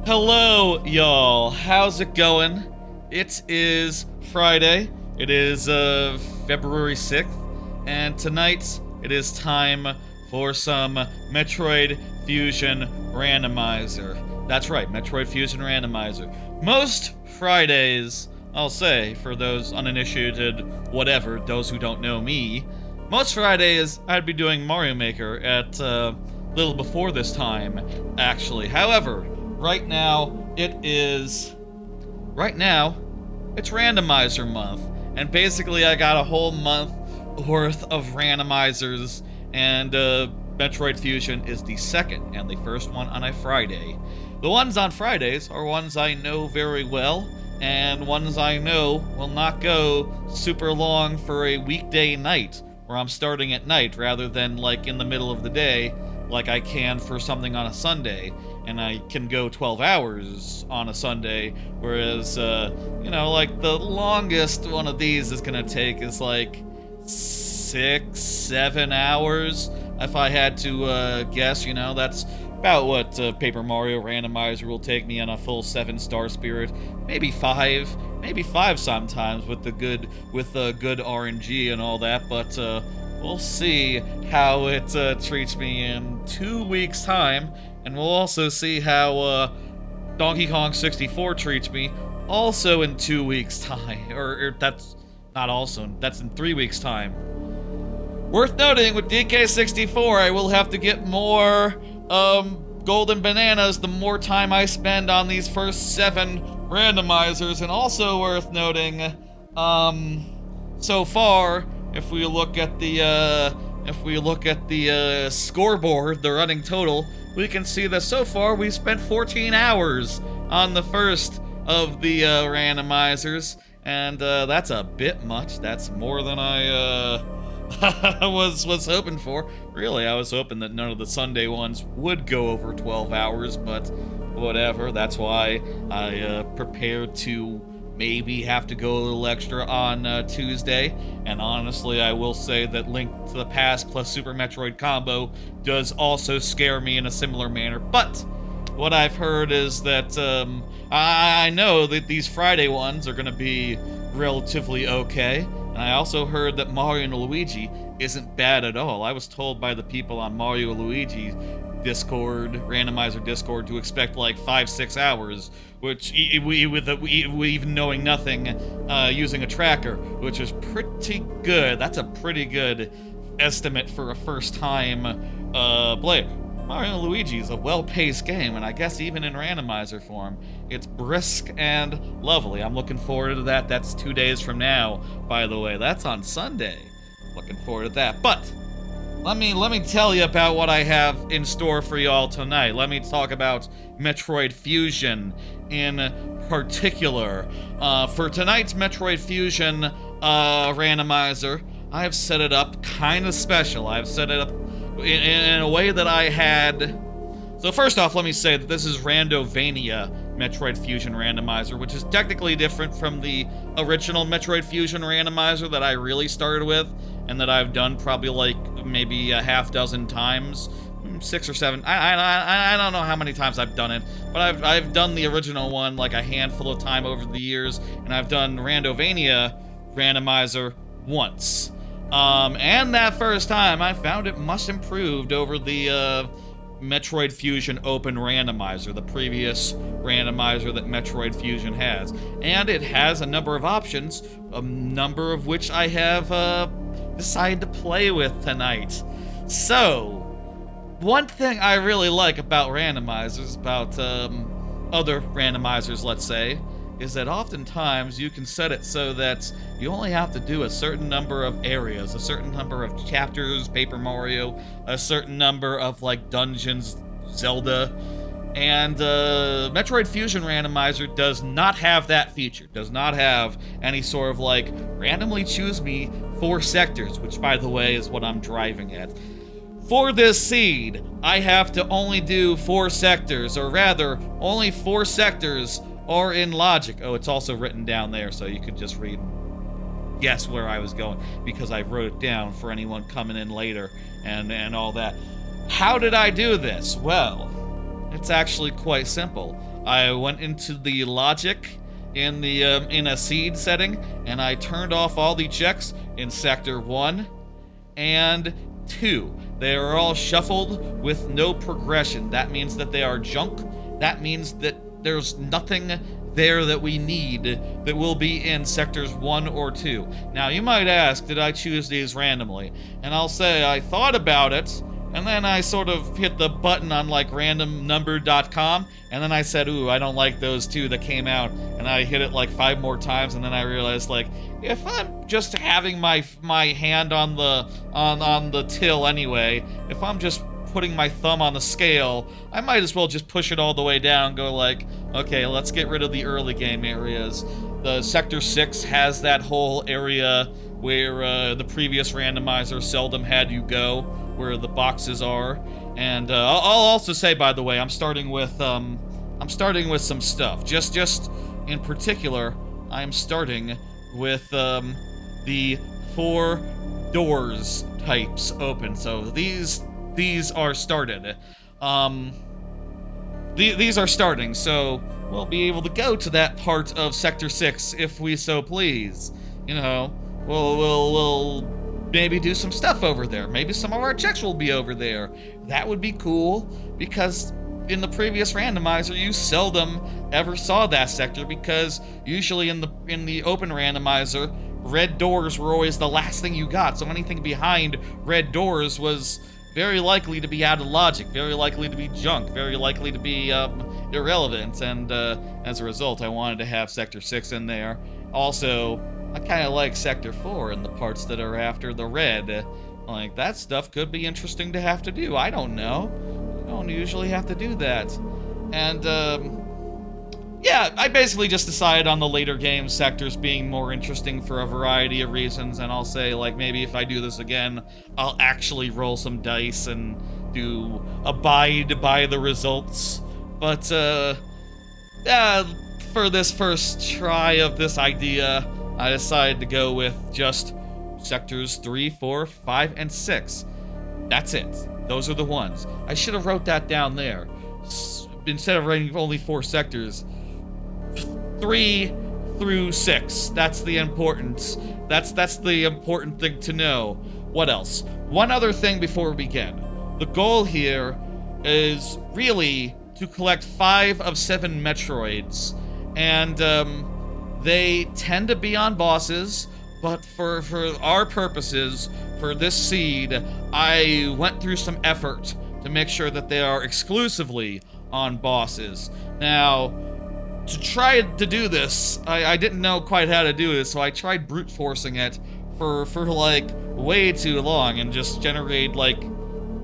Hello, y'all. How's it going? It is Friday. It is February 6th, and tonight it is time for some Metroid Fusion Randomizer. That's right, Metroid Fusion Randomizer. Most Fridays, I'll say, for those uninitiated, whatever, those who don't know me, most Fridays I'd be doing Mario Maker at little before this time, actually. However, right now it's Randomizer Month, and basically I got a whole month worth of randomizers, and Metroid Fusion is the second and the first one on a Friday. The ones on Fridays are ones I know very well, and ones I know will not go super long for a weekday night, where I'm starting at night rather than like in the middle of the day, like I can for something on a Sunday, and I can go 12 hours on a Sunday, whereas, like the longest one of these is gonna take is like 6-7 hours. If I had to guess, that's about what Paper Mario Randomizer will take me on a full 7-star spirit, maybe 5 sometimes with the good RNG and all that, but we'll see how it treats me in 2 weeks' time, and we'll also see how Donkey Kong 64 treats me also in 2 weeks' time, or that's not also, that's in 3 weeks' time. Worth noting, with DK64, I will have to get more golden bananas the more time I spend on these first 7 randomizers, and also worth noting, so far, if we look at the scoreboard, the running total, we can see that so far we spent 14 hours on the first of the randomizers, and that's a bit much. That's more than I was hoping for. Really, I was hoping that none of the Sunday ones would go over 12 hours, but whatever. That's why I prepared to maybe have to go a little extra on Tuesday, and honestly, I will say that Link to the Past plus Super Metroid combo does also scare me in a similar manner, but what I've heard is that I know that these Friday ones are going to be relatively okay, and I also heard that Mario and Luigi isn't bad at all. I was told by the people on Mario and Luigi Discord, Randomizer Discord, to expect like 5-6 hours, which even knowing nothing, using a tracker, which is pretty good. That's a pretty good estimate for a first-time player. Mario and Luigi is a well-paced game, and I guess even in randomizer form, it's brisk and lovely. I'm looking forward to that. That's 2 days from now, by the way. That's on Sunday. Looking forward to that. But let me tell you about what I have in store for y'all tonight. Let me talk about Metroid Fusion in particular. For tonight's Metroid Fusion randomizer, I have set it up kind of special. I've set it up in a way that I had... So first off, let me say that this is Randovania Metroid Fusion Randomizer, which is technically different from the original Metroid Fusion Randomizer that I really started with, and that I've done probably like maybe a half dozen times, 6 or 7. I don't know how many times I've done it, but I've done the original one like a handful of time over the years, and I've done Randovania Randomizer once. And that first time, I found it much improved over the Metroid Fusion Open Randomizer, the previous randomizer that Metroid Fusion has. And it has a number of options, a number of which I have decided to play with tonight. So, one thing I really like about randomizers, about other randomizers, let's say, is that oftentimes you can set it so that you only have to do a certain number of areas, a certain number of chapters, Paper Mario, a certain number of, like, dungeons, Zelda, and Metroid Fusion Randomizer does not have that feature, does not have any sort of, like, randomly choose me 4 sectors, which, by the way, is what I'm driving at. For this seed, I have to only do 4 sectors, or rather, only 4 sectors are in logic. Oh, it's also written down there, so you could just read, guess where I was going, because I wrote it down for anyone coming in later and all that. How did I do this? Well, It's actually quite simple. I went into the logic in the in a seed setting, and I turned off all the checks in Sector 1 and 2. They are all shuffled with no progression. That means that they are junk. That means that there's nothing there that we need that will be in Sectors 1 or 2. Now, you might ask, did I choose these randomly? And I'll say I thought about it, and then I sort of hit the button on like randomnumber.com, and then I said, ooh, I don't like those 2 that came out, and I hit it like 5 more times, and then I realized, like, if I'm just having my hand on the till anyway, if I'm just putting my thumb on the scale, I might as well just push it all the way down and go like, okay, let's get rid of the early game areas. The Sector 6 has that whole area where the previous randomizer seldom had you go, where the boxes are. And I'll also say, by the way, I'm starting with some stuff. Just in particular, I'm starting with the 4 doors types open. So these are started. These are starting, so we'll be able to go to that part of Sector 6 if we so please. You know, we'll maybe do some stuff over there. Maybe some of our checks will be over there. That would be cool, because in the previous randomizer, you seldom ever saw that sector, because usually in the open randomizer, red doors were always the last thing you got. So anything behind red doors was very likely to be out of logic, very likely to be junk, very likely to be irrelevant, and as a result, I wanted to have Sector 6 in there. Also, I kind of like Sector 4 and the parts that are after the red. Like, that stuff could be interesting to have to do. I don't know. I don't usually have to do that. And, yeah, I basically just decided on the later game sectors being more interesting for a variety of reasons, and I'll say, like, maybe if I do this again, I'll actually roll some dice and abide by the results. But, yeah, for this first try of this idea, I decided to go with just Sectors 3, 4, 5, and 6. That's it. Those are the ones. I should have wrote that down there. Instead of writing only 4 sectors, 3 through 6. That's the importance. That's the important thing to know. What else? One other thing before we begin. The goal here is really to collect 5 of 7 Metroids, and they tend to be on bosses, but for our purposes, for this seed, I went through some effort to make sure that they are exclusively on bosses. Now, to try to do this, I didn't know quite how to do this, so I tried brute forcing it for like way too long and just generate like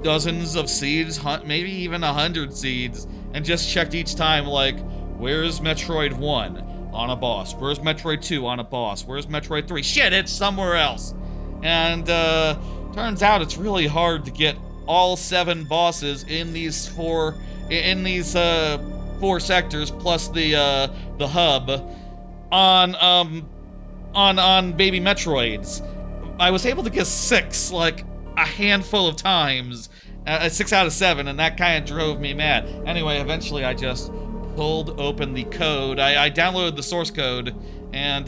dozens of seeds, maybe even 100 seeds, and just checked each time like, where's Metroid 1 on a boss? Where's Metroid 2 on a boss? Where's Metroid 3? Shit, it's somewhere else. And turns out it's really hard to get all 7 bosses in these 4 sectors plus the hub on baby Metroids. I was able to get 6 like a handful of times, 6 out of 7, and that kind of drove me mad. Anyway, eventually I just pulled open the code. I downloaded the source code and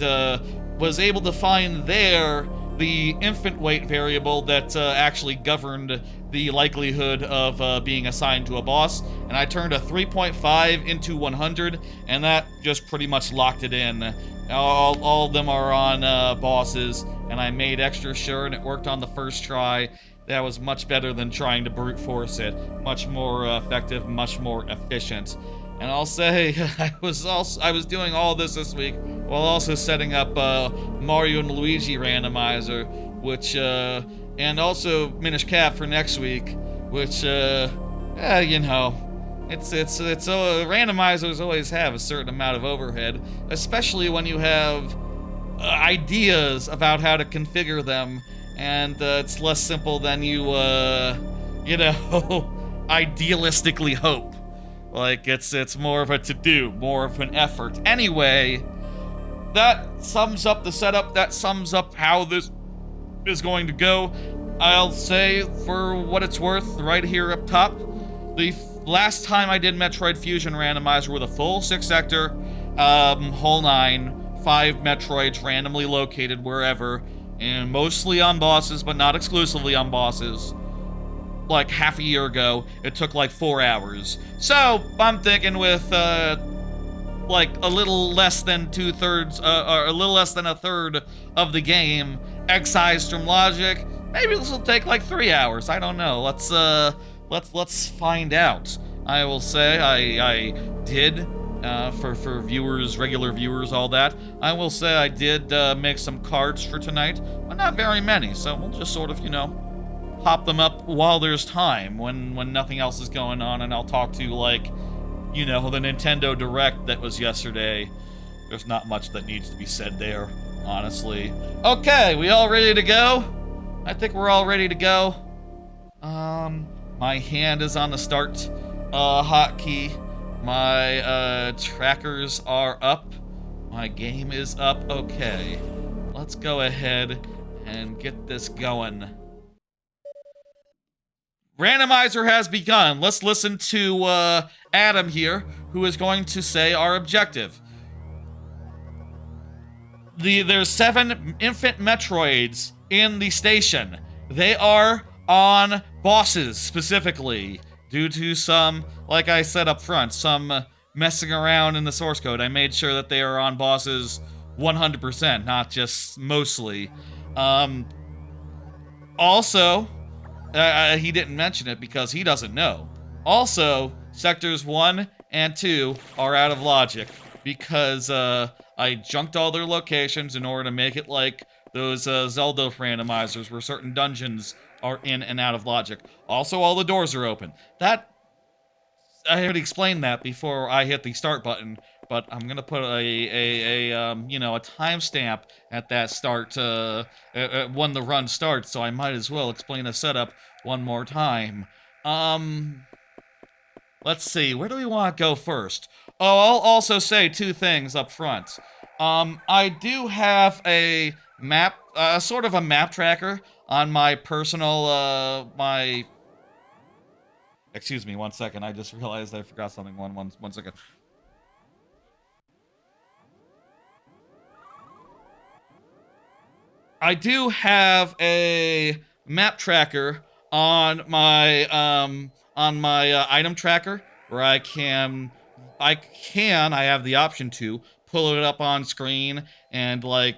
was able to find there the infant weight variable that actually governed the likelihood of being assigned to a boss, and I turned a 3.5 into 100, and that just pretty much locked it in. All of them are on bosses, and I made extra sure, and it worked on the first try. That was much better than trying to brute force it. Much more effective, much more efficient. And I'll say, I was doing all this week while also setting up Mario and Luigi Randomizer, which and also Minish Cap for next week, which you know, it's randomizers always have a certain amount of overhead, especially when you have ideas about how to configure them, and it's less simple than you you know, idealistically hope. Like, it's more of a to-do, more of an effort. Anyway, that sums up the setup, that sums up how this is going to go. I'll say, for what it's worth, right here up top, the last time I did Metroid Fusion Randomizer with a full 6-sector, whole 9, 5 Metroids randomly located wherever, and mostly on bosses, but not exclusively on bosses. Like half a year ago, it took like 4 hours. So I'm thinking with like a little less than 2/3, or a little less than a third of the game excised from logic, maybe this will take like 3 hours. I don't know. Let's find out. I will say I did for viewers, regular viewers, all that. I will say I did make some cards for tonight, but not very many. So we'll just sort of, pop them up while there's time, when nothing else is going on, and I'll talk to, like, the Nintendo Direct that was yesterday. There's not much that needs to be said there, honestly. Okay, we all ready to go? I think we're all ready to go. My hand is on the start hotkey. My trackers are up. My game is up. Okay, let's go ahead and get this going. Randomizer has begun. Let's listen to Adam here, who is going to say our objective. There's 7 infant Metroids in the station. They are on bosses, specifically, due to some, like I said up front, some messing around in the source code. I made sure that they are on bosses 100%, not just mostly. Also, he didn't mention it because he doesn't know. Also, sectors 1 and 2 are out of logic because I junked all their locations in order to make it like those Zelda randomizers where certain dungeons are in and out of logic. Also, all the doors are open. That, I had explained that before I hit the start button, but I'm gonna put a timestamp at that start when the run starts, so I might as well explain the setup one more time. Let's see, where do we want to go first? Oh, I'll also say 2 things up front. I do have a map, sort of a map tracker on my personal, Excuse me, 1 second. I just realized I forgot something. One second. I do have a map tracker on my item tracker where I have the option to pull it up on screen and like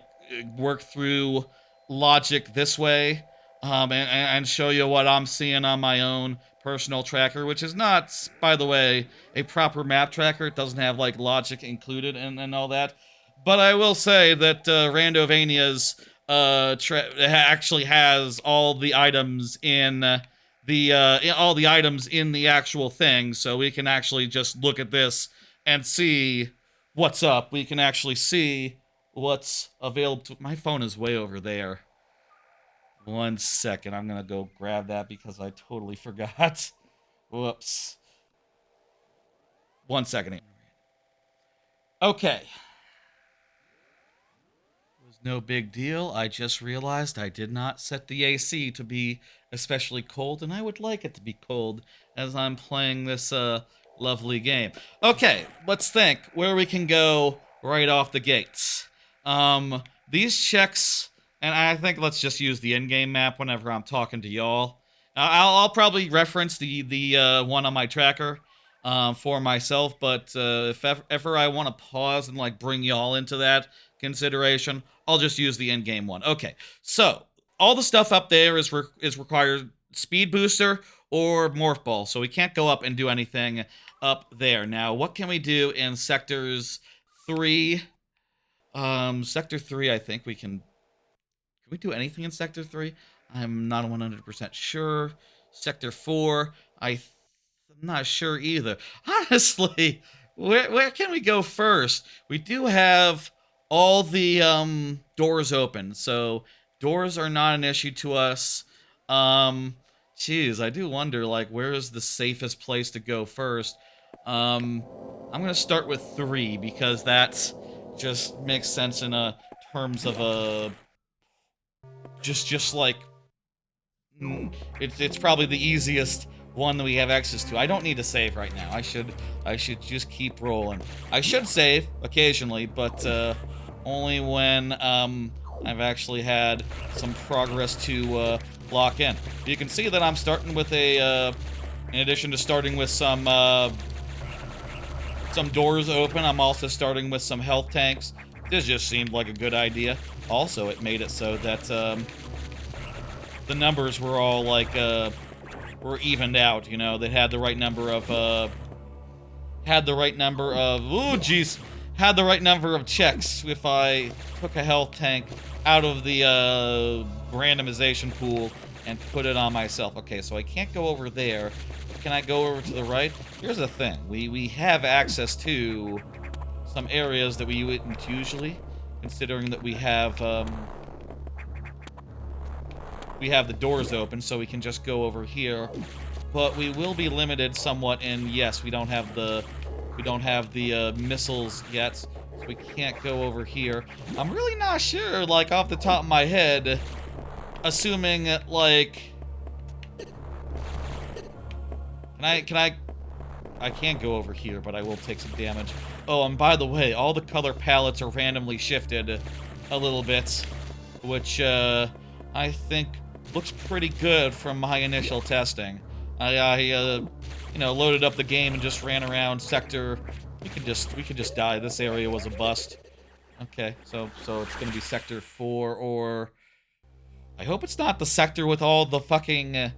work through logic this way, and show you what I'm seeing on my own personal tracker, which is not, by the way, a proper map tracker. It doesn't have like logic included and all that. But I will say that Randovania's actually has all the items in the actual thing, so we can actually just look at this and see what's up. We can actually see what's available. My phone is way over there. 1 second, I'm gonna go grab that because I totally forgot. Whoops. 1 second. Okay. No big deal. I just realized I did not set the AC to be especially cold, and I would like it to be cold as I'm playing this lovely game. Okay, let's think where we can go right off the gates. These checks, and I think let's just use the in-game map whenever I'm talking to y'all. I'll probably reference the one on my tracker for myself, but if ever I want to pause and like bring y'all into that consideration, I'll just use the in-game one. Okay, so all the stuff up there is required speed booster or morph ball, so we can't go up and do anything up there. Now, what can we do in sectors 3? Sector 3, I think we can we do anything in sector 3? I'm not 100% sure. Sector 4, I'm not sure either. Honestly, where can we go first? We do have all the doors open, so doors are not an issue to us. Geez, I do wonder, like, where is the safest place to go first? I'm gonna start with 3 because that just makes sense in terms of a just like it's probably the easiest one that we have access to. I don't need to save right now. I should just keep rolling. I should save occasionally, but only when I've actually had some progress to lock in. You can see that I'm starting with a in addition to starting with some doors open, I'm also starting with some health tanks. This just seemed like a good idea. Also, it made it so that the numbers were all like were evened out. You know, they had the right number of ooh jeez, had the right number of checks if I took a health tank out of the randomization pool and put it on myself. Okay, so I can't go over there. Can I go over to the right? Here's the thing. We have access to some areas that we wouldn't usually, considering that we have the doors open, so we can just go over here. But we will be limited somewhat in, yes, we don't have the missiles yet, so we can't go over here. I'm really not sure, like, off the top of my head, assuming that, like, I can't go over here, but I will take some damage. Oh, and by the way, all the color palettes are randomly shifted a little bit, which, I think looks pretty good from my initial testing. I you know, loaded up the game and just ran around sector. We could just die. This area was a bust. Okay, so it's gonna be sector 4, or I hope it's not the sector with all the fucking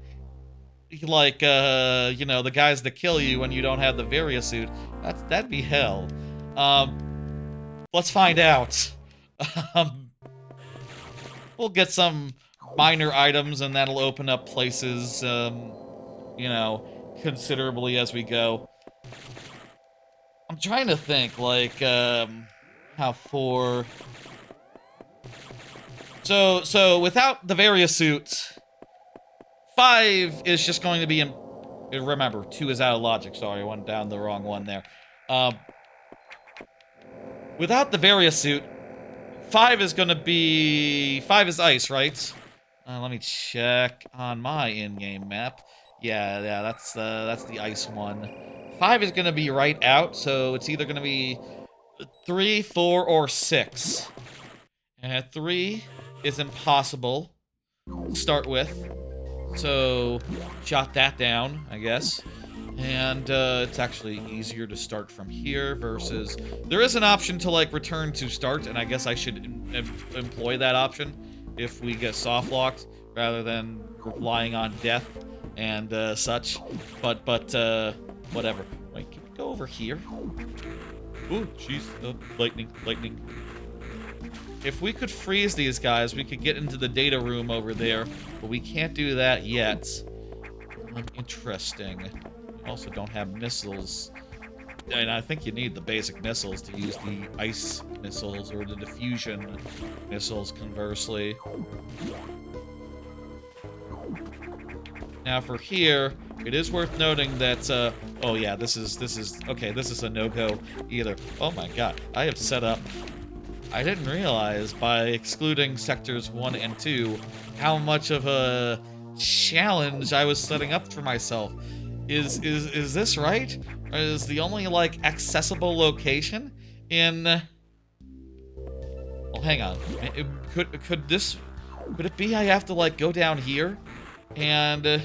like you know, the guys that kill you when you don't have the Varia suit. That'd be hell. Let's find out. We'll get some minor items, and that'll open up places, you know, considerably as we go. I'm trying to think, like, how for... So without the Varia suit, 5 is just going to be in... Remember, 2 is out of logic. Sorry, I went down the wrong one there. Without the Varia suit, 5 is gonna be... 5 is ice, right? Let me check on my in-game map. Yeah, that's the ice one. 5 is gonna be right out, so it's either gonna be 3, 4, or 6. And 3 is impossible to start with, so jot that down, I guess. And it's actually easier to start from here versus... There is an option to, like, return to start, and I guess I should employ that option if we get soft locked, rather than relying on death and such. But whatever. Wait, can we go over here? Ooh, jeez, lightning. If we could freeze these guys, we could get into the data room over there, but we can't do that yet. Interesting. We also don't have missiles. And I think you need the basic missiles to use the ice missiles or the diffusion missiles, conversely. Now for here, it is worth noting that, oh yeah, this is, okay, this is a no-go either. Oh my god, I have set up, I didn't realize by excluding sectors 1 and 2, how much of a challenge I was setting up for myself. Is this right? Or is the only, like, accessible location in... Well, hang on. Could it be I have to, like, go down here? And...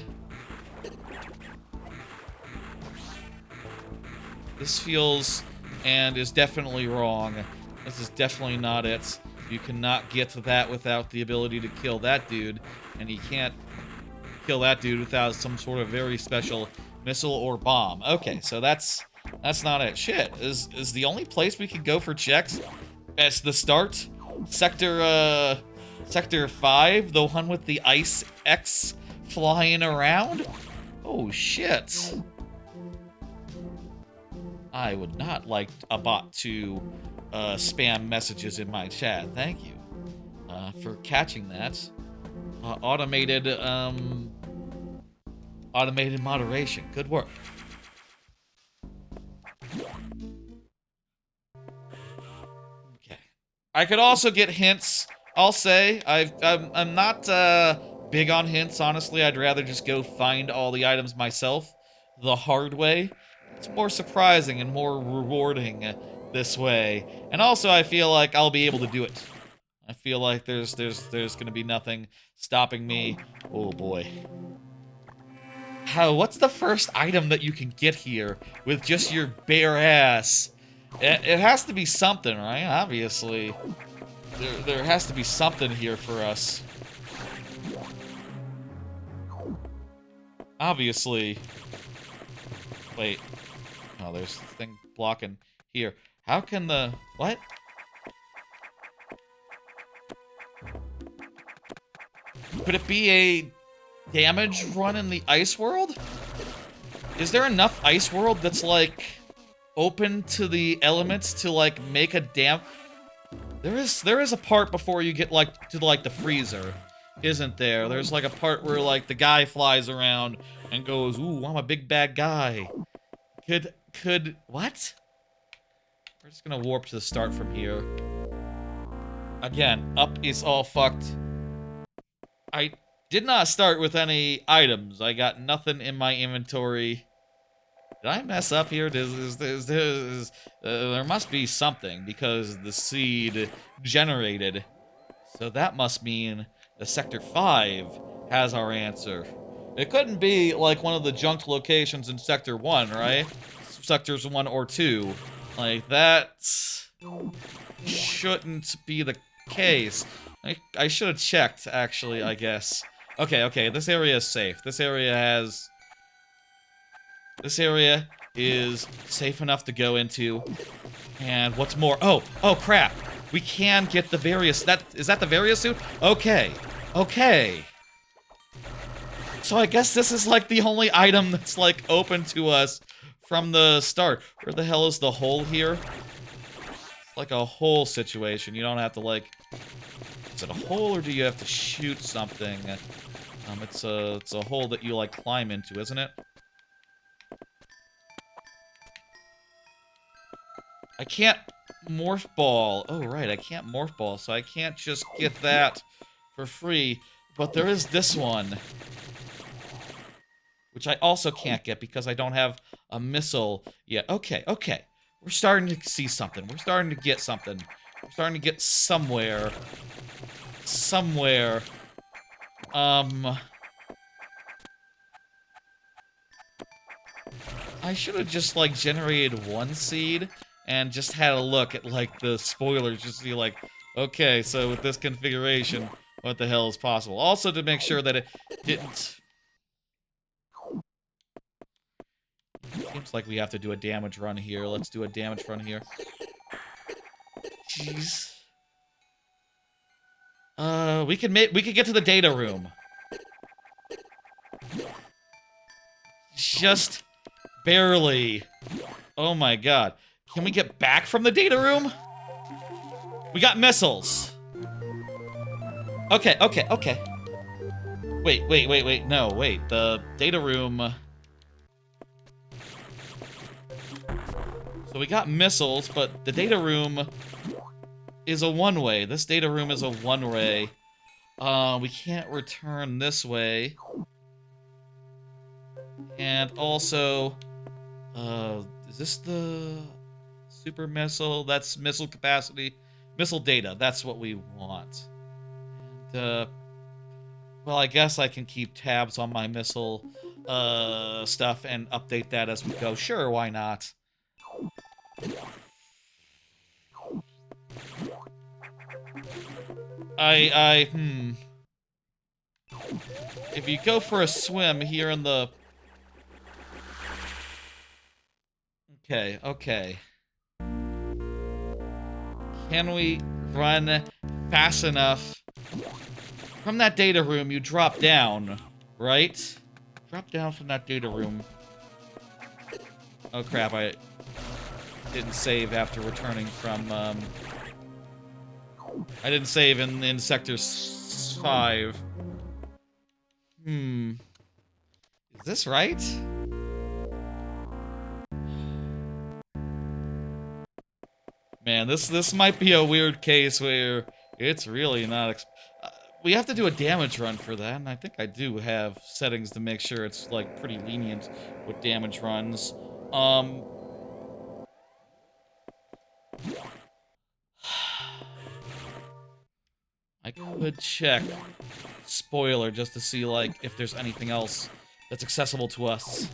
This feels and is definitely wrong. This is definitely not it. You cannot get to that without the ability to kill that dude, and you can't kill that dude without some sort of very special missile or bomb. Okay, so that's not it. Shit, is the only place we can go for checks as the start sector 5, the one with the ice X flying around? Oh shit. I would not like a bot to spam messages in my chat. Thank you for catching that. Automated moderation. Good work. Okay. I could also get hints. I'll say I'm not big on hints, honestly. I'd rather just go find all the items myself the hard way. It's more surprising and more rewarding this way. And also, I feel like I'll be able to do it. I feel like there's gonna be nothing stopping me. Oh boy. What's the first item that you can get here with just your bare ass? It has to be something, right? Obviously. There has to be something here for us. Obviously. Wait. Oh, there's this thing blocking here. How can the... What? Could it be a damage run in the ice world? Is there enough ice world that's, like, open to the elements to, like, make a There is a part before you get, like, to, like, the freezer, isn't there? There's, like, a part where, like, the guy flies around and goes, ooh, I'm a big bad guy. What? We're just gonna warp to the start from here. Again, up is all fucked. I did not start with any items. I got nothing in my inventory. Did I mess up here? There must be something because the seed generated. So that must mean the Sector 5 has our answer. It couldn't be like one of the junked locations in Sector 1, right? Sectors 1 or 2. Like, that shouldn't be the case. I should have checked, actually, I guess. Okay, this area is safe. This area is safe enough to go into. And what's more... Oh, crap! We can get the various... Is that the various suit? Okay. So I guess this is, like, the only item that's, like, open to us from the start. Where the hell is the hole here? It's like a hole situation. You don't have to, like... Is it a hole, or do you have to shoot something? It's a hole that you, like, climb into, isn't it? I can't morph ball. Oh, right, I can't morph ball, so I can't just get that for free. But there is this one, which I also can't get because I don't have a missile yet. Okay. We're starting to see something. We're starting to get something. We're starting to get somewhere. I should have just, like, generated one seed and just had a look at, like, the spoilers, just to be like, okay, so with this configuration, what the hell is possible? Also to make sure that it didn't... Seems like we have to do a damage run here. Let's do a damage run here. Jeez. We could get to the data room. Just barely. Oh my god. Can we get back from the data room? We got missiles. Okay. Wait. No, wait. The data room... So we got missiles, but the data room is a one-way. This data room is a one-way. We can't return this way. And also, is this the super missile? That's missile capacity. Missile data, that's what we want. And, well, I guess I can keep tabs on my missile, stuff and update that as we go. Sure, why not? If you go for a swim here in the... Okay. Can we run fast enough? From that data room, you drop down, right? Drop down from that data room. Oh crap, I didn't save after returning from, I didn't save in Sector 5. Is this right? Man, this might be a weird case where it's really not... we have to do a damage run for that, and I think I do have settings to make sure it's, like, pretty lenient with damage runs. I could check spoiler just to see, like, if there's anything else that's accessible to us.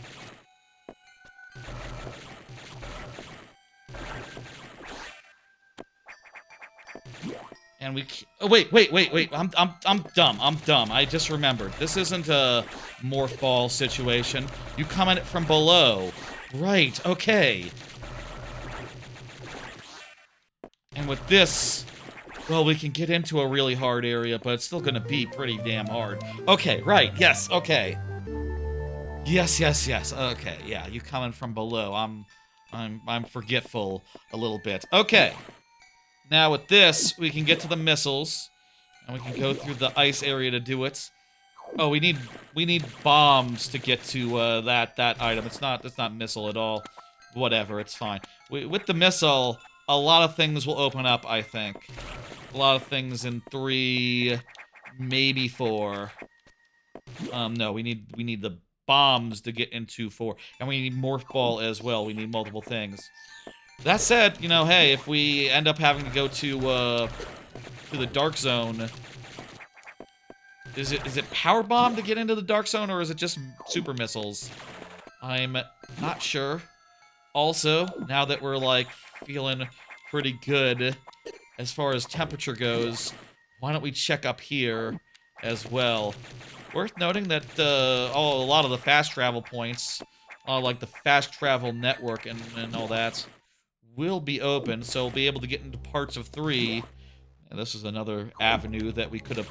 And we... Oh, wait. I'm dumb. I just remembered. This isn't a morph ball situation. You come at it from below. Right, okay. And with this, well, we can get into a really hard area, but it's still gonna be pretty damn hard. Okay, right, yes, okay. Yes. Okay, yeah, you coming from below. I'm forgetful a little bit. Okay. Now with this, we can get to the missiles, and we can go through the ice area to do it. Oh, we need bombs to get to that item. It's not missile at all. Whatever, it's fine. With the missile, a lot of things will open up, I think. A lot of things in 3, maybe 4. No, we need the bombs to get into 4, and we need morph ball as well. We need multiple things. That said, you know, hey, if we end up having to go to the dark zone, is it power bomb to get into the dark zone, or is it just super missiles? I'm not sure. Also, now that we're like feeling pretty good as far as temperature goes, why don't we check up here as well? Worth noting that a lot of the fast travel points, like the fast travel network and all that, will be open, so we'll be able to get into parts of 3. And this is another avenue that we could have...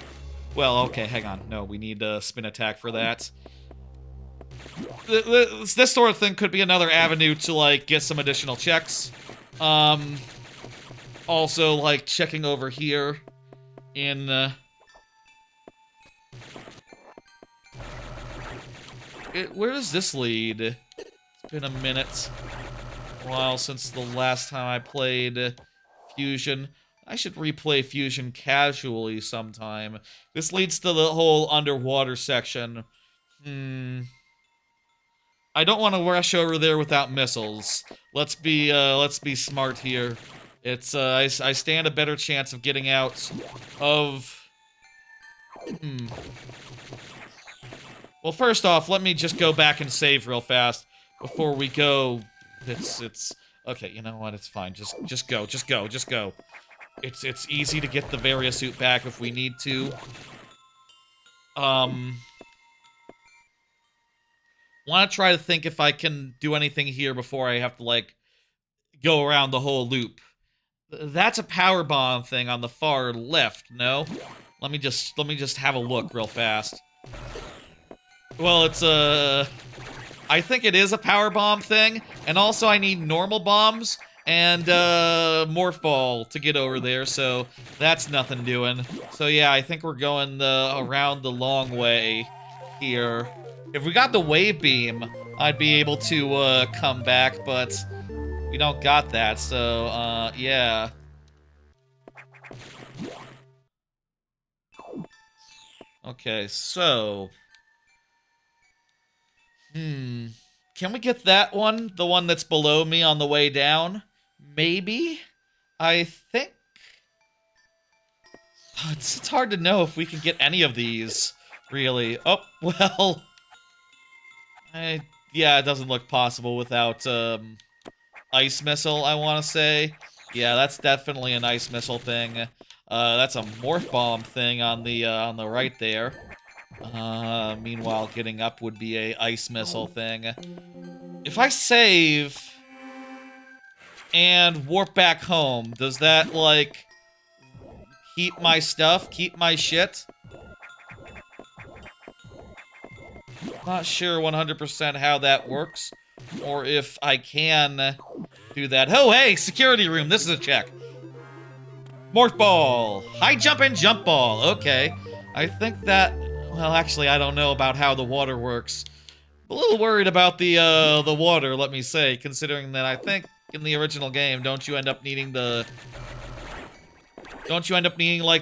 Well, okay, hang on. No, we need a spin attack for that. This sort of thing could be another avenue to, like, get some additional checks. Also, like, checking over here in... where does this lead? It's been a minute. While since the last time I played Fusion. I should replay Fusion casually sometime. This leads to the whole underwater section. I don't want to rush over there without missiles. Let's be smart here. It's I stand a better chance of getting out of... Well, first off, let me just go back and save real fast before we go. It's okay, you know what? It's fine. Just go. It's easy to get the Varia suit back if we need to. Want to try to think if I can do anything here before I have to, like, go around the whole loop. That's a power bomb thing on the far left, no? Let me just have a look real fast. Well, it's I think it is a power bomb thing, and also I need normal bombs and morph ball to get over there, so that's nothing doing. So yeah, I think we're going around the long way here. If we got the wave beam, I'd be able to come back, but we don't got that, so yeah. Okay, so... Can we get that one? The one that's below me on the way down? Maybe? I think... It's hard to know if we can get any of these, really. Oh, well... yeah, it doesn't look possible without, ice missile, I want to say. Yeah, that's definitely an ice missile thing. That's a morph bomb thing on the right there. Meanwhile, getting up would be a ice missile thing. If I save and warp back home, does that, like, keep my stuff? Keep my shit? Not sure 100% how that works, or if I can do that. Oh, hey, security room. This is a check. Morph ball. High jump and jump ball. Okay. I think that... Well, actually, I don't know about how the water works. A little worried about the water, let me say, considering that I think in the original game, don't you end up needing, like,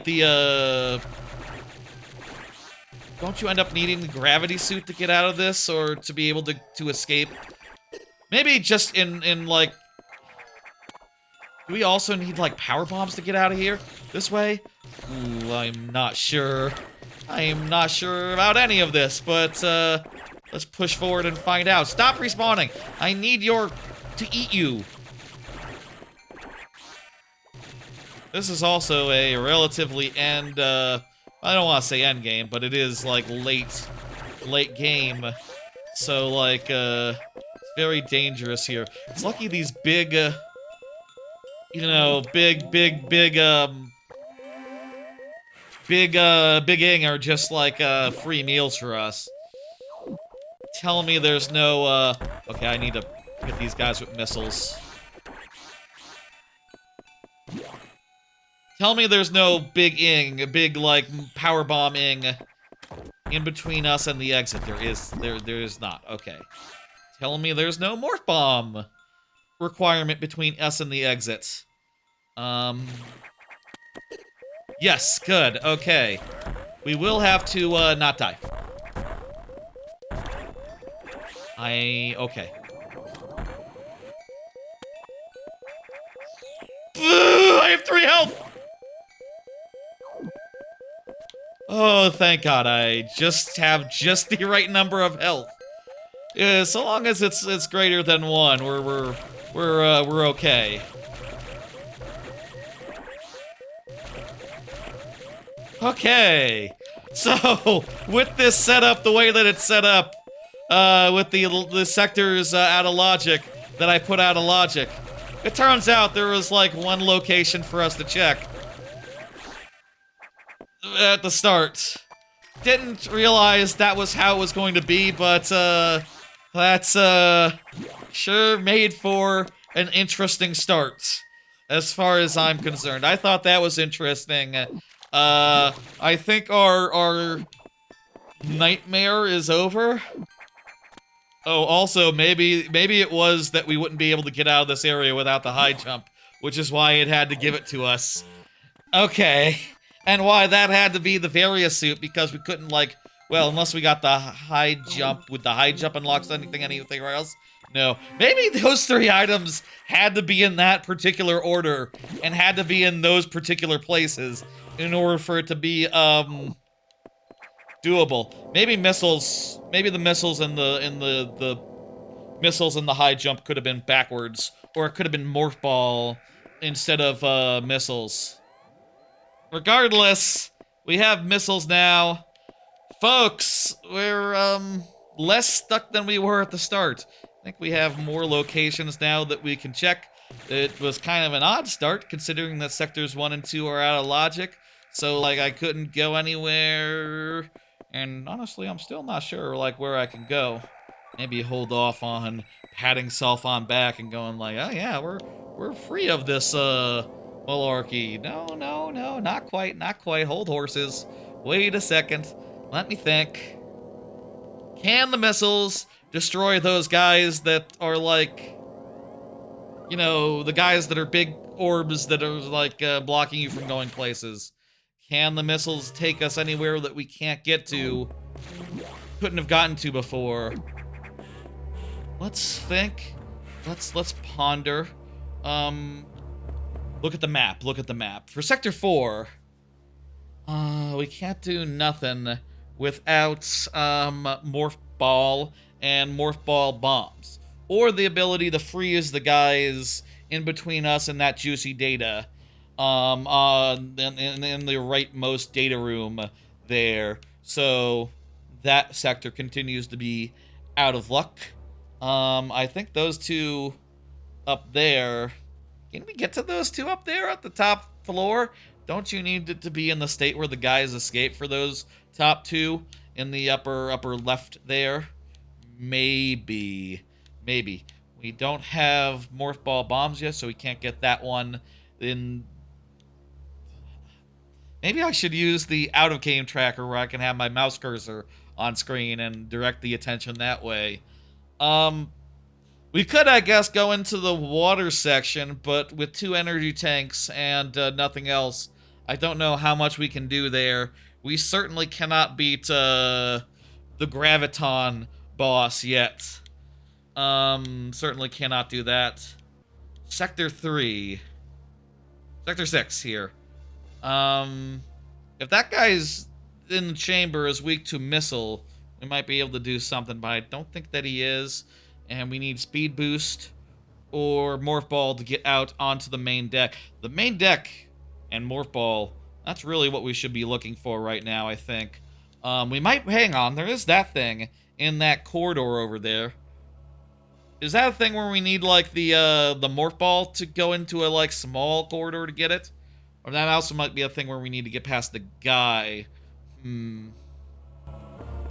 the don't you end up needing the gravity suit to get out of this, or to be able to escape? Maybe just in like... Do we also need, like, power bombs to get out of here? This way? Ooh, I'm not sure. I am not sure about any of this, but, let's push forward and find out. Stop respawning! I need to eat you. This is also a relatively I don't want to say end game, but it is, like, late game. So, like, it's very dangerous here. It's lucky these big, you know, big ing are just, like, free meals for us. Tell me there's no, okay, I need to hit these guys with missiles. Tell me there's no big, like, power bomb-ing in between us and the exit. There is not. Okay. Tell me there's no morph bomb requirement between us and the exit. Yes, good. Okay. We will have to, not die. Okay. I have 3 health! Oh, thank God, I just have just the right number of health. Yeah, so long as it's greater than 1, we're okay. Okay. So, with this setup, the way that it's set up, with the sectors out of logic that I put out of logic, it turns out there was like 1 location for us to check at the start. Didn't realize that was how it was going to be, but that's sure made for an interesting start, as far as I'm concerned. I thought that was interesting. I think our nightmare is over. Oh, also, maybe it was that we wouldn't be able to get out of this area without the high jump, which is why it had to give it to us. Okay. And why that had to be the Varia suit, because we couldn't, like, well, unless we got the high jump, would the high jump unlocks anything else? No. Maybe those 3 items had to be in that particular order, and had to be in those particular places, in order for it to be, doable. Maybe the missiles and the missiles and the high jump could have been backwards, or it could have been morph ball instead of, missiles. Regardless, we have missiles now. Folks, we're, less stuck than we were at the start. I think we have more locations now that we can check. It was kind of an odd start, considering that sectors 1 and 2 are out of logic. So, like, I couldn't go anywhere. And honestly, I'm still not sure, like, where I can go. Maybe hold off on patting self on back and going like, oh yeah, we're free of this, malarkey. No, not quite. Hold horses. Wait a second. Let me think. Can the missiles destroy those guys that are like, you know, the guys that are big orbs that are like blocking you from going places? Can the missiles take us anywhere that we can't get to, couldn't have gotten to before? Let's think. Let's ponder. Look at the map. For Sector 4, we can't do nothing without, Morph Ball and Morph Ball bombs. Or the ability to freeze the guys in between us and that juicy data. In the rightmost data room there. So, that sector continues to be out of luck. I think those 2 up there... Can we get to those 2 up there at the top floor? Don't you need it to be in the state where the guys escape for those top 2 in the upper left there? Maybe. We don't have Morph Ball bombs yet, so we can't get that one in... Maybe I should use the out-of-game tracker where I can have my mouse cursor on screen and direct the attention that way. We could, I guess, go into the water section, but with 2 energy tanks and nothing else, I don't know how much we can do there We certainly cannot beat the Graviton boss yet. Certainly cannot do that. Sector 3. Sector 6 here. If that guy's in the chamber is weak to missile, we might be able to do something, but I don't think that he is. And we need speed boost or morph ball to get out onto the main deck. The main deck and morph ball, that's really what we should be looking for right now, I think. We might, hang on, there is that thing in that corridor over there. Is that a thing where we need, like, the morph ball to go into a, like, small corridor to get it? Or that also might be a thing where we need to get past the guy.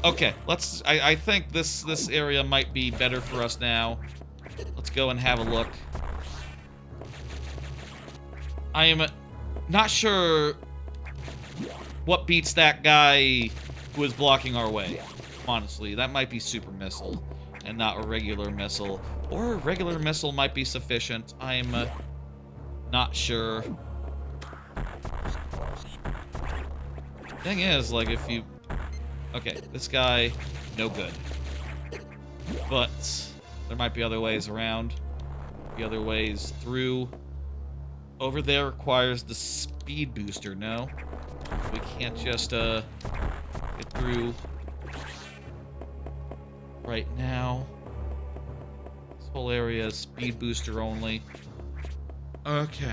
Okay, let's, I think this area might be better for us now. Let's go and have a look. I am not sure what beats that guy who is blocking our way. Honestly, that might be super missile and not a regular missile. Or a regular missile might be sufficient. I'm not sure. Thing is, like, if you... Okay, this guy, no good. But there might be other ways around. The other ways through. Over there requires the speed booster, no? We can't just, get through right now. This whole area is speed booster only. Okay,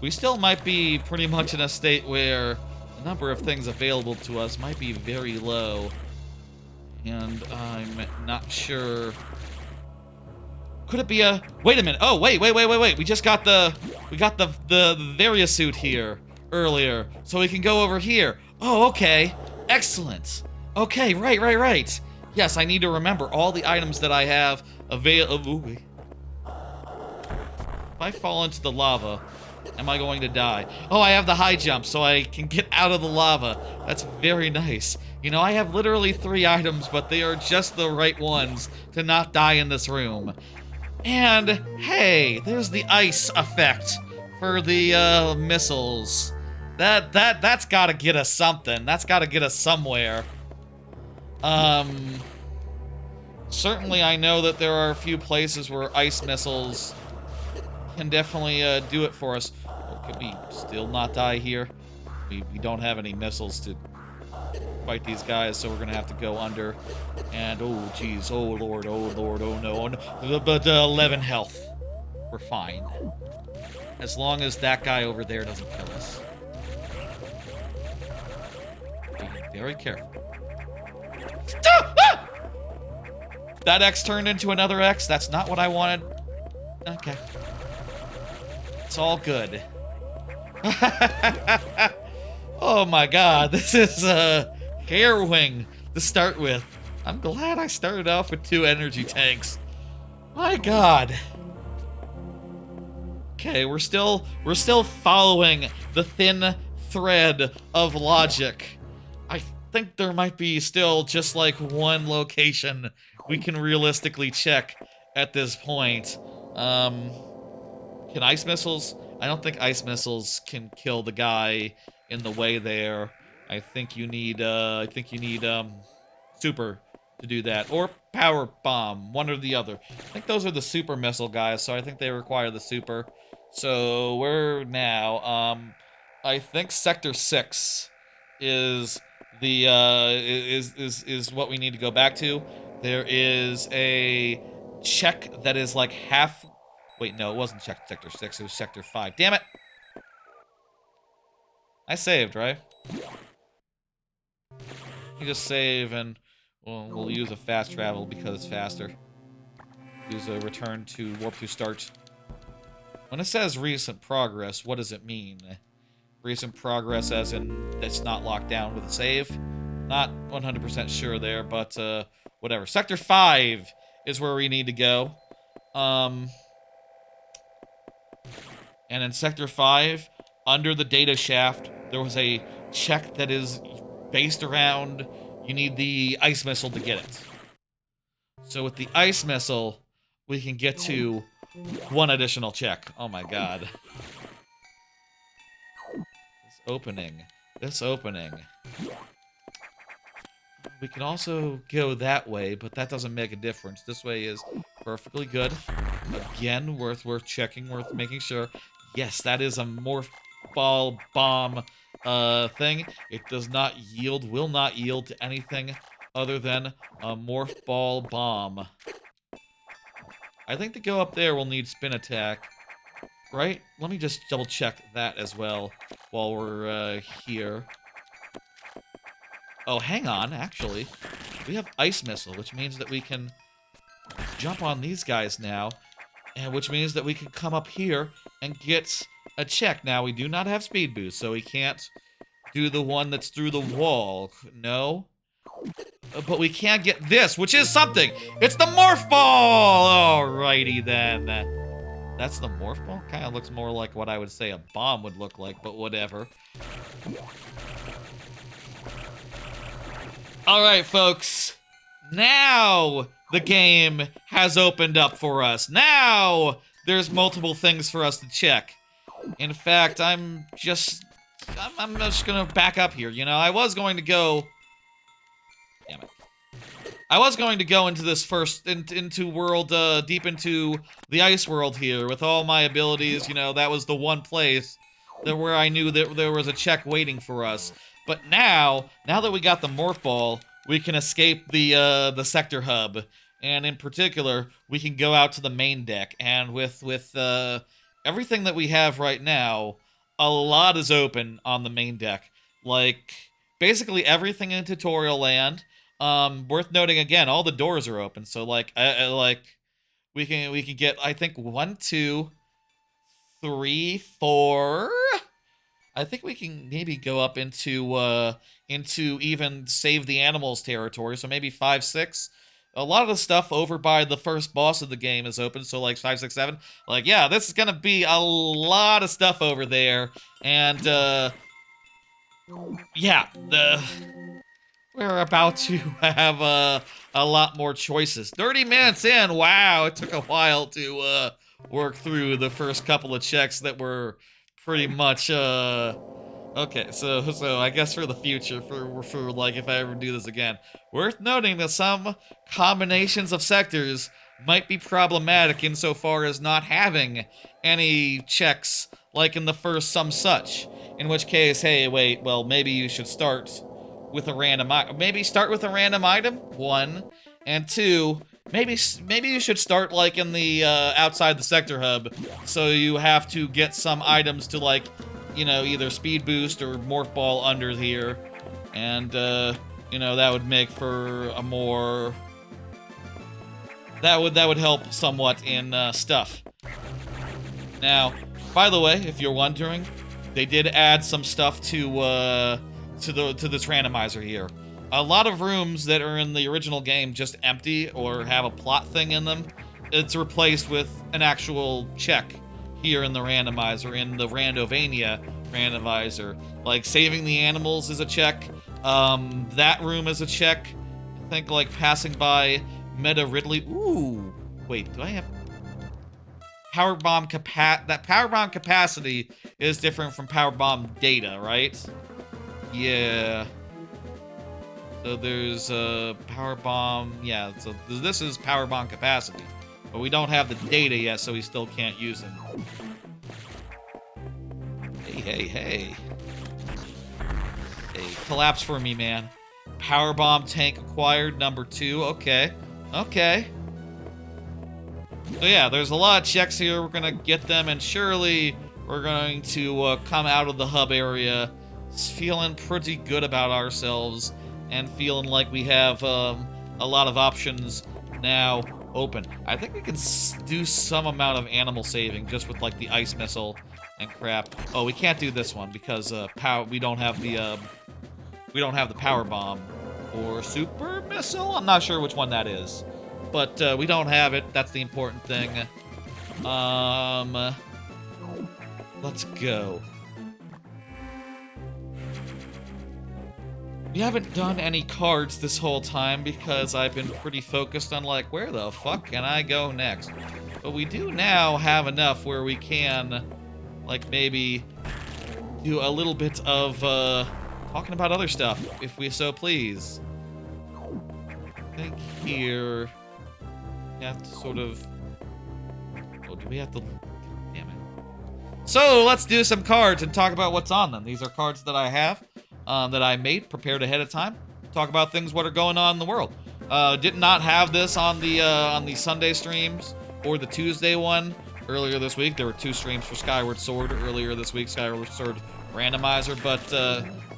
we still might be pretty much in a state where the number of things available to us might be very low. And I'm not sure. Could it be a... Wait a minute. Oh, wait. We just got the Varia suit here earlier. So we can go over here. Oh, okay. Excellent. Okay, right. Yes, I need to remember all the items that I have available. If I fall into the lava, am I going to die? Oh, I have the high jump, so I can get out of the lava. That's very nice. You know, I have literally 3 items, but they are just the right ones to not die in this room. And, hey, there's the ice effect for the, missiles. That's gotta get us something. That's gotta get us somewhere. Certainly I know that there are a few places where ice missiles can definitely, do it for us. Oh, could we still not die here? We don't have any missiles to fight these guys, so we're gonna have to go under. And, oh, jeez, oh, lord, oh, no, but 11 health. We're fine. As long as that guy over there doesn't kill us. Be very careful. Ah! That X turned into another X. That's not what I wanted. Okay. It's all good. Oh my god, this is harrowing to start with. I'm glad I started off with 2 energy tanks. My god. Okay, we're still following the thin thread of logic. I think there might be still just like one location we can realistically check at this point. Can ice missiles? I don't think ice missiles can kill the guy in the way there. I think you need super to do that, or power bomb, one or the other. I think those are the super missile guys, so I think they require the super. So we're now, I think Sector 6 is the is what we need to go back to. There is a check that is like half. Wait, no, it wasn't Sector 6. It was Sector 5. Damn it! I saved, right? You just save and we'll use a fast travel because it's faster. Use a return to warp to start. When it says recent progress, what does it mean? Recent progress as in it's not locked down with a save? Not 100% sure there, but whatever. Sector 5 is where we need to go. And in Sector 5, under the data shaft, there was a check that is based around you need the ice missile to get it. So with the ice missile, we can get to one additional check. Oh my god. This opening. this opening. We can also go that way, but that doesn't make a difference. This way is perfectly good. Again, worth checking, worth making sure. Yes, that is a morph ball bomb thing. It does not yield, will not yield to anything other than a morph ball bomb. I think to go up there we'll need spin attack. Right? Let me just double check that as well while we're here. Oh, hang on, actually. We have Ice Missile, which means that we can jump on these guys now, and which means that we can come up here and get a check. Now, we do not have Speed Boost, so we can't do the one that's through the wall. No. But we can get this, which is something. It's the Morph Ball! Alrighty, then. That's the Morph Ball? Kind of looks more like what I would say a bomb would look like, but whatever. Alright, folks. Now the game has opened up for us. Now there's multiple things for us to check. In fact, I'm just gonna back up here. You know, I was going to go... Damn it. I was going to go into this first, into world, deep into the ice world here with all my abilities. You know, that was the one place that where I knew that there was a check waiting for us. But now that we got the Morph Ball, we can escape the sector hub. And in particular, we can go out to the main deck. And with everything that we have right now, a lot is open on the main deck. Like, basically everything in tutorial land. Worth noting again, all the doors are open. So like we can get, I think, 1, 2, 3, 4. I think we can maybe go up into even save the animals territory. So maybe 5, 6. A lot of the stuff over by the first boss of the game is open. So like 5, 6, 7. Like, yeah, this is gonna be a lot of stuff over there. And yeah, we're about to have a lot more choices. 30 minutes in, wow, it took a while to work through the first couple of checks that were pretty much okay. So I guess for the future, for like if I ever do this again, worth noting that some combinations of sectors might be problematic insofar as not having any checks like in the first some such. In which case, hey, wait, well maybe you should start with a random item. Maybe start with a random item, 1, and 2. Maybe you should start like in the outside the sector hub, so you have to get some items to like, you know, either speed boost or morph ball under here, and you know, that would make for a more that would help somewhat in stuff. Now, by the way, if you're wondering, they did add some stuff to this randomizer here. A lot of rooms that are in the original game just empty or have a plot thing in them, it's replaced with an actual check here in the randomizer, in the Randovania randomizer. Like saving the animals is a check. That room is a check. I think like passing by Meta Ridley. Ooh, wait, do I have power bomb that power bomb capacity is different from power bomb data, right? Yeah. So there's power bomb. Yeah, so this is power bomb capacity. But we don't have the data yet, so we still can't use them. Hey. Hey, collapse for me, man. Power bomb tank acquired, number 2. Okay. So yeah, there's a lot of checks here. We're gonna get them, and surely we're going to come out of the hub area feeling pretty good about ourselves and feeling like we have a lot of options now open. I think we can do some amount of animal saving just with like the ice missile and crap. Oh, we can't do this one because we don't have the power bomb or super missile. I'm not sure which one that is, but we don't have it. That's the important thing. Let's go. We haven't done any cards this whole time because I've been pretty focused on like, where the fuck can I go next? But we do now have enough where we can like maybe do a little bit of talking about other stuff, if we so please. I think here we have to sort of... Oh, do we have to... Damn it. So, let's do some cards and talk about what's on them. These are cards that I have, that I made, prepared ahead of time. Talk about things what are going on in the world. Did not have this on the Sunday streams or the Tuesday one earlier this week. There were 2 streams for Skyward Sword earlier this week, Skyward Sword Randomizer, but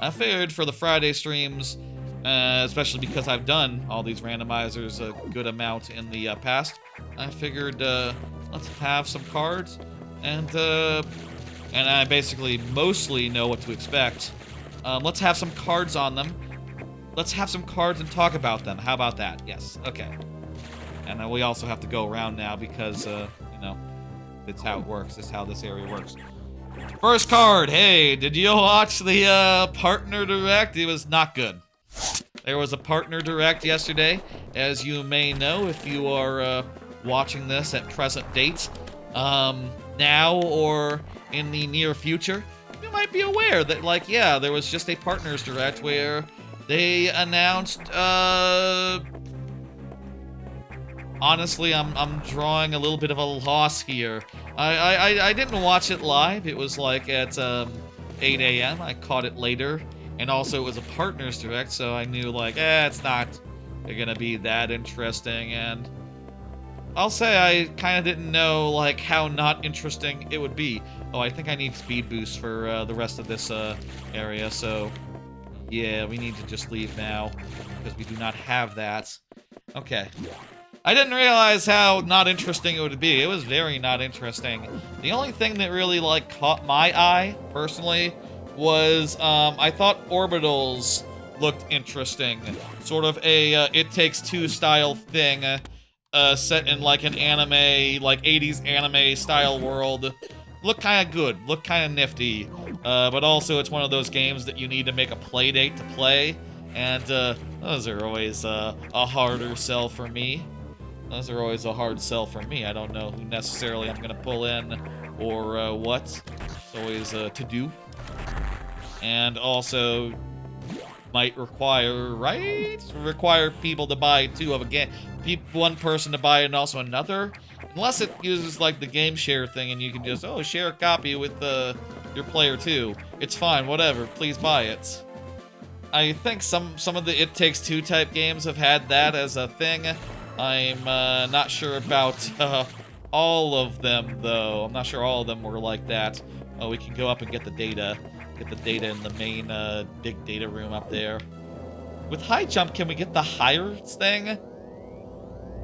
I figured for the Friday streams, especially because I've done all these randomizers a good amount in the past, I figured let's have some cards, and I basically mostly know what to expect. Let's have some cards on them. Let's have some cards and talk about them. How about that? Yes. Okay. And we also have to go around now because, you know, it's how it works. It's how this area works. First card. Hey, did you watch the partner direct? It was not good. There was a partner direct yesterday, as you may know if you are watching this at present date. Now or in the near future, you might be aware that, like, yeah, there was just a partners direct where they announced, honestly, I'm drawing a little bit of a loss here. I didn't watch it live. It was like at 8 a.m. I caught it later, and also it was a partners direct, so I knew like, it's not gonna be that interesting. And I'll say I kind of didn't know like how not interesting it would be. Oh, I think I need speed boost for the rest of this area, so yeah, we need to just leave now because we do not have that. Okay. I didn't realize how not interesting it would be. It was very not interesting. The only thing that really, like, caught my eye, personally, was, I thought orbitals looked interesting. Sort of a, It Takes Two style thing, set in, like, an anime, like, 80s anime style world. Looked kind of good. Looked kind of nifty. But also, it's one of those games that you need to make a play date to play. And, those are always, a harder sell for me. Those are always a hard sell for me. I don't know who necessarily I'm gonna pull in or what. It's always to do. And also might require, right? Require people to buy 2 of a game. One person to buy and also another. Unless it uses like the game share thing and you can just, share a copy with your player 2. It's fine, whatever. Please buy it. I think some of the It Takes Two type games have had that as a thing. I'm not sure about all of them, though. I'm not sure all of them were like that. Oh, we can go up and get the data. Get the data in the main big data room up there. With high jump, can we get the higher thing?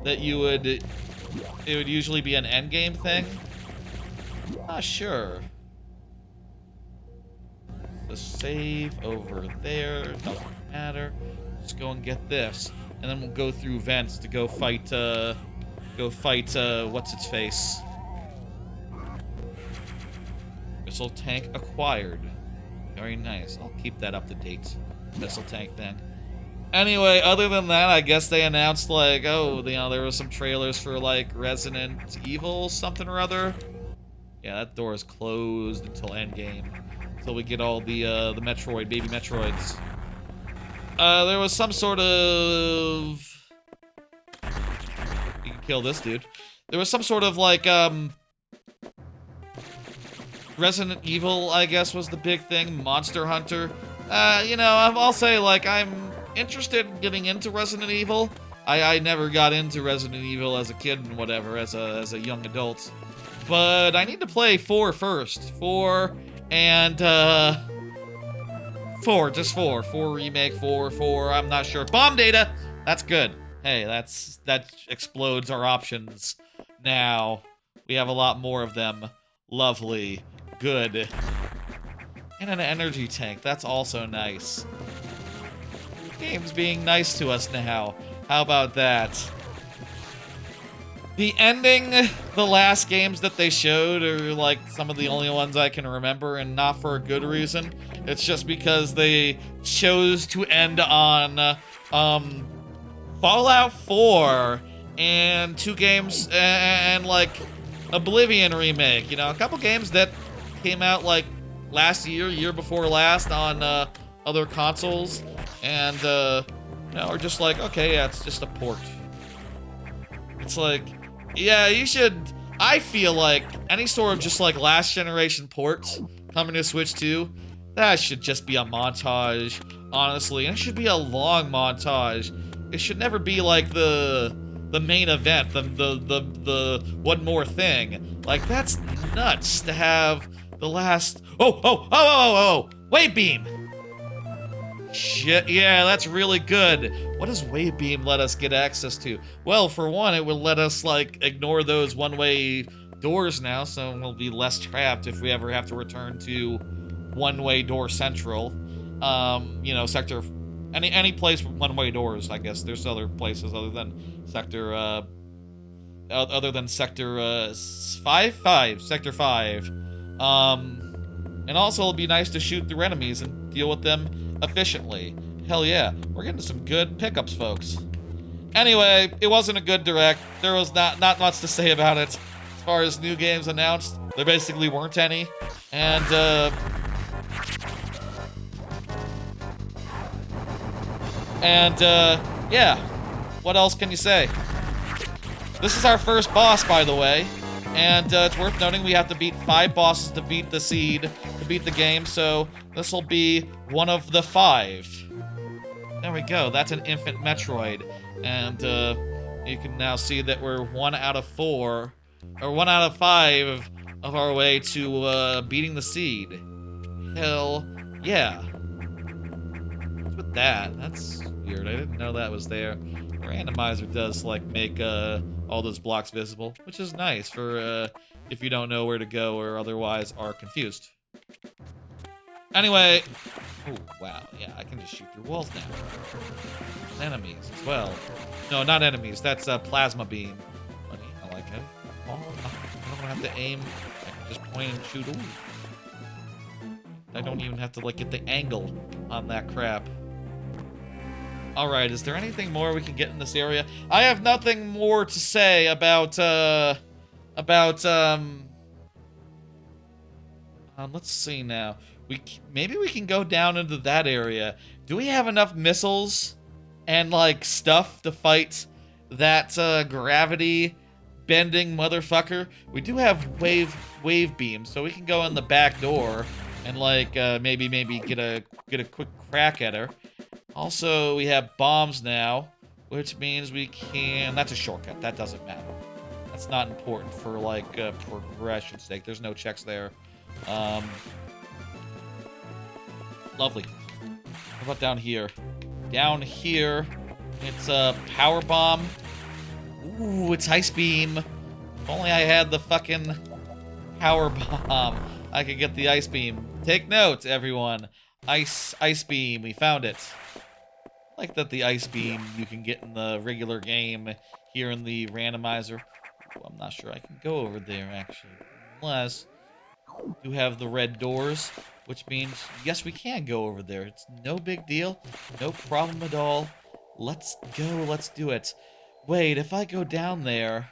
That you would... It would usually be an endgame thing? Not sure. The save over there. Doesn't matter. Just go and get this. And then we'll go through vents to go fight, what's its face? Missile tank acquired. Very nice. I'll keep that up to date. Missile tank then. Anyway, other than that, I guess they announced, like, there were some trailers for, like, Resident Evil something or other. Yeah, that door is closed until endgame. Until we get all the Metroid, baby Metroids. There was some sort of... You can kill this dude. There was some sort of, like, Resident Evil, I guess, was the big thing. Monster Hunter. I'll say, like, I'm interested in getting into Resident Evil. I never got into Resident Evil as a kid and whatever, as a young adult. But I need to play 4 first. 4 and, 4, just 4. 4 remake, 4, I'm not sure. Bomb data! That's good. Hey, that explodes our options now. We have a lot more of them. Lovely. Good. And an energy tank. That's also nice. Game's being nice to us now. How about that? The ending, the last games that they showed are like some of the only ones I can remember, and not for a good reason. It's just because they chose to end on Fallout 4 and 2 games and like Oblivion remake. You know, a couple games that came out like last year, year before last on other consoles, and you know, are just like, okay, yeah, it's just a port. It's like, yeah, you should. I feel like any sort of just like last generation ports coming to Switch 2, that should just be a montage, honestly. And it should be a long montage. It should never be like the main event, the one more thing. Like, that's nuts to have the last. Oh, wave beam. Shit, yeah, that's really good. What does wave beam let us get access to? Well, for one, it will let us, like, ignore those one-way doors now, so we'll be less trapped if we ever have to return to one-way door central. You know, sector... Any place with one-way doors, I guess. There's other places other than sector, other than sector, 5? Sector 5. And also it'll be nice to shoot through enemies and deal with them efficiently. Hell yeah, we're getting some good pickups, folks. Anyway, it wasn't a good direct. There was not much to say about it. As far as new games announced, there basically weren't any. And, yeah. What else can you say? This is our first boss, by the way. And it's worth noting we have to beat 5 bosses to beat the seed, to beat the game, so this will be one of the 5. There we go, that's an infant Metroid. And you can now see that we're 1 out of 4, or 1 out of 5 of our way to beating the seed. Hell yeah. What's with that? That's weird, I didn't know that was there. Randomizer does, like, make all those blocks visible, which is nice for if you don't know where to go or otherwise are confused. Anyway, oh wow, yeah, I can just shoot through walls now. Enemies as well. No, not enemies. That's a plasma beam. Funny, I like it. Oh, I don't have to aim. I can just point and shoot. Ooh. I don't even have to like get the angle on that crap. Alright, is there anything more we can get in this area? I have nothing more to say about, let's see now. Maybe we can go down into that area. Do we have enough missiles and, like, stuff to fight that, gravity-bending motherfucker? We do have wave beams, so we can go in the back door and, like, maybe get a quick crack at her. Also, we have bombs now, which means we can... That's a shortcut. That doesn't matter. That's not important for, like, progression's sake. There's no checks there. Lovely. How about down here? Down here, it's a power bomb. Ooh, it's ice beam. If only I had the fucking power bomb, I could get the ice beam. Take note, everyone. Ice beam. We found it. I like that the ice beam you can get in the regular game here in the randomizer. Ooh, I'm not sure I can go over there, actually. Unless you have the red doors, which means, yes, we can go over there. It's no big deal. No problem at all. Let's go. Let's do it. Wait, if I go down there...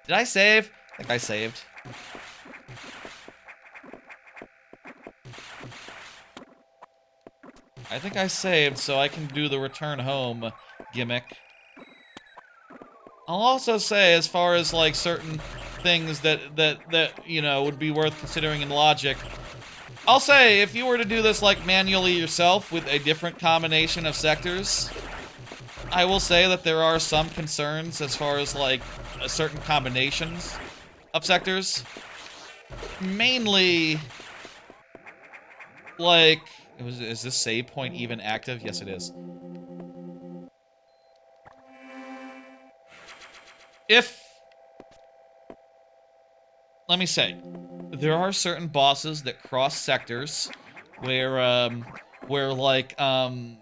Did I save? I think I saved. I think I saved, so I can do the return home gimmick. I'll also say, as far as, like, certain things that you know, would be worth considering in logic, I'll say, if you were to do this, like, manually yourself with a different combination of sectors, I will say that there are some concerns as far as, like, certain combinations of sectors. Mainly, like... Is this save point even active? Yes, it is. Let me say, there are certain bosses that cross sectors where like, there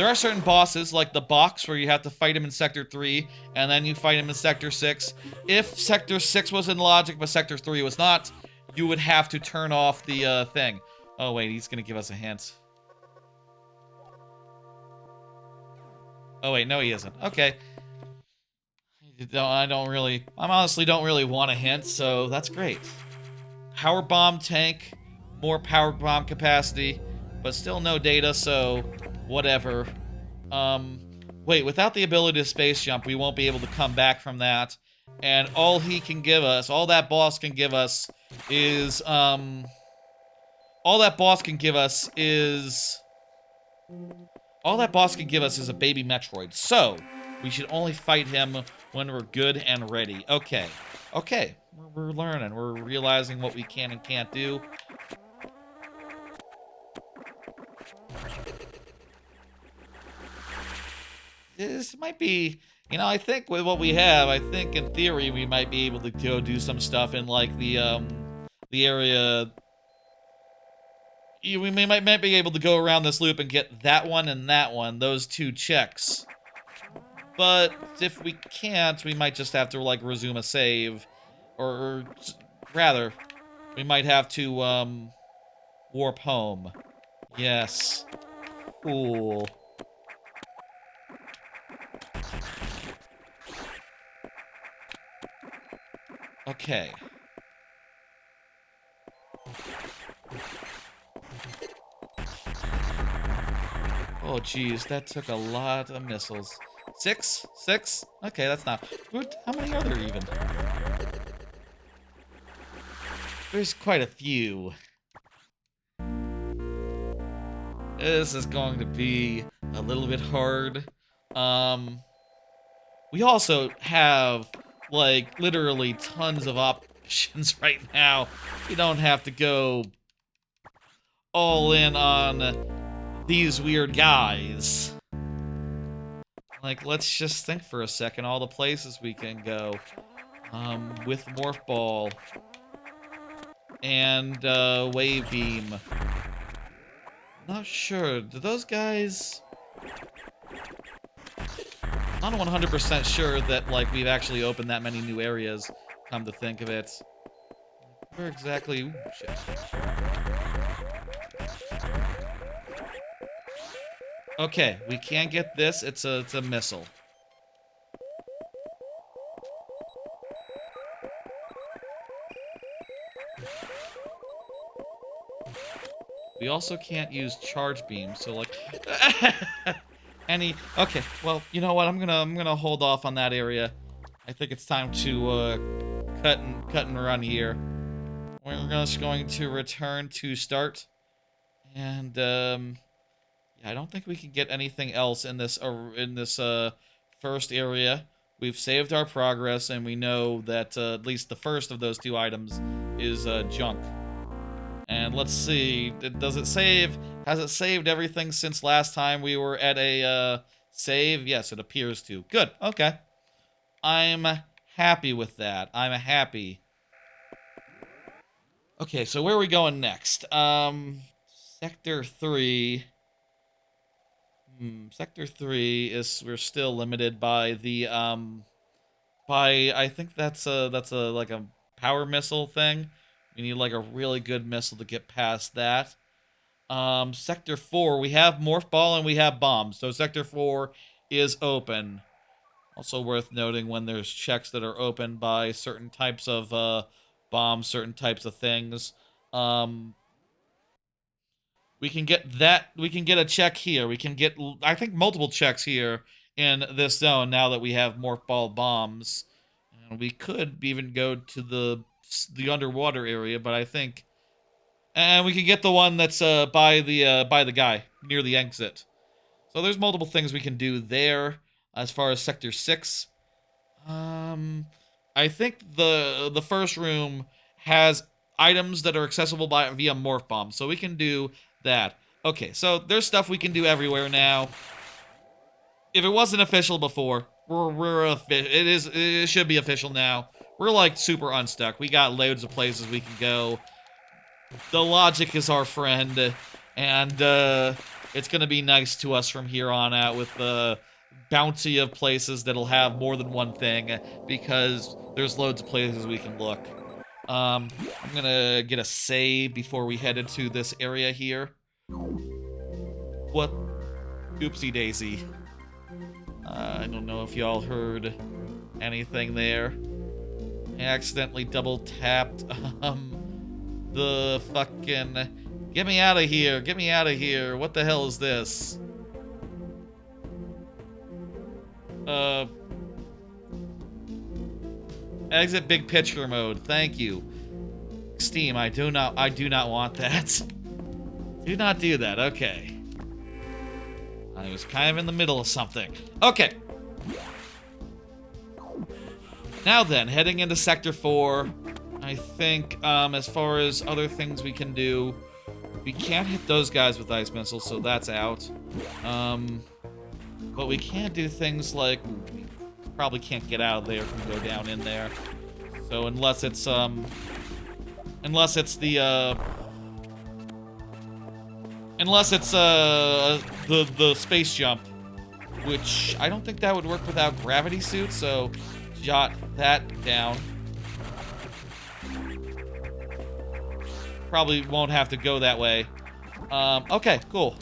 are certain bosses, like the box, where you have to fight him in Sector 3, and then you fight him in Sector 6. If Sector 6 was in logic, but Sector 3 was not, you would have to turn off the, thing. Oh, wait, he's gonna give us a hint. Oh, wait, no, he isn't. Okay. I honestly don't really want a hint, so that's great. Power bomb tank, more power bomb capacity, but still no data, so whatever. Wait, without the ability to space jump, we won't be able to come back from that. And all he can give us, all that boss can give us is, all that boss can give us is a baby Metroid. So, we should only fight him when we're good and ready. Okay. Okay. We're learning. We're realizing what we can and can't do. This might be, you know, I think with what we have, I think in theory we might be able to go do some stuff in like the area. We might be able to go around this loop and get that one and that one, those two checks. But if we can't, we might just have to like resume a save, or rather, we might have to warp home. Yes. Cool. Okay. Oh, geez, that took a lot of missiles. 6? 6? Okay, that's not... How many are there even? There's quite a few. This is going to be a little bit hard. We also have, like, literally tons of options right now. We don't have to go all in on these weird guys. Like, let's just think for a second, all the places we can go. With Morph Ball. And, Wave Beam. Not sure, do those guys... Not 100% sure that, like, we've actually opened that many new areas, come to think of it. Where exactly... Ooh, shit. Okay, we can't get this. It's a missile. We also can't use charge beam, so like okay, well, you know what? I'm gonna hold off on that area. I think it's time to cut and run here. We're just going to return to start. And yeah, I don't think we can get anything else in this first area. We've saved our progress, and we know that at least the first of those two items is junk. And let's see, does it save? Has it saved everything since last time we were at a save? Yes, it appears to. Good. Okay. I'm happy with that. I'm happy. Okay, so where are we going next? Sector 3. Sector 3 is, we're still limited by the I think that's like a power missile thing. We need like a really good missile to get past that. Sector 4, we have Morph Ball and we have bombs. So Sector 4 is open. Also worth noting when there's checks that are opened by certain types of bombs, certain types of things. We can get that, we can get a check here. We can get, I think, multiple checks here in this zone now that we have Morph Ball bombs. And we could even go to the underwater area, but I think... And we can get the one that's by the guy, near the exit. So there's multiple things we can do there as far as Sector 6. I think the first room has items that are accessible via Morph Bomb, so we can do that. Okay, so there's stuff we can do everywhere now. If it wasn't official before, it should be official now. We're like super unstuck. We got loads of places we can go. The logic is our friend, and it's gonna be nice to us from here on out with the bounty of places that'll have more than one thing, because there's loads of places we can look. I'm gonna get a save before we head into this area here. What? Oopsie daisy. I don't know if y'all heard anything there. I accidentally double tapped the fucking... Get me out of here. Get me out of here. What the hell is this? Exit big picture mode. Thank you. Steam, I do not want that. Do not do that. Okay. I was kind of in the middle of something. Okay. Now then, heading into Sector 4. I think, as far as other things we can do, we can't hit those guys with ice missiles, so that's out. But we can't do things like, we probably can't get out of there if we go down in there. So unless it's the space jump, which I don't think that would work without gravity suits, so jot that down. Probably won't have to go that way. Okay, cool.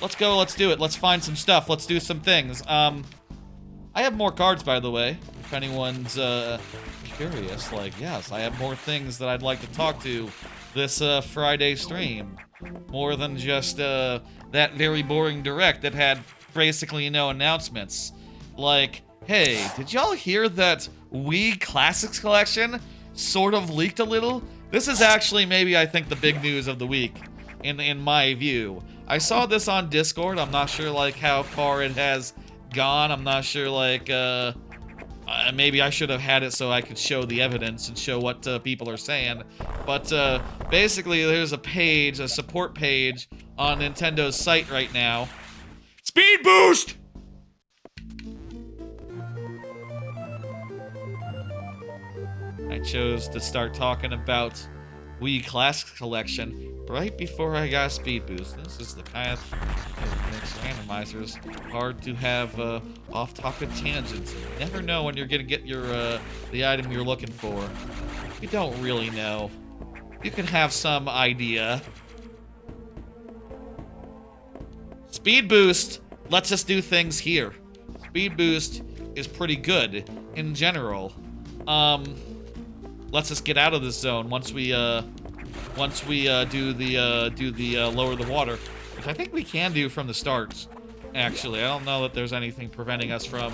Let's go, let's do it. Let's find some stuff. Let's do some things. I have more cards, by the way. If anyone's curious, like, yes, I have more things that I'd like to talk to this Friday stream. More than just that very boring direct that had basically no announcements. Like, hey, did y'all hear that Wii Classics Collection sort of leaked a little? This is actually maybe, I think, the big news of the week, in my view. I saw this on Discord. I'm not sure, like, how far it has gone. I'm not sure, like, maybe I should have had it so I could show the evidence and show what people are saying. But basically, there's a page, a support page on Nintendo's site right now. Speed boost! I chose to start talking about Wii Classics Collection right before I got Speed Boost. This is the kind of thing that makes randomizers hard to have off-topic tangents. You never know when you're gonna get your the item you're looking for. You don't really know. You can have some idea. Speed Boost lets us do things here. Speed Boost is pretty good in general. Lets us get out of this zone once we do the lower the water, which I think we can do from the start. Actually, I don't know that there's anything preventing us from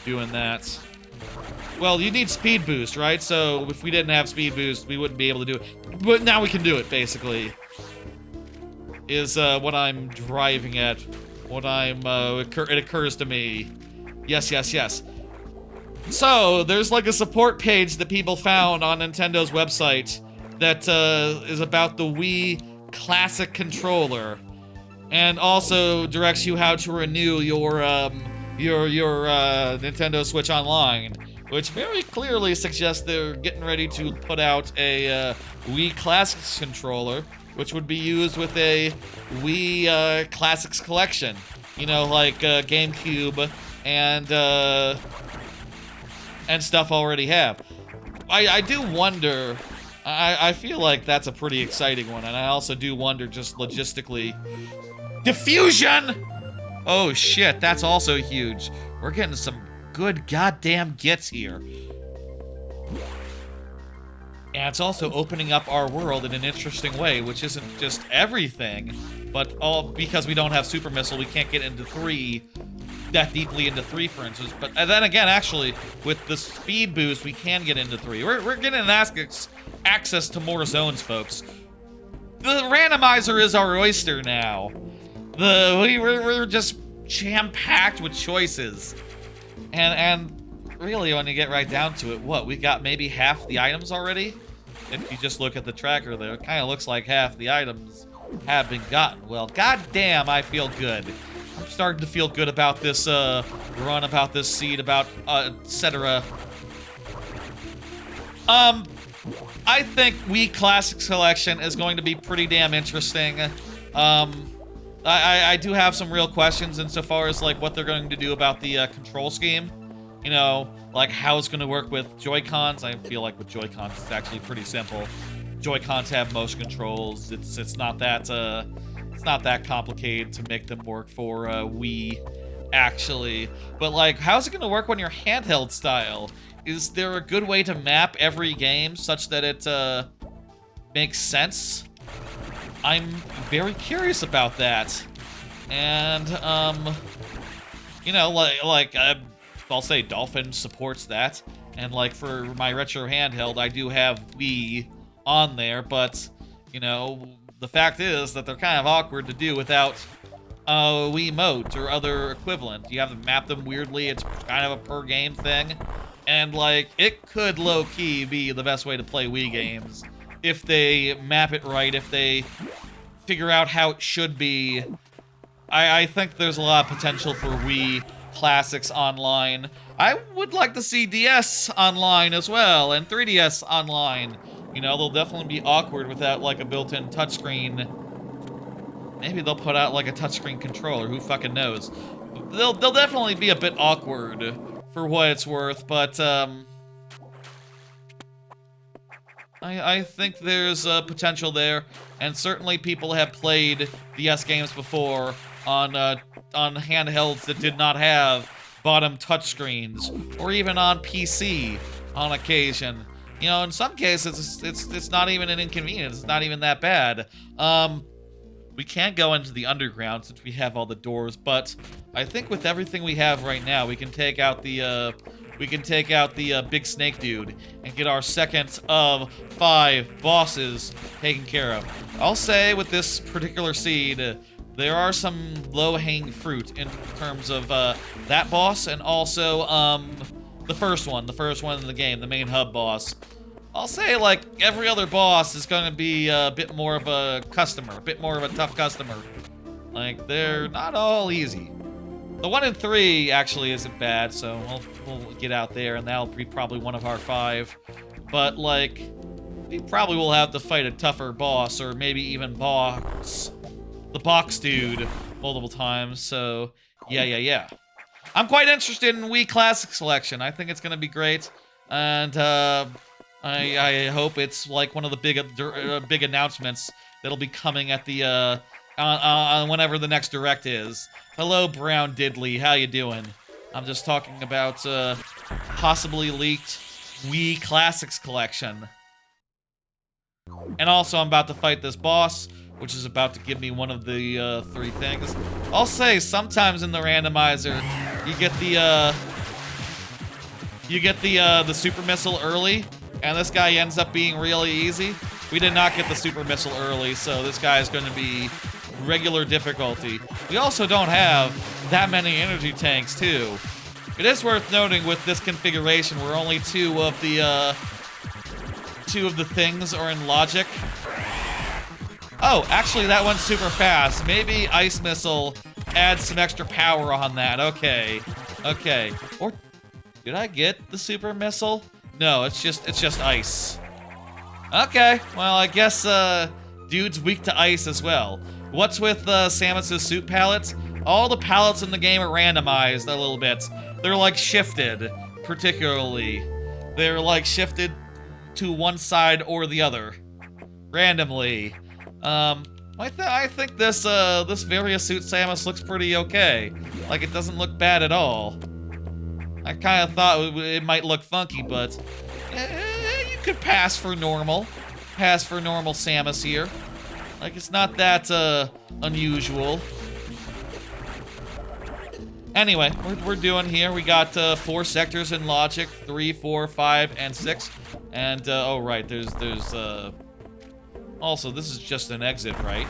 doing that. Well, you need speed boost, right? So if we didn't have speed boost, we wouldn't be able to do it. But now we can do it, basically. Is what I'm driving at. What I'm it occurs to me. Yes, yes, yes. So, there's like a support page that people found on Nintendo's website that is about the Wii Classic controller, and also directs you how to renew your Nintendo Switch Online, which very clearly suggests they're getting ready to put out a Wii Classics controller, which would be used with a Wii Classics collection. You know, like GameCube and stuff already have. I do wonder, I feel like that's a pretty exciting one, and I also do wonder just logistically. Diffusion! Oh shit, that's also huge. We're getting some good goddamn gets here. And it's also opening up our world in an interesting way, which isn't just everything, but all because we don't have Super Missile, we can't get into 3 that deeply into 3, for instance. But then again, actually, with the speed boost, we can get into 3. We're getting access to more zones, folks. The randomizer is our oyster now. We're just jam-packed with choices. And really, when you get right down to it, what, we got maybe half the items already? If you just look at the tracker there, it kind of looks like half the items have been gotten. Well, goddamn, I feel good. I'm starting to feel good about this run, about this seed, about etc. I think Wii Classics Collection is going to be pretty damn interesting. I do have some real questions insofar as like what they're going to do about the control scheme. You know, like how it's going to work with Joy-Cons. I feel like with Joy-Cons it's actually pretty simple. Joy-Cons have motion controls. It's not that complicated to make them work for Wii. actually. But, like, how's it gonna work when you're handheld style? Is there a good way to map every game such that it, makes sense? I'm very curious about that. And, you know, I'll say Dolphin supports that. And, like, for my retro handheld, I do have Wii on there, but, you know, the fact is that they're kind of awkward to do without Wiimote or other equivalent. You have to map them weirdly. It's kind of a per game thing. And, like, it could low-key be the best way to play Wii games if they map it right, if they figure out how it should be. I think there's a lot of potential for Wii Classics online. I would like to see DS online as well, and 3DS online. You know, they'll definitely be awkward without, like, a built-in touchscreen. Maybe they'll put out, like, a touchscreen controller, who fucking knows. They'll definitely be a bit awkward, for what it's worth, but, I think there's potential there, and certainly people have played DS games before on handhelds that did not have bottom touchscreens, or even on PC on occasion. You know, in some cases, it's not even an inconvenience. It's not even that bad. We can't go into the underground since we have all the doors, but I think with everything we have right now, we can take out the big snake dude and get our second of 5 bosses taken care of. I'll say with this particular seed, there are some low-hanging fruit in terms of that boss and also the first one in the game, the main hub boss. I'll say, like, every other boss is going to be a bit more of a customer, a bit more of a tough customer. Like, they're not all easy. The 1 and 3 actually isn't bad, so we'll get out there, and that'll be probably one of our 5. But, like, we probably will have to fight a tougher boss, or maybe even the box dude, multiple times, so yeah. I'm quite interested in Wii Classic Selection. I think it's going to be great, and, I hope it's like one of the big announcements that'll be coming at the whenever the next direct is. Hello, Brown Diddley. How you doing? I'm just talking about possibly leaked Wii Classics collection. And also, I'm about to fight this boss, which is about to give me one of the 3 things. I'll say sometimes in the randomizer, you get the super missile early. And this guy ends up being really easy. We did not get the super missile early, so this guy is going to be regular difficulty. We also don't have that many energy tanks, too. It is worth noting with this configuration, where only 2 of the things are in logic. Oh, actually, that went super fast. Maybe Ice Missile adds some extra power on that. Okay. Or did I get the super missile? No, it's just ice. Okay, well, I guess, dude's weak to ice as well. What's with, Samus's suit palettes? All the palettes in the game are randomized a little bit. They're, like, shifted, particularly. They're, like, shifted to one side or the other. Randomly. I think this various suit Samus looks pretty okay. Like, it doesn't look bad at all. I kind of thought it might look funky, but you could pass for normal. Pass for normal Samus here. Like, it's not that unusual. Anyway, we're doing here. We got 4 sectors in logic, 3, 4, 5, and 6. And oh right, there's also this is just an exit, right?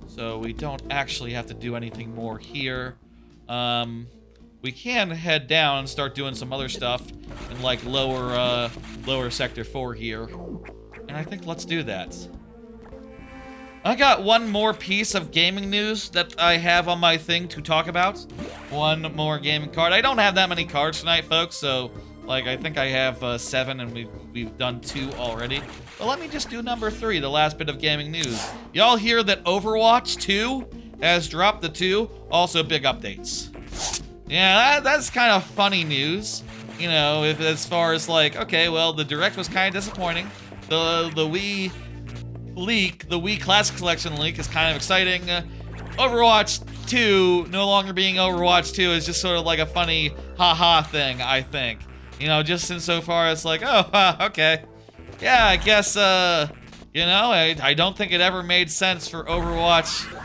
So we don't actually have to do anything more here. We can head down and start doing some other stuff in, like, lower sector 4 here. And I think let's do that. I got one more piece of gaming news that I have on my thing to talk about. One more gaming card. I don't have that many cards tonight, folks, so, like, I think I have 7 and we've done 2 already. But let me just do number 3, the last bit of gaming news. Y'all hear that Overwatch 2 has dropped the 2? Also big updates. Yeah, that's kind of funny news. You know, as far as, like, okay, well, the Direct was kind of disappointing. The Wii leak, the Wii Classic Collection leak is kind of exciting. Overwatch 2 no longer being Overwatch 2 is just sort of like a funny haha thing, I think. You know, just insofar as like, oh, okay. Yeah, I guess, you know, I don't think it ever made sense for Overwatch.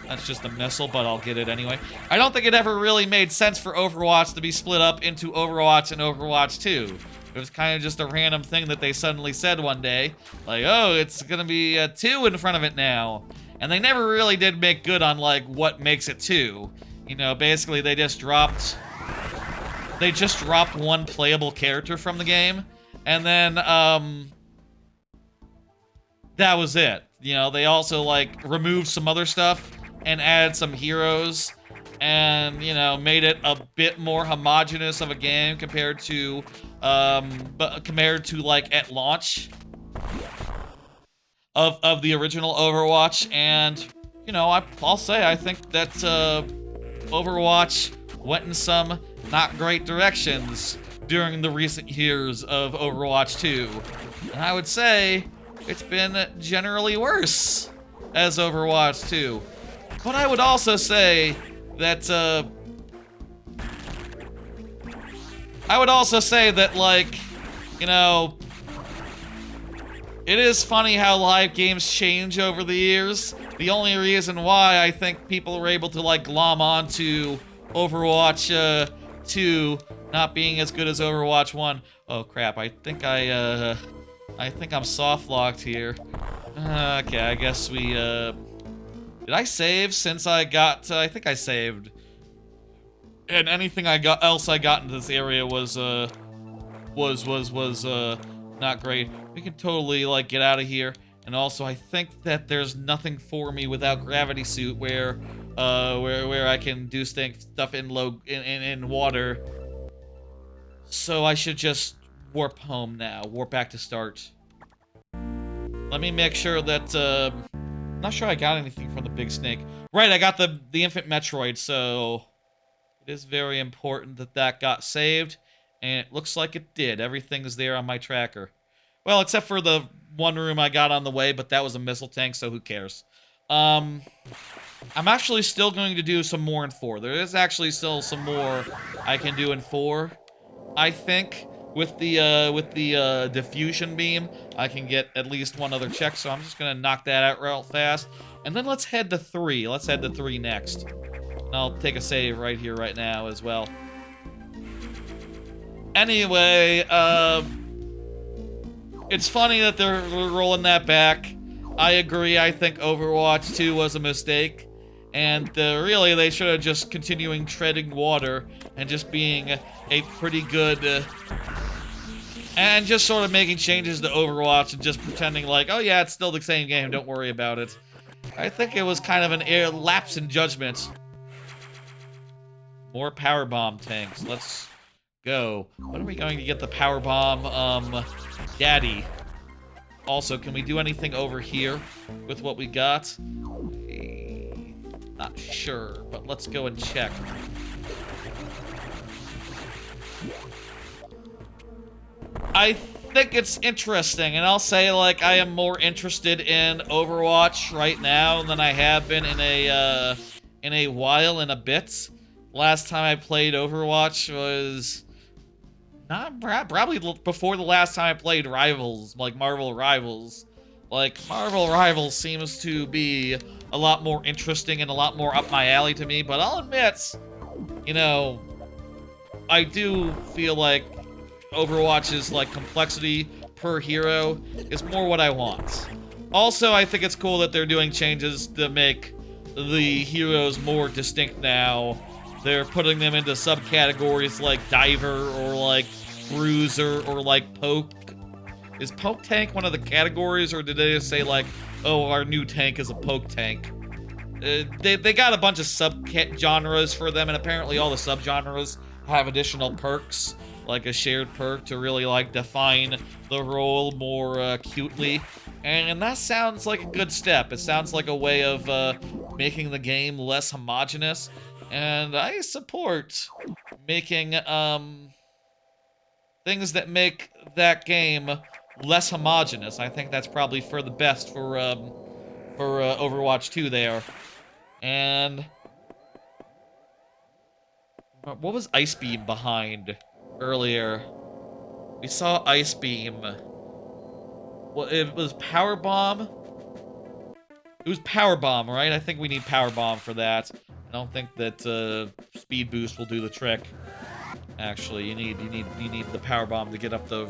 That's just a missile, but I'll get it anyway. I don't think it ever really made sense for Overwatch to be split up into Overwatch and Overwatch 2. It was kind of just a random thing that they suddenly said one day. Like, oh, it's gonna be a 2 in front of it now. And they never really did make good on, like, what makes it 2. You know, basically they just dropped one playable character from the game. And then, that was it. You know, they also, like, removed some other stuff and added some heroes and, you know, made it a bit more homogenous of a game compared to like at launch of the original Overwatch. And, you know, I'll say I think that Overwatch went in some not great directions during the recent years of Overwatch 2. And I would say it's been generally worse as Overwatch 2. But I would also say that, like, you know, it is funny how live games change over the years. The only reason why I think people were able to, like, glom onto Overwatch 2 not being as good as Overwatch 1. Oh, crap, I think I'm soft-locked here. Okay, I guess we, did I save since I got, I think I saved. And anything else I got into this area was not great. We can totally, like, get out of here. And also, I think that there's nothing for me without gravity suit where I can do stuff in water. So I should just warp home now. Warp back to start. Let me make sure that, I'm not sure I got anything from the big snake. Right, I got the infant Metroid, so it is very important that that got saved, and it looks like it did. Everything's there on my tracker. Well, except for the one room I got on the way, but that was a missile tank, so who cares? I'm actually still going to do some more in 4. There is actually still some more I can do in 4, I think. With the diffusion beam, I can get at least one other check, so I'm just gonna knock that out real fast. And then let's head to 3. Let's head to 3 next. And I'll take a save right here, right now, as well. Anyway, it's funny that they're rolling that back. I agree, I think Overwatch 2 was a mistake. And really, they should have just continuing treading water and just being a pretty good... and just sort of making changes to Overwatch and just pretending like, oh yeah, it's still the same game, don't worry about it. I think it was kind of an lapse in judgment. More power bomb tanks. Let's go. When are we going to get the power bomb, daddy? Also, can we do anything over here with what we got? Not sure, but let's go and check. I think it's interesting, and I'll say, like, I am more interested in Overwatch right now than I have been in a while, in a bit. Last time I played Overwatch was probably before the last time I played Rivals, like Marvel Rivals. Like, Marvel Rivals seems to be a lot more interesting and a lot more up my alley to me, but I'll admit, you know, I do feel like Overwatch's, like, complexity per hero is more what I want. Also, I think it's cool that they're doing changes to make the heroes more distinct now. They're putting them into subcategories like Diver or, like, Bruiser or, like, Poke. Is Poke Tank one of the categories, or did they just say, like, oh, our new tank is a Poke Tank? They got a bunch of sub-genres for them, and apparently all the sub-genres have additional perks, like a shared perk to really, like, define the role more acutely. And that sounds like a good step. It sounds like a way of making the game less homogenous. And I support making things that make that game less homogenous. I think that's probably for the best for Overwatch 2 there. And what was Ice Beam behind earlier? We saw Ice Beam. Well, it was Power Bomb. It was Power Bomb, right? I think we need Power Bomb for that. I don't think that Speed Boost will do the trick. Actually, you need the Power Bomb to get up the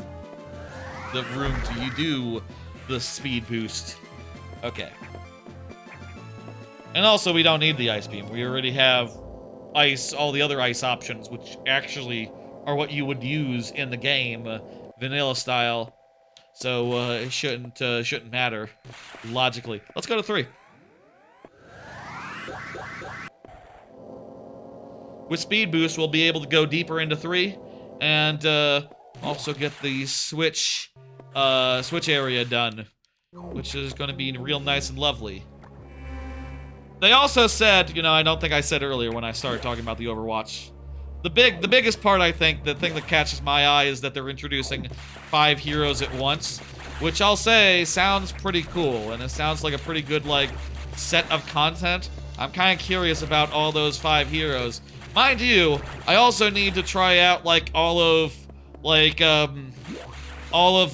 room to do the Speed Boost. Okay. And also, we don't need the Ice Beam. We already have ice, all the other ice options, which actually are what you would use in the game, vanilla style. So it shouldn't matter logically. Let's go to 3. With Speed Boost, we'll be able to go deeper into 3, and also get the switch area done, which is going to be real nice and lovely. They also said, I don't think I said earlier when I started talking about the Overwatch. The biggest part, I think, the thing that catches my eye is that they're introducing 5 heroes at once, which I'll say sounds pretty cool, and it sounds like a pretty good, set of content. I'm kind of curious about all those 5 heroes. Mind you, I also need to try out, all of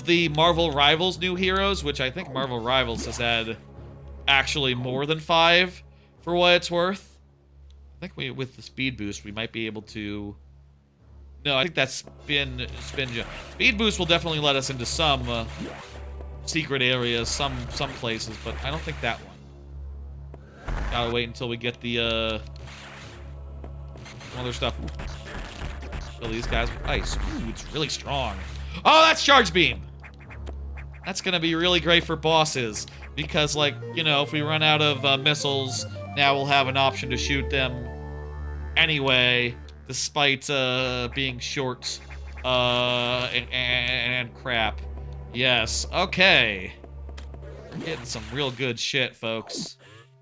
the Marvel Rivals new heroes, which I think Marvel Rivals has had actually more than 5, for what it's worth. I think with the Speed Boost, we might be able to... No, I think that's Spin Jump. Speed Boost will definitely let us into some secret areas, some places, but I don't think that one. Gotta wait until we get the other stuff. Fill these guys with ice. Ooh, it's really strong. Oh, that's Charge Beam! That's gonna be really great for bosses, because, if we run out of missiles, now we'll have an option to shoot them anyway, despite being short and crap. Yes, okay. We're getting some real good shit, folks.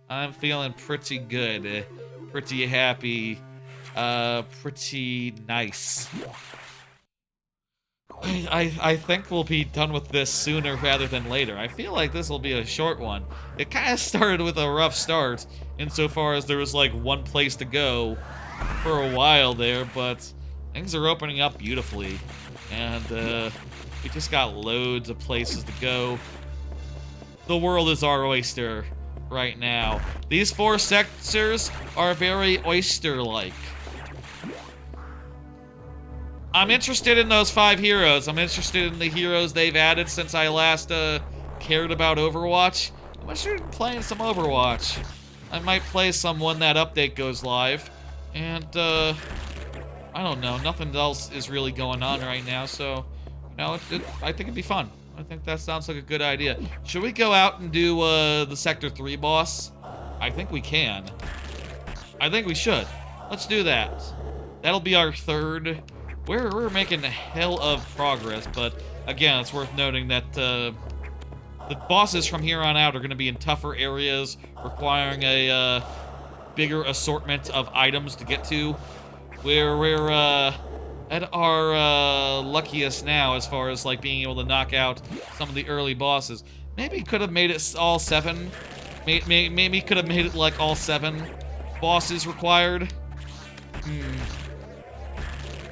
I'm feeling pretty good, pretty happy, pretty nice. I think we'll be done with this sooner rather than later. I feel like this will be a short one. It kind of started with a rough start, insofar as there was, one place to go for a while there, but things are opening up beautifully. And, we just got loads of places to go. The world is our oyster right now. These 4 sectors are very oyster-like. I'm interested in those 5 heroes. I'm interested in the heroes they've added since I last cared about Overwatch. I'm interested in playing some Overwatch. I might play some when that update goes live. And, I don't know. Nothing else is really going on right now, so, I think it'd be fun. I think that sounds like a good idea. Should we go out and do the Sector 3 boss? I think we can. I think we should. Let's do that. That'll be our 3rd. We're making a hell of progress, but again, it's worth noting that the bosses from here on out are going to be in tougher areas, requiring a bigger assortment of items to get to. We're at our luckiest now as far as being able to knock out some of the early bosses. Maybe could have made it all 7. Maybe could have made it all 7 bosses required.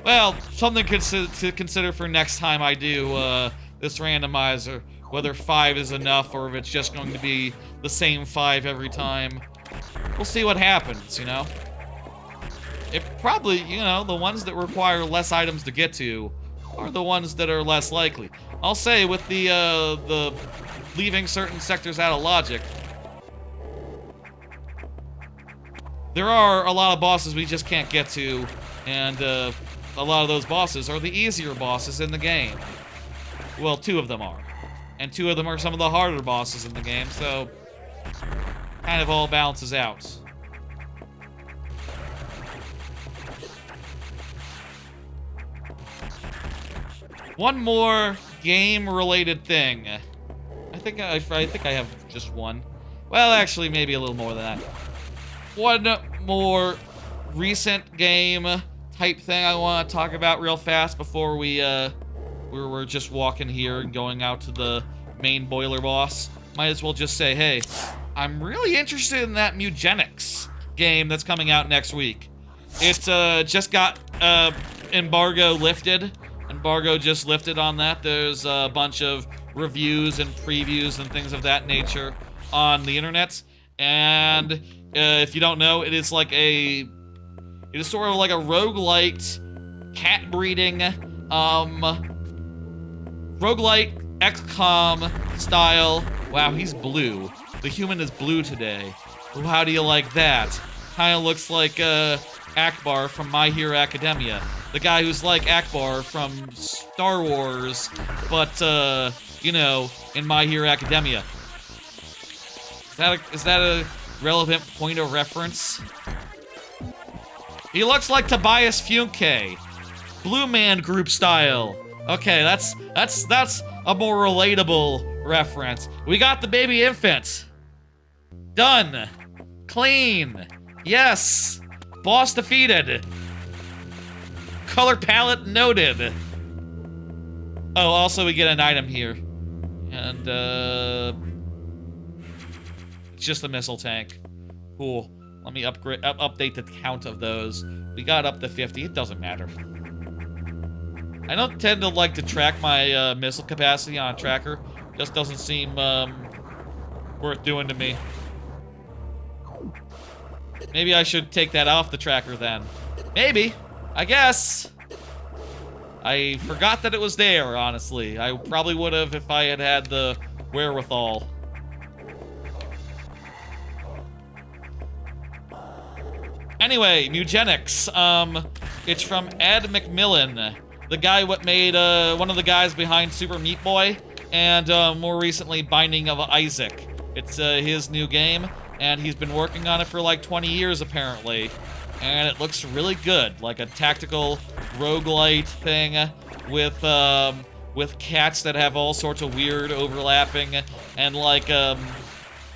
Well, something to consider for next time I do this randomizer. Whether 5 is enough or if it's just going to be the same 5 every time. We'll see what happens, It probably, the ones that require less items to get to are the ones that are less likely. I'll say with the leaving certain sectors out of logic, there are a lot of bosses we just can't get to, and a lot of those bosses are the easier bosses in the game. Well, 2 of them are. And 2 of them are some of the harder bosses in the game, so kind of all balances out. One more game-related thing. I think I have just one. Well, actually, maybe a little more than that. One more recent game type thing I want to talk about real fast before we're just walking here and going out to the main boiler boss. Might as well just say, hey, I'm really interested in that Mugenics game that's coming out next week. It just got embargo lifted. Embargo just lifted on that. There's a bunch of reviews and previews and things of that nature on the internet. And if you don't know, it is sort of like a roguelite cat breeding, roguelite XCOM style. Wow, he's blue. The human is blue today. Ooh, how do you like that? Kinda looks like Akbar from My Hero Academia. The guy who's like Akbar from Star Wars, but, you know, in My Hero Academia. Is that a relevant point of reference? He looks like Tobias Funke. Blue Man Group style. Okay, that's a more relatable reference. We got the baby infant. Done. Clean. Yes. Boss defeated. Color palette noted. Oh, also we get an item here. And, it's just a missile tank. Cool. Let me update the count of those. We got up to 50. It doesn't matter. I don't tend to like to track my missile capacity on a tracker. Just doesn't seem worth doing to me. Maybe I should take that off the tracker then. Maybe. I guess. I forgot that it was there, honestly. I probably would have if I had had the wherewithal. Anyway, Mugenics. It's from Ed McMillan, the guy what made one of the guys behind Super Meat Boy, and more recently Binding of Isaac. It's his new game, and he's been working on it for like 20 years apparently, and it looks really good, like a tactical roguelite thing with cats that have all sorts of weird overlapping and like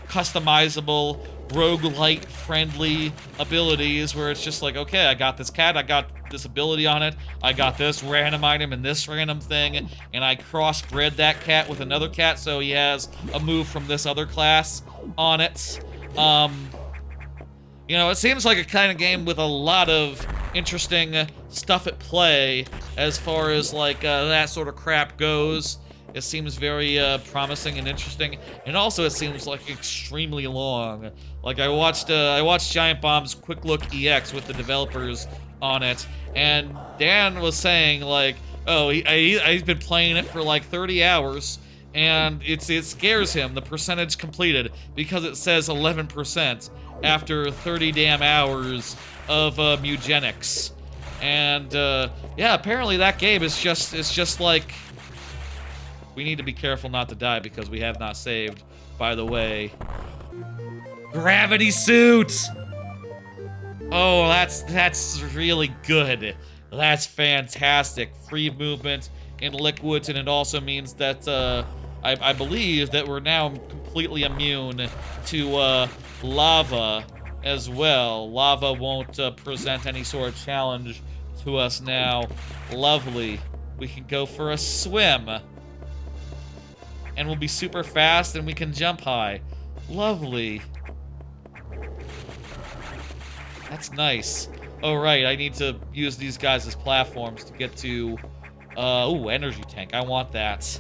customizable roguelite friendly abilities where it's just like, okay, I got this cat, I got this ability on it, I got this random item and this random thing, and I crossbred that cat with another cat so he has a move from this other class on it. You know, it seems like a kind of game with a lot of interesting stuff at play as far as like that sort of crap goes. It seems very promising and interesting, and also it seems like extremely long. Like I watched Giant Bomb's Quick Look EX with the developers on it, and Dan was saying like, oh, he's been playing it for like 30 hours, and it scares him the percentage completed because it says 11% after 30 damn hours of Mugenics, and yeah, apparently that game is just like. We need to be careful not to die because we have not saved, by the way. Gravity suit! Oh, that's really good. That's fantastic. Free movement in liquids, and it also means that, I believe that we're now completely immune to, lava as well. Lava won't, present any sort of challenge to us now. Lovely. We can go for a swim. And we'll be super fast and we can jump high. Lovely. That's nice. Oh, right, I need to use these guys as platforms to get to... ooh, energy tank. I want that.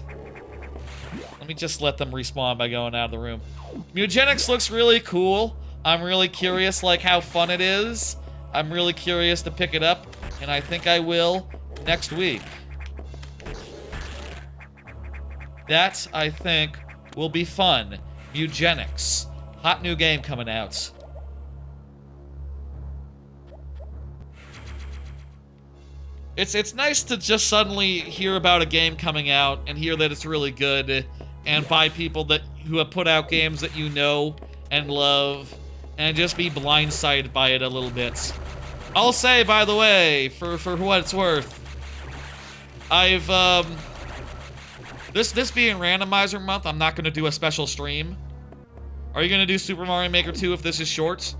Let me just let them respawn by going out of the room. Mugenics looks really cool. I'm really curious, like, how fun it is. I'm really curious to pick it up, and I think I will next week. That, I think, will be fun. Mugenics. Hot new game coming out. It's nice to just suddenly hear about a game coming out and hear that it's really good, and by people who have put out games that you know and love, and just be blindsided by it a little bit. I'll say, by the way, for what it's worth, I've This being Randomizer Month, I'm not going to do a special stream. Are you going to do Super Mario Maker 2 if this is short?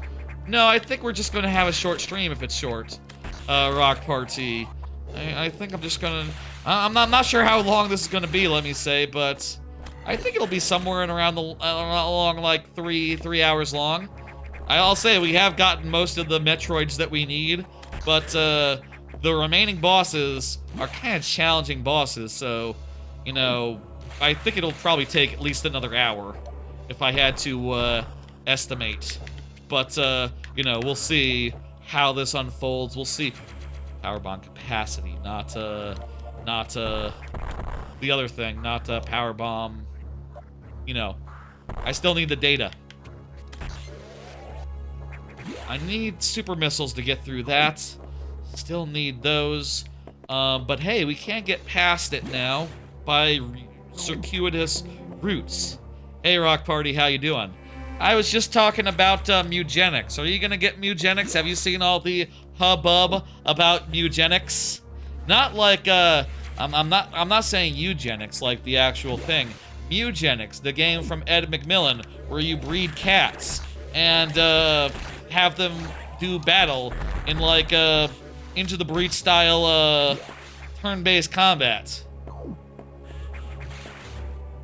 No, I think we're just going to have a short stream if it's short. Rock Party. I think I'm just going to... I'm not sure how long this is going to be, let me say, but... I think it'll be somewhere in around along like 3 hours long. I'll say we have gotten most of the Metroids that we need, but the remaining bosses are kind of challenging bosses, so, you know, I think it'll probably take at least another hour if I had to estimate. But, you know, we'll see how this unfolds. We'll see. Power bomb capacity, not the other thing, not power bomb. You know, I still need the data. I need super missiles to get through that. Still need those. But hey, we can't get past it now by circuitous routes. Hey, Rock Party, how you doing? I was just talking about mugenics. Are you gonna get mugenics? Have you seen all the hubbub about mugenics? Not like I'm not saying eugenics like the actual thing. Mugenics, the game from Ed McMillan, where you breed cats and have them do battle in like Into the Breach style turn-based combat.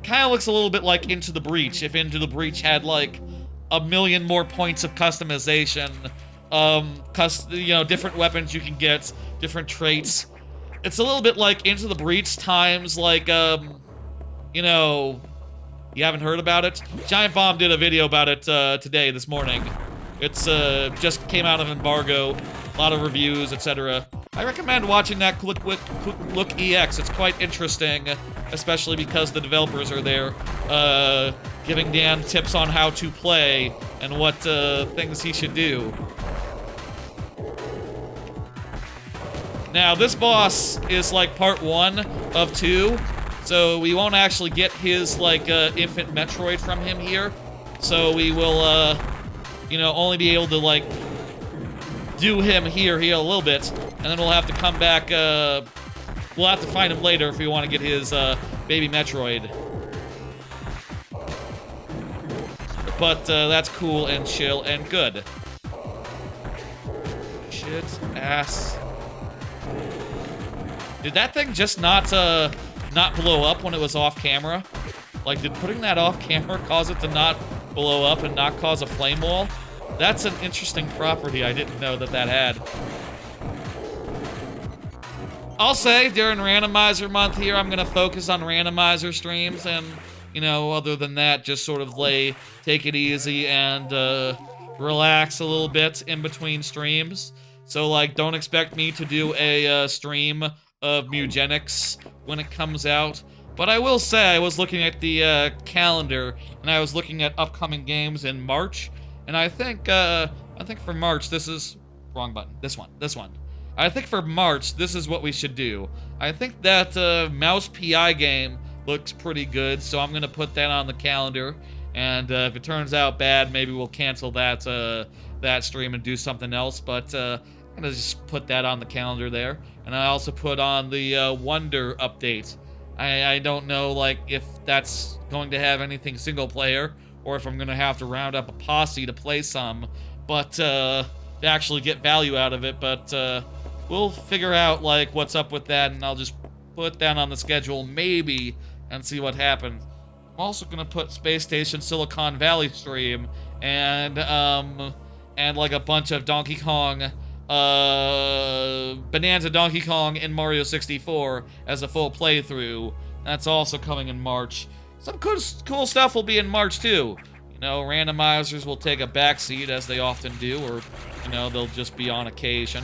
Kind of looks a little bit like Into the Breach, if Into the Breach had like a million more points of customization, you know, different weapons you can get, different traits. It's a little bit like Into the Breach times like, you know, you haven't heard about it? Giant Bomb did a video about it today, this morning. It's just came out of embargo, a lot of reviews, etc. I recommend watching that Look EX. It's quite interesting, especially because the developers are there, giving Dan tips on how to play and what things he should do. Now, this boss is like part 1 of 2, so we won't actually get his like infant Metroid from him here. So we will, you know, only be able to like do him here a little bit, and then we'll have to come back. We'll have to find him later if we want to get his baby Metroid. But that's cool and chill and good. Shit ass. Did that thing just not blow up when it was off camera? Like, did putting that off camera cause it to not blow up and not cause a flame wall? That's an interesting property I didn't know that had. I'll say, during Randomizer Month here, I'm gonna focus on randomizer streams, and, you know, other than that, just sort of take it easy and relax a little bit in between streams. So, like, don't expect me to do a stream of mugenics when it comes out. But I will say, I was looking at the calendar, and I was looking at upcoming games in March, and I think for March, this is... Wrong button. This one. I think for March, this is what we should do. I think that Mouse PI game looks pretty good, so I'm gonna put that on the calendar, and if it turns out bad, maybe we'll cancel that stream and do something else, but I'm gonna just put that on the calendar there. And I also put on the Wonder update. I don't know, like, if that's going to have anything single player, or if I'm gonna have to round up a posse to play some, but to actually get value out of it, but we'll figure out, like, what's up with that, and I'll just put that on the schedule, maybe, and see what happens. I'm also gonna put Space Station Silicon Valley stream, and like a bunch of Donkey Kong, Bonanza Donkey Kong and Mario 64 as a full playthrough. That's also coming in March. Some cool stuff will be in March, too. You know, randomizers will take a backseat, as they often do, or, you know, they'll just be on occasion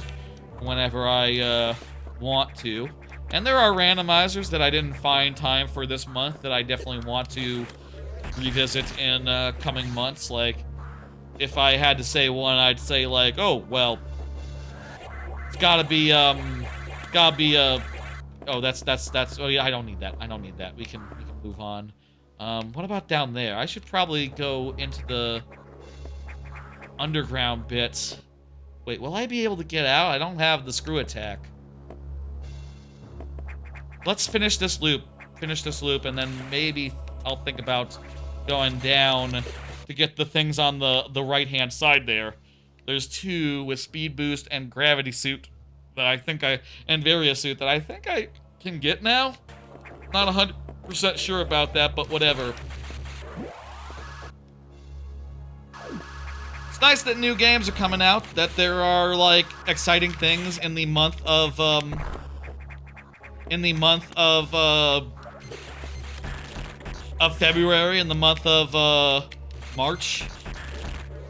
whenever I want to. And there are randomizers that I didn't find time for this month that I definitely want to revisit in coming months. Like, if I had to say one, I'd say, like, oh, well, it's gotta be, oh, oh yeah, I don't need that. We can move on. What about down there? I should probably go into the underground bits. Wait, will I be able to get out? I don't have the screw attack. Let's finish this loop, and then maybe I'll think about going down to get the things on the right-hand side there. There's 2 with speed boost and gravity suit that I think and Varia suit that I think I can get now. Not 100% sure about that, but whatever. It's nice that new games are coming out, that there are, like, exciting things in the month of, February, in the month of, March.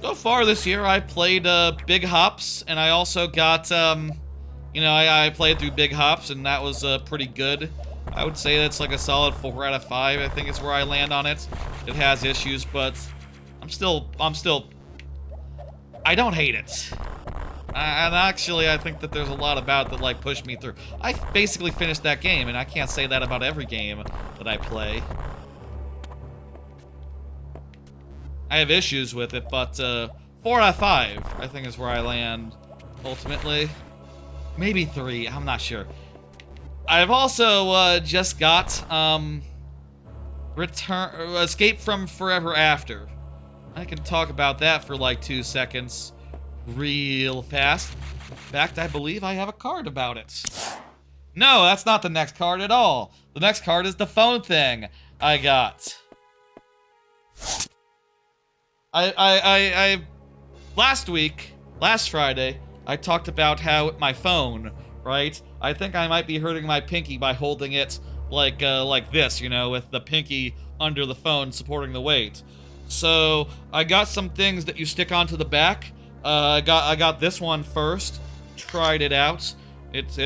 So far this year, I played, Big Hops, and I also got, I played through Big Hops, and that was, pretty good. I would say that's like a solid 4 out of 5, I think is where I land on it. It has issues, but I don't hate it. And actually, I think that there's a lot about that, like, pushed me through. I basically finished that game, and I can't say that about every game that I play. I have issues with it, but 4 out of 5, I think, is where I land ultimately. Maybe 3, I'm not sure. I've also just got Escape from Forever After. I can talk about that for like 2 seconds real fast. In fact, I believe I have a card about it. No, that's not the next card at all. The next card is the phone thing I got. Last Friday, I talked about how my phone, right? I think I might be hurting my pinky by holding it like this, you know, with the pinky under the phone supporting the weight. So I got some things that you stick onto the back. I got this one first. Tried it out. It's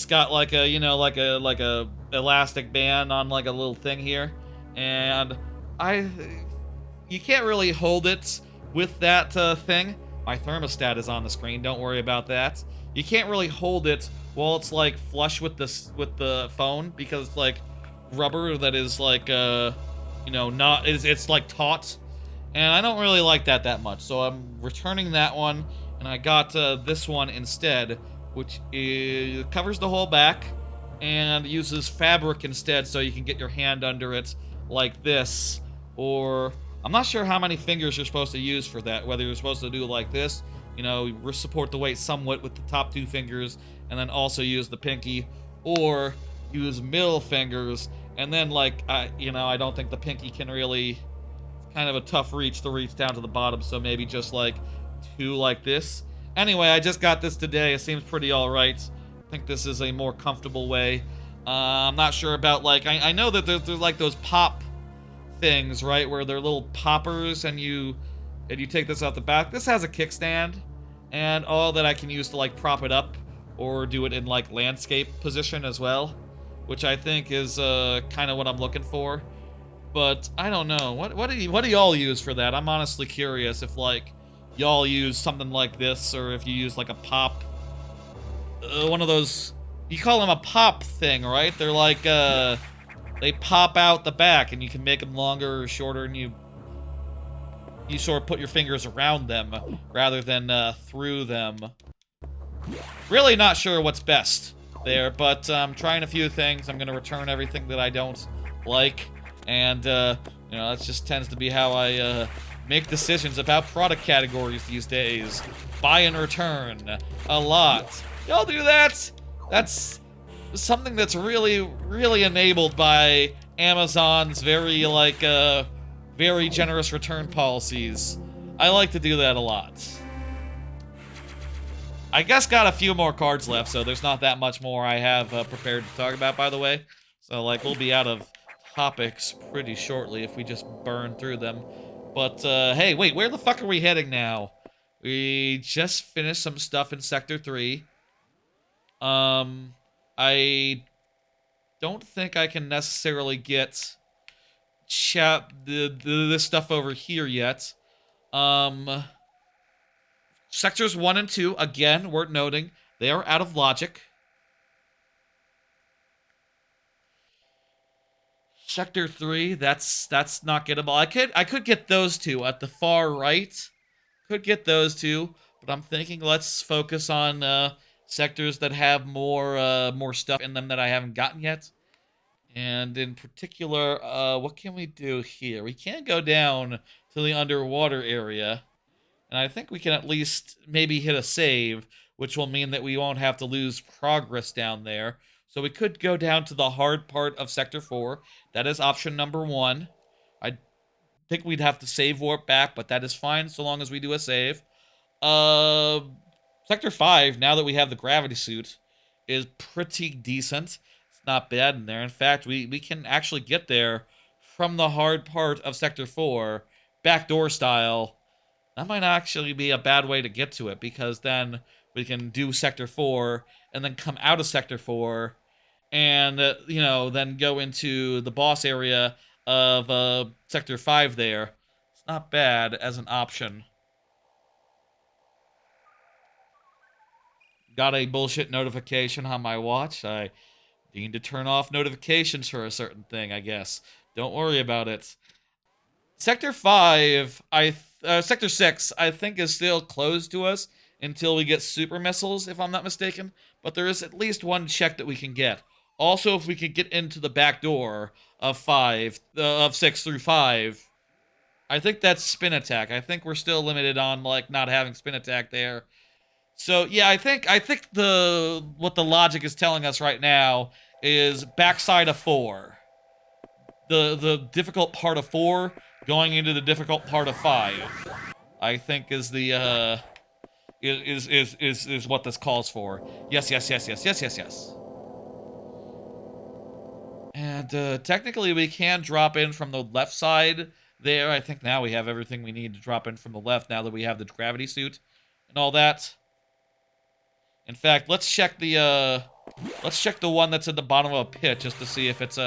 got like a, you know, like a elastic band on like a little thing here, and you can't really hold it with that thing. My thermostat is on the screen, don't worry about that. You can't really hold it while it's like flush with the phone, because it's like rubber that is like you know, it's like taut, and I don't really like that much, so I'm returning that one, and I got this one instead, which covers the whole back and uses fabric instead, so you can get your hand under it like this, or I'm not sure how many fingers you're supposed to use for that, whether you're supposed to do like this, you know, support the weight somewhat with the top 2 fingers, and then also use the pinky, or use middle fingers, and then, like, I don't think the pinky can really, it's kind of a tough reach to reach down to the bottom, so maybe just, like, 2 like this. Anyway, I just got this today. It seems pretty alright. I think this is a more comfortable way. I'm not sure about, like, I know that there's like those pop things, right, where they're little poppers, and you take this out the back. This has a kickstand, and all that I can use to, like, prop it up, or do it in, like, landscape position as well, which I think is kind of what I'm looking for. But I don't know. What do y'all use for that? I'm honestly curious if, like, y'all use something like this, or if you use like a pop, one of those, you call them a pop thing, right? They're like they pop out the back, and you can make them longer or shorter, and you sort of put your fingers around them rather than through them. Really not sure what's best there, but I'm trying a few things. I'm gonna return everything that I don't like, and you know, that just tends to be how I make decisions about product categories these days. Buy and return a lot. Y'all do that? That's something that's really enabled by Amazon's very, like, very generous return policies. I like to do that a lot. I guess got a few more cards left, so there's not that much more I have prepared to talk about, by the way. So, like, we'll be out of topics pretty shortly if we just burn through them. But, hey, wait, where the fuck are we heading now? We just finished some stuff in Sector 3. I don't think I can necessarily get this stuff over here yet. Sectors 1 and 2, again, worth noting, they are out of logic. Sector 3, that's not gettable. I could get those 2 at the far right. Could get those 2, but I'm thinking let's focus on sectors that have more stuff in them that I haven't gotten yet. And in particular, what can we do here? We can't go down to the underwater area. And I think we can at least maybe hit a save, which will mean that we won't have to lose progress down there. So we could go down to the hard part of Sector 4. That is option number 1. I think we'd have to save warp back, but that is fine so long as we do a save. Uh, Sector 5, now that we have the gravity suit, is pretty decent. It's not bad in there. In fact, we can actually get there from the hard part of Sector 4, backdoor style. That might actually be a bad way to get to it, because then we can do Sector 4 and then come out of Sector 4 and, you know, then go into the boss area of Sector 5 there. It's not bad as an option. Got a bullshit notification on my watch. I need to turn off notifications for a certain thing, I guess. Don't worry about it. Sector 5, Sector 6, I think is still closed to us until we get super missiles, if I'm not mistaken. But there is at least one check that we can get. Also, if we could get into the back door of 6 through 5, I think that's spin attack. I think we're still limited on, like, not having spin attack there. So yeah, I think what the logic is telling us right now is backside of 4. The difficult part of 4 going into the difficult part of 5. I think is the is what this calls for. Yes. And technically we can drop in from the left side there. I think now we have everything we need to drop in from the left now that we have the gravity suit and all that. In fact, let's check the one that's at the bottom of a pit just to see if it's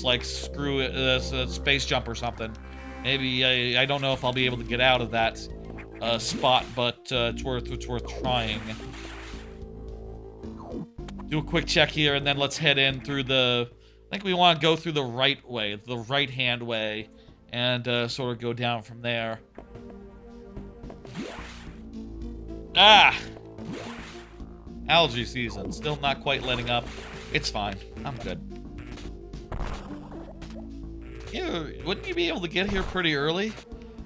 like space jump or something. Maybe I don't know if I'll be able to get out of that spot, but it's worth trying. Do a quick check here, and then let's head in through the. I think we want to go through the right way, the right-hand way, and sort of go down from there. Ah! Algae season. Still not quite letting up. It's fine. I'm good. Yeah, wouldn't you be able to get here pretty early?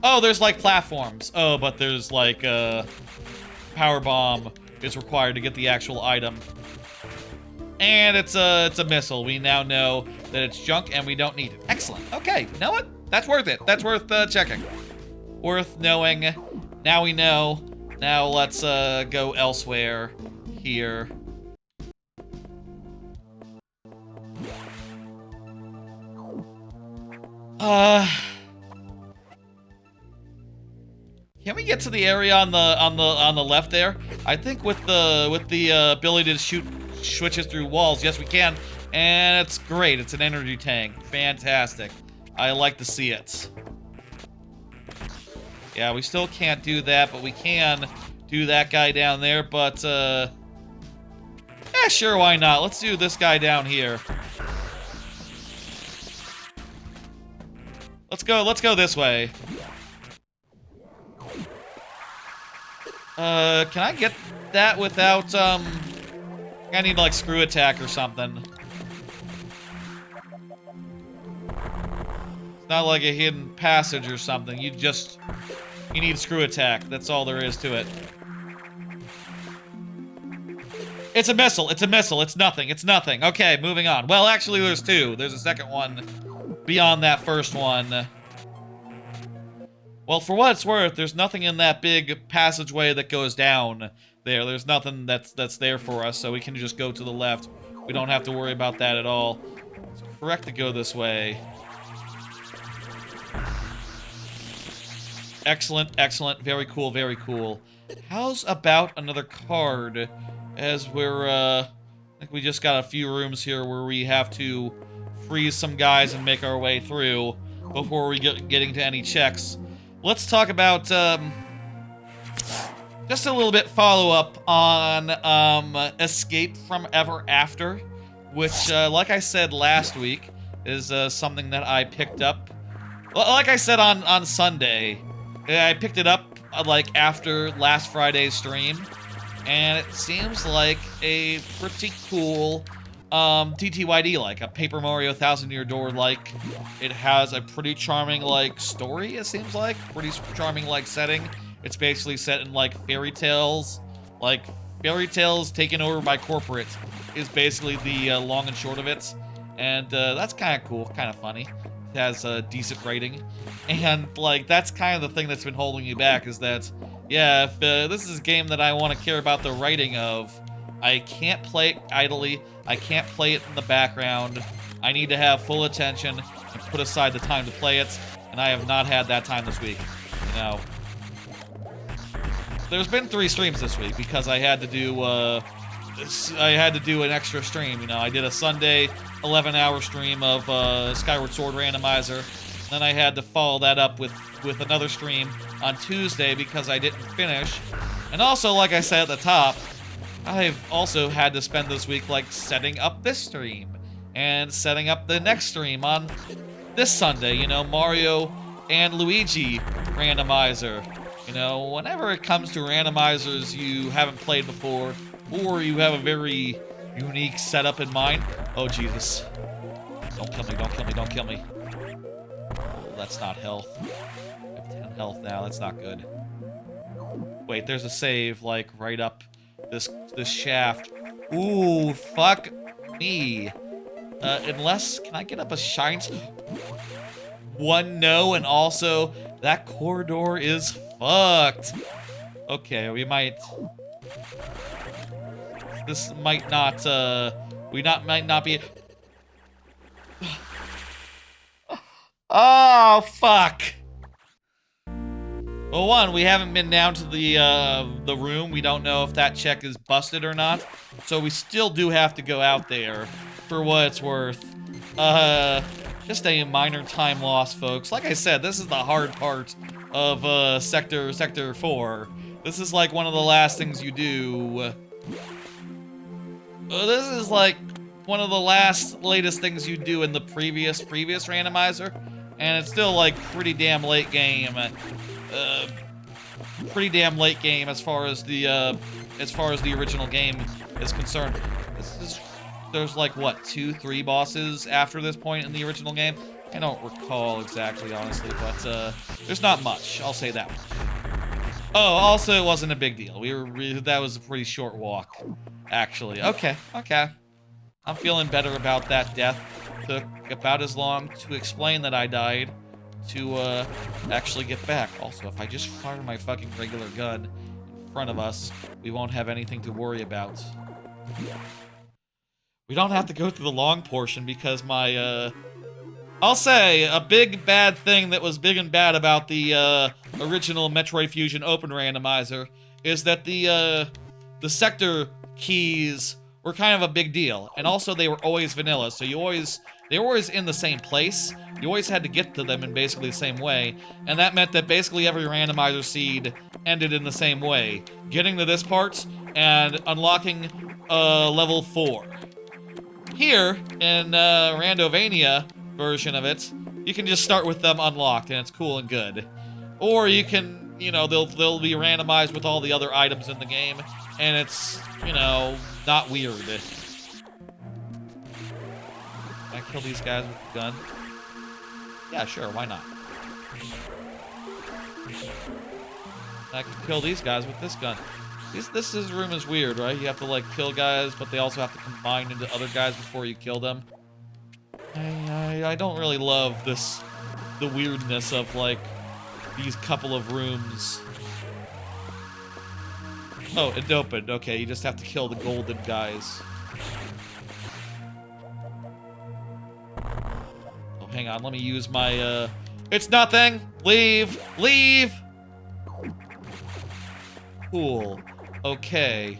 Oh, there's like platforms. Oh, but there's like power bomb is required to get the actual item. And it's a missile. We now know that it's junk and we don't need it. Excellent. Okay, you know what? That's worth it. That's worth checking. Worth knowing. Now we know. Now let's go elsewhere. Here. Can we get to the area on the left there? I think with the ability to shoot switches through walls, yes we can, and it's great. It's an energy tank. Fantastic. I like to see it. Yeah, we still can't do that, but we can do that guy down there. But yeah, sure, why not? Let's do this guy down here. Let's go this way. Can I get that without, I need, like, screw attack or something. It's not like a hidden passage or something. You need screw attack. That's all there is to it. It's a missile. It's a missile. It's nothing. It's nothing. Okay, moving on. Well, actually, there's 2. There's a second one beyond that first one. Well, for what it's worth, there's nothing in that big passageway that goes down there. There's nothing that's there for us, so we can just go to the left. We don't have to worry about that at all. It's correct to go this way. Excellent, excellent. Very cool, very cool. How's about another card? As we're, I think we just got a few rooms here where we have to freeze some guys and make our way through before we get getting to any checks. Let's talk about, just a little bit follow-up on, Escape from Ever After, which, like I said last week, is, something that I picked up. Like I said on Sunday, I picked it up, like, after last Friday's stream. And it seems like a pretty cool TTYD, like a Paper Mario 1000-Year Door, like. It has a pretty charming, like, story, it seems like. Pretty charming, like, setting. It's basically set in, like, fairy tales. Like, fairy tales taken over by corporate. is basically the long and short of it. And that's kind of cool, kind of funny. It has a decent rating. And, like, that's kind of the thing that's been holding me back, is that, yeah, if this is a game that I want to care about the writing of, I can't play it idly, I can't play it in the background, I need to have full attention and put aside the time to play it, and I have not had that time this week, you know. There's been 3 streams this week, because I had to do an extra stream, you know. I did a Sunday 11-hour stream of Skyward Sword Randomizer. Then I had to follow that up with another stream on Tuesday because I didn't finish. And also, like I said at the top, I've also had to spend this week, like, setting up this stream. And setting up the next stream on this Sunday, you know, Mario and Luigi Randomizer. You know, whenever it comes to randomizers you haven't played before, or you have a very unique setup in mind. Oh, Jesus. Don't kill me, don't kill me, don't kill me. Oh, that's not health. I have 10 health now, that's not good. Wait, there's a save, like, right up this shaft. Ooh, fuck me. Unless, can I get up a shine? One no, and also, that corridor is fucked. Okay, we might... This might not, might not be... Oh, fuck! Well, one, we haven't been down to the room. We don't know if that check is busted or not. So we still do have to go out there, for what it's worth. Just a minor time loss, folks. Like I said, this is the hard part of, Sector 4. This is, like, one of the last things you do. This is, like, one of the latest things you do in the previous randomizer. And it's still, like, pretty damn late game. Pretty damn late game as far as the original game is concerned. There's like, what, 2, 3 bosses after this point in the original game? I don't recall exactly, honestly, but there's not much. I'll say that much. Oh, also, it wasn't a big deal. That was a pretty short walk, actually. Okay. I'm feeling better about that death. Took about as long to explain that I died to actually get back. Also, if I just fire my fucking regular gun in front of us, we won't have anything to worry about. We don't have to go through the long portion because my, I'll say, a big bad thing that was big and bad about the original Metroid Fusion Open Randomizer is that the sector keys were kind of a big deal. And also, they were always vanilla, so they were always in the same place. You always had to get to them in basically the same way, and that meant that basically every randomizer seed ended in the same way. Getting to this part, and unlocking level 4. Here, in Randovania version of it, you can just start with them unlocked, and it's cool and good. Or you can, you know, they'll be randomized with all the other items in the game, and it's, you know, not weird. Can I kill these guys with the gun? Yeah, sure, why not? I can kill these guys with this gun. This room is weird, right? You have to, like, kill guys, but they also have to combine into other guys before you kill them. I don't really love the weirdness of, like, these couple of rooms. Oh, it opened. Okay, you just have to kill the golden guys. Oh, hang on. Let me use my, It's nothing! Leave! Leave! Cool. Okay.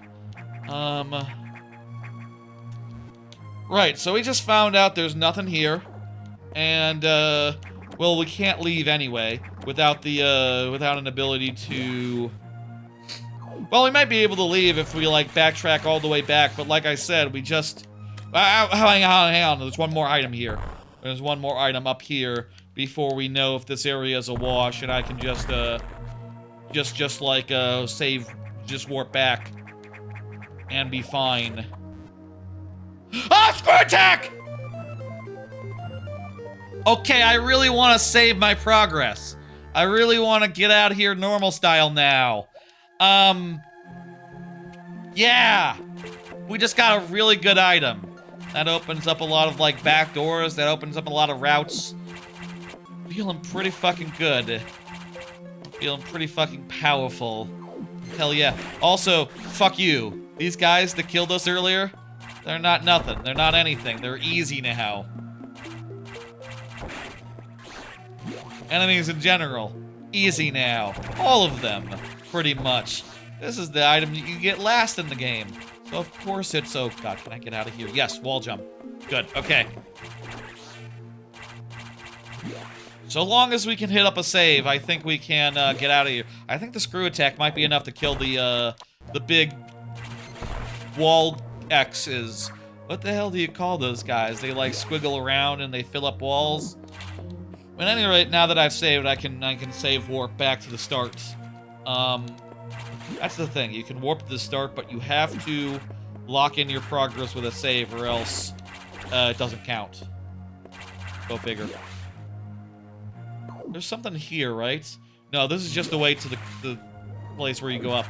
Right, so we just found out there's nothing here. And, well, we can't leave anyway without without an ability to... Well, we might be able to leave if we, like, backtrack all the way back, but like I said, we just... Hang on, there's one more item here. There's one more item up here before we know if this area is a wash, and I can just save, just warp back and be fine. Ah, square attack! Okay, I really want to save my progress. I really want to get out of here normal style now. Yeah. We just got a really good item. That opens up a lot of, like, back doors. That opens up a lot of routes. Feeling pretty fucking good. Feeling pretty fucking powerful. Hell yeah. Also, fuck you. These guys that killed us earlier, they're not nothing. They're not anything. They're easy now. Enemies in general, easy now. All of them, pretty much. This is the item you get last in the game. So of course it's... Oh god, can I get out of here? Yes, wall jump. Good, okay. So long as we can hit up a save, I think we can get out of here. I think the screw attack might be enough to kill the big wall X's. What the hell do you call those guys? They like squiggle around and they fill up walls. But at any rate, now that I've saved, I can save warp back to the start. That's the thing. You can warp to the start, but you have to lock in your progress with a save, or else it doesn't count. Go figure. There's something here, right? No, this is just the way to the place where you go up.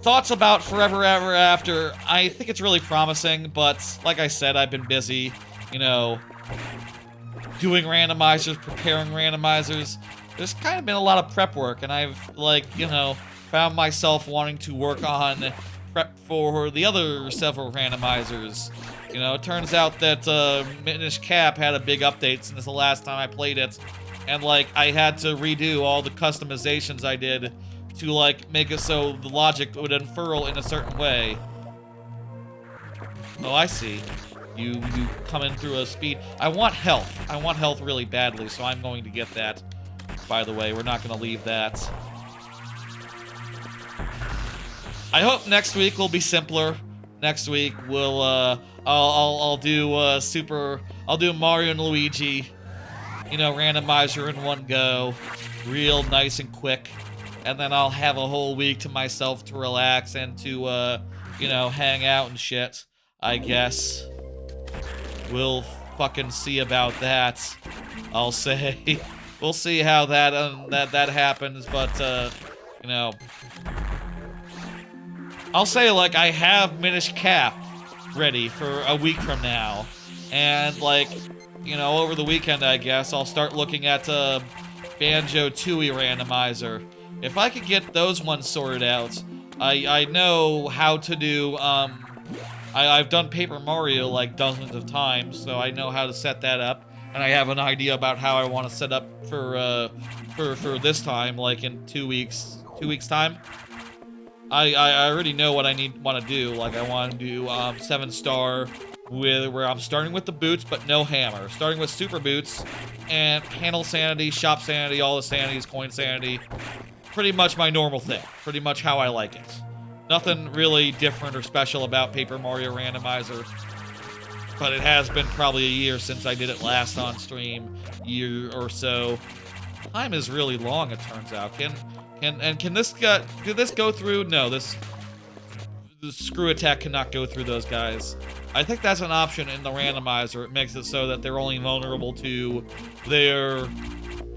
Thoughts about Forever Ever After. I think it's really promising, but like I said, I've been busy, you know, doing randomizers, preparing randomizers. There's kind of been a lot of prep work, and I've, like, you know, found myself wanting to work on prep for the other several randomizers. You know, it turns out that Minish Cap had a big update since the last time I played it, and, like, I had to redo all the customizations I did to, like, make it so the logic would unfurl in a certain way. Oh, I see. You come in through a speed. I want health. I want health really badly, so I'm going to get that. By the way, we're not going to leave that. I hope next week will be simpler. Next week we'll I'll do I'll do Mario and Luigi, you know, randomizer in one go, real nice and quick, and then I'll have a whole week to myself to relax and to you know, hang out and shit, I guess. We'll fucking see about that. I'll say. We'll see how that happens, but you know, I'll say, like, I have Minish Cap ready for a week from now, and, like, you know, over the weekend, I guess I'll start looking at Banjo-Tooie Randomizer. If I could get those ones sorted out, I know how to do I've done Paper Mario like dozens of times, so I know how to set that up, and I have an idea about how I want to set up for this time, like in 2 weeks time. I already know what I want to do. Like, I want to do 7-star where I'm starting with the boots but no hammer, starting with super boots and handle sanity, shop sanity, all the sanities, coin sanity. Pretty much my normal thing. Pretty much how I like it. Nothing really different or special about Paper Mario Randomizer, but it has been probably a year since I did it last on stream, year or so. Time is really long, it turns out. Can this go through? No, the screw attack cannot go through those guys. I think that's an option in the randomizer. It makes it so that they're only vulnerable to their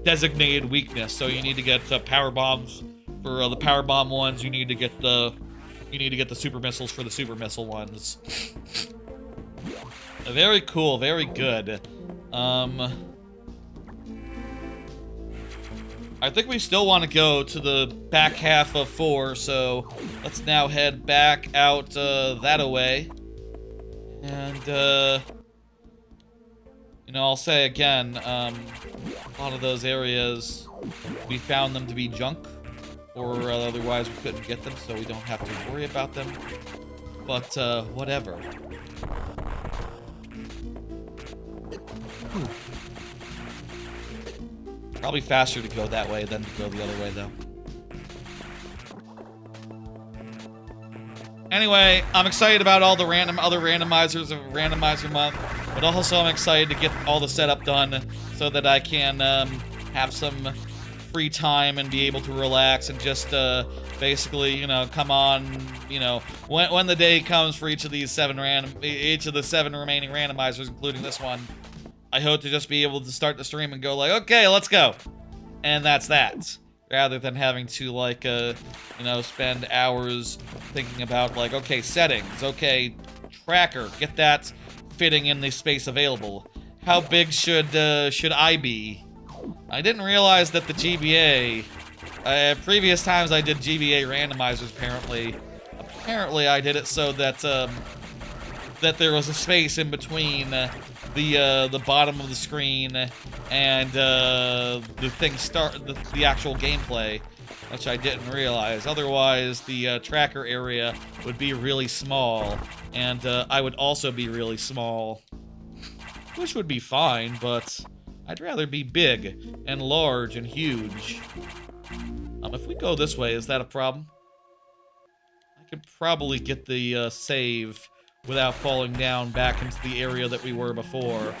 designated weakness. So you need to get power bombs for the power bomb ones. You need to get the super missiles for the super missile ones. Very cool, very good. I think we still want to go to the back half of 4, so let's now head back out that way. And, you know, I'll say again, a lot of those areas, we found them to be junk, or otherwise we couldn't get them, so we don't have to worry about them. But, whatever. Whew. Probably faster to go that way than to go the other way, though. Anyway, I'm excited about all the other randomizers of Randomizer Month, but also I'm excited to get all the setup done so that I can have some free time and be able to relax and just basically, you know, come on, you know, when the day comes for each of the 7 remaining randomizers, including this one. I hope to just be able to start the stream and go like, okay, let's go. And that's that. Rather than having to, like, you know, spend hours thinking about, like, okay, settings, okay, tracker, get that fitting in the space available. How big should I be? I didn't realize that the GBA, previous times I did GBA randomizers, apparently I did it so that, that there was a space in between the bottom of the screen and the actual gameplay, which I didn't realize. Otherwise, the tracker area would be really small, and I would also be really small, which would be fine, but I'd rather be big and large and huge. If we go this way, is that a problem? I could probably get the save without falling down back into the area that we were before.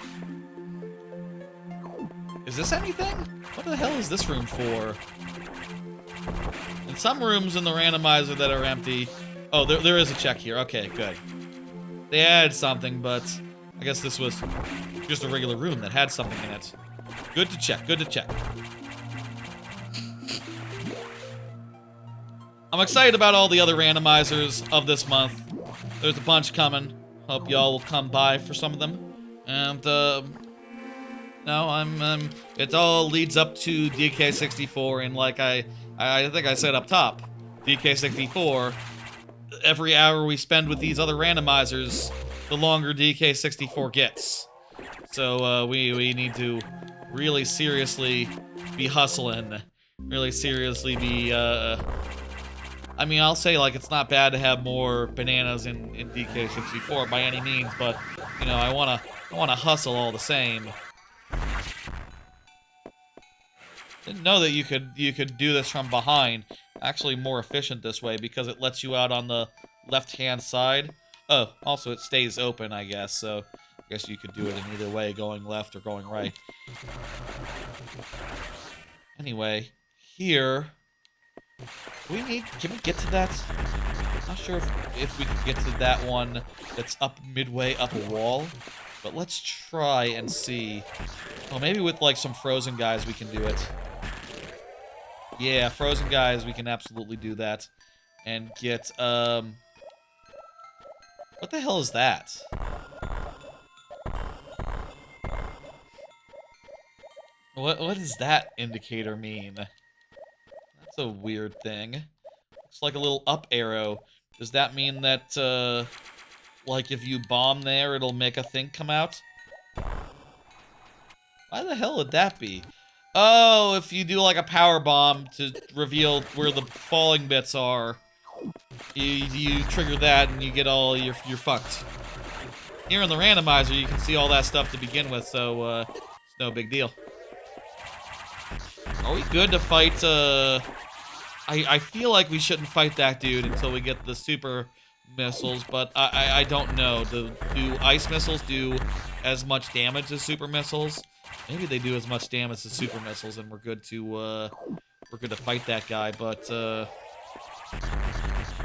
Is this anything? What the hell is this room for? In some rooms in the randomizer that are empty... Oh, there is a check here. Okay, good. They added something, but I guess this was just a regular room that had something in it. Good to check, good to check. I'm excited about all the other randomizers of this month. There's a bunch coming. Hope y'all will come by for some of them. And, no, it all leads up to DK64, and like I think I said up top, DK64, every hour we spend with these other randomizers, the longer DK64 gets. So, we need to really seriously be hustling. Really seriously be, I mean, I'll say, like, it's not bad to have more bananas in DK64 by any means, but, you know, I wanna hustle all the same. Didn't know that you could do this from behind. Actually more efficient this way because it lets you out on the left-hand side. Oh, also it stays open, I guess, so I guess you could do it in either way, going left or going right. Anyway, here... Can we get to that? I'm not sure if we can get to that one that's up midway up a wall, but let's try and see. Oh, maybe with like some frozen guys we can do it. Yeah, frozen guys, we can absolutely do that. And get, what the hell is that? What does that indicator mean? That's a weird thing. It's like a little up arrow. Does that mean that, like, if you bomb there, it'll make a thing come out? Why the hell would that be? Oh, if you do, like, a power bomb to reveal where the falling bits are, you trigger that and you get all, you're fucked. Here in the randomizer, you can see all that stuff to begin with, so, it's no big deal. Are we good to fight, I feel like we shouldn't fight that dude until we get the super missiles, but I don't know. Do ice missiles do as much damage as super missiles? Maybe they do as much damage as super missiles, and we're good to fight that guy, but, I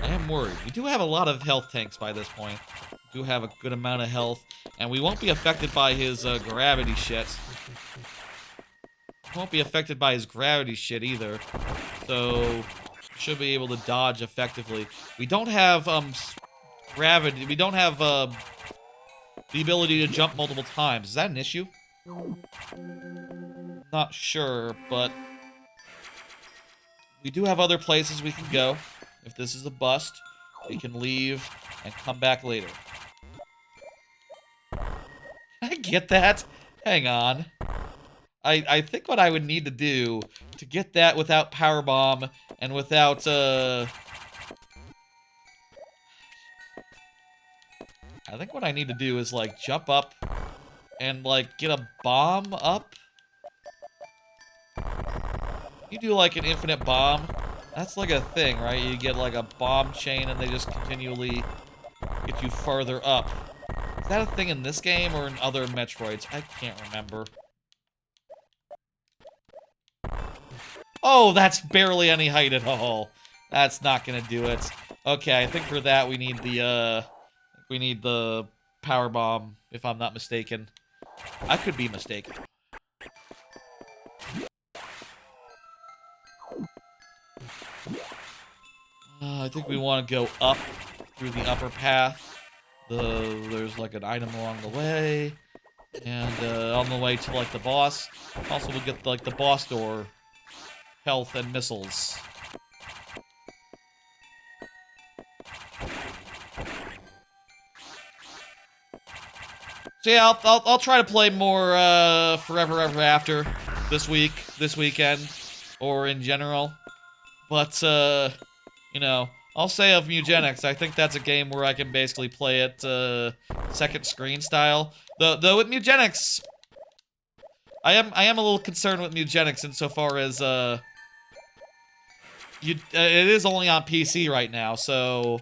am worried. We do have a lot of health tanks by this point. We do have a good amount of health, and we won't be affected by his, gravity shit. Won't be affected by his gravity shit either, so should be able to dodge effectively. We don't have gravity. We don't have the ability to jump multiple times. Is that an issue? Not sure, but we do have other places we can go. If this is a bust, we can leave and come back later. Can I get that? Hang on. I think what I would need to do to get that without powerbomb and without, I think what I need to do is, like, jump up and, like, get a bomb up. You do, like, an infinite bomb. That's, like, a thing, right? You get, like, a bomb chain and they just continually get you farther up. Is that a thing in this game or in other Metroids? I can't remember. Oh, that's barely any height at all. That's not gonna do it. Okay, I think for that we need the power bomb, if I'm not mistaken. I could be mistaken. I think we want to go up through the upper path. There's like an item along the way. And on the way to like the boss. Also we'll get like the boss door health and missiles. So yeah, I'll try to play more Forever Ever After this weekend, or in general. But you know, I'll say of Mugenics, I think that's a game where I can basically play it second screen style. Though with Mugenics, I am a little concerned with Mugenics insofar as it is only on PC right now, so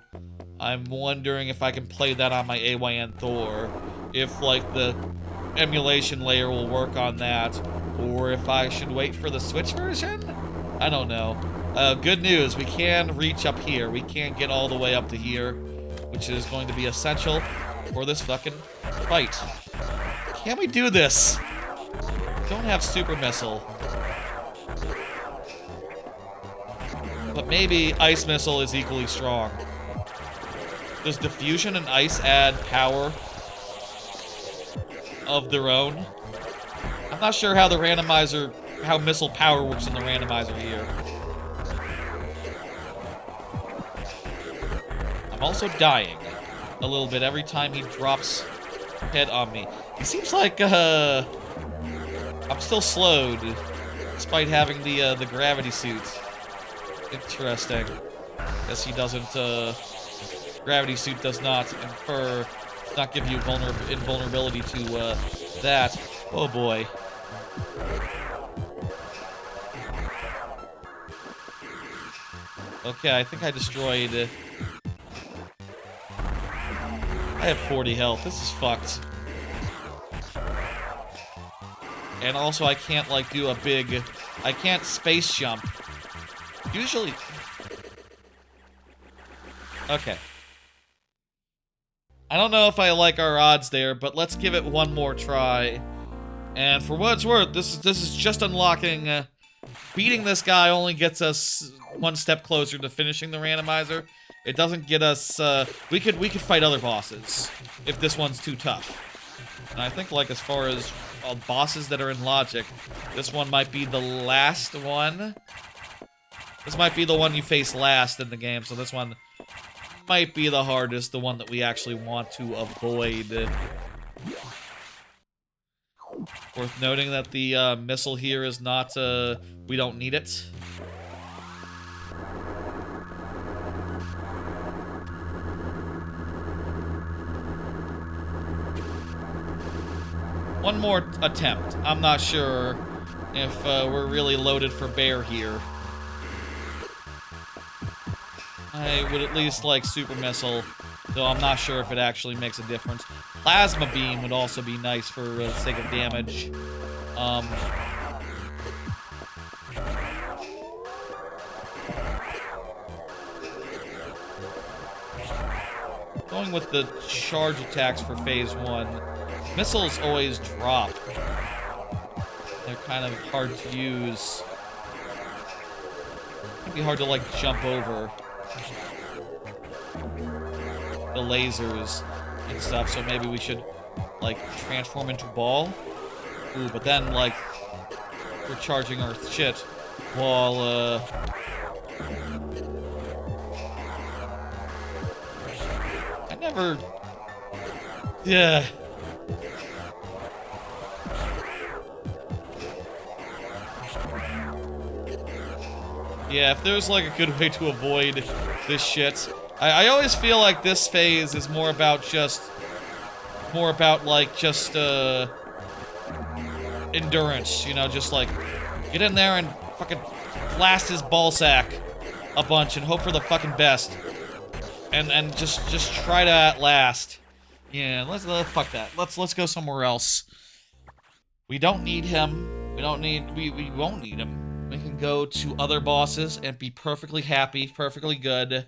I'm wondering if I can play that on my AYN Thor, if like the emulation layer will work on that, or if I should wait for the Switch version? I don't know. Good news, we can reach up here. We can get all the way up to here, which is going to be essential for this fucking fight. Can we do this? Don't have Super Missile. But maybe Ice Missile is equally strong. Does Diffusion and Ice add power of their own? I'm not sure how the randomizer, how missile power works in the randomizer here. I'm also dying a little bit every time he drops head on me. He seems like I'm still slowed despite having the gravity suit. Interesting. Guess he doesn't, gravity suit does not infer, does not give you invulnerability to, that. Oh boy. Okay, I think I destroyed... I have 40 health. This is fucked. And also, I can't, like, do a big... I can't space jump. Usually... Okay. I don't know if I like our odds there, but let's give it one more try. And for what it's worth, this is just unlocking... beating this guy only gets us one step closer to finishing the randomizer. It doesn't get us... we could fight other bosses if this one's too tough. And I think, like, as far as bosses that are in logic, this one might be the last one. This might be the one you face last in the game, so this one might be the hardest, the one that we actually want to avoid. Worth noting that the missile here is not, we don't need it. One more attempt. I'm not sure if we're really loaded for bear here. I would at least like Super Missile, though I'm not sure if it actually makes a difference. Plasma Beam would also be nice for the sake of damage. Going with the charge attacks for phase 1. Missiles always drop. They're kind of hard to use. It'd be hard to, like, jump over the lasers and stuff, so maybe we should, like, transform into ball. Ooh, but then, like, we're charging our shit while, I never... Yeah. Yeah, if there's, like, a good way to avoid this shit... I always feel like this phase is more about, like, just, endurance, you know, just, like, get in there and fucking blast his ballsack a bunch and hope for the fucking best. And just try to outlast. Yeah, let's fuck that. Let's go somewhere else. We don't need him. We won't need him. We can go to other bosses and be perfectly happy, perfectly good.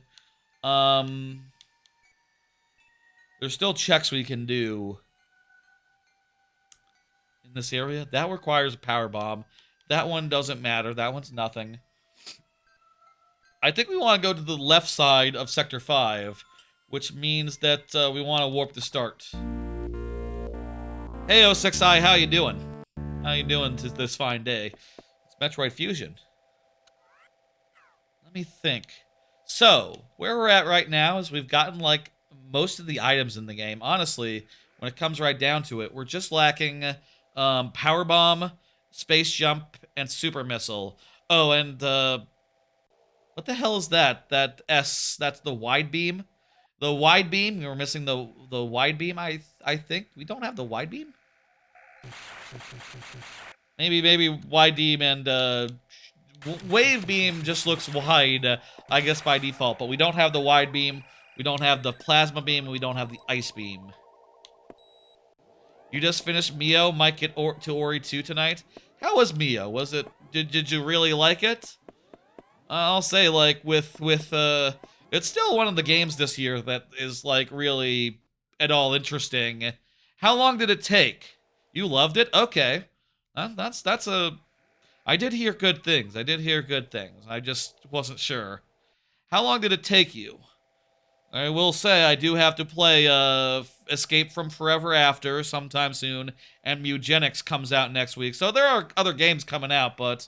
There's still checks we can do in this area. That requires a power bomb. That one doesn't matter. That one's nothing. I think we want to go to the left side of Sector 5, which means that we want to warp to start. Hey, 06i, how you doing? How you doing this fine day? It's Metroid Fusion. Let me think. So, where we're at right now is we've gotten, like, most of the items in the game. Honestly, when it comes right down to it, we're just lacking Power Bomb, Space Jump, and Super Missile. Oh, and what the hell is that? That S, that's the Wide Beam? The Wide Beam? We were missing the Wide Beam, I think. We don't have the Wide Beam? Maybe Wide Beam and Wave Beam just looks wide, I guess by default, but we don't have the Wide Beam, we don't have the Plasma Beam, and we don't have the Ice Beam. You just finished Mio, might get to Ori 2 tonight. How was Mio? Was it, did you really like it? I'll say, like, it's still one of the games this year that is, like, really at all interesting. How long did it take? You loved it? Okay. That's a... I did hear good things. I just wasn't sure. How long did it take you? I will say I do have to play Escape from Forever After sometime soon, and Mugenics comes out next week. So there are other games coming out, but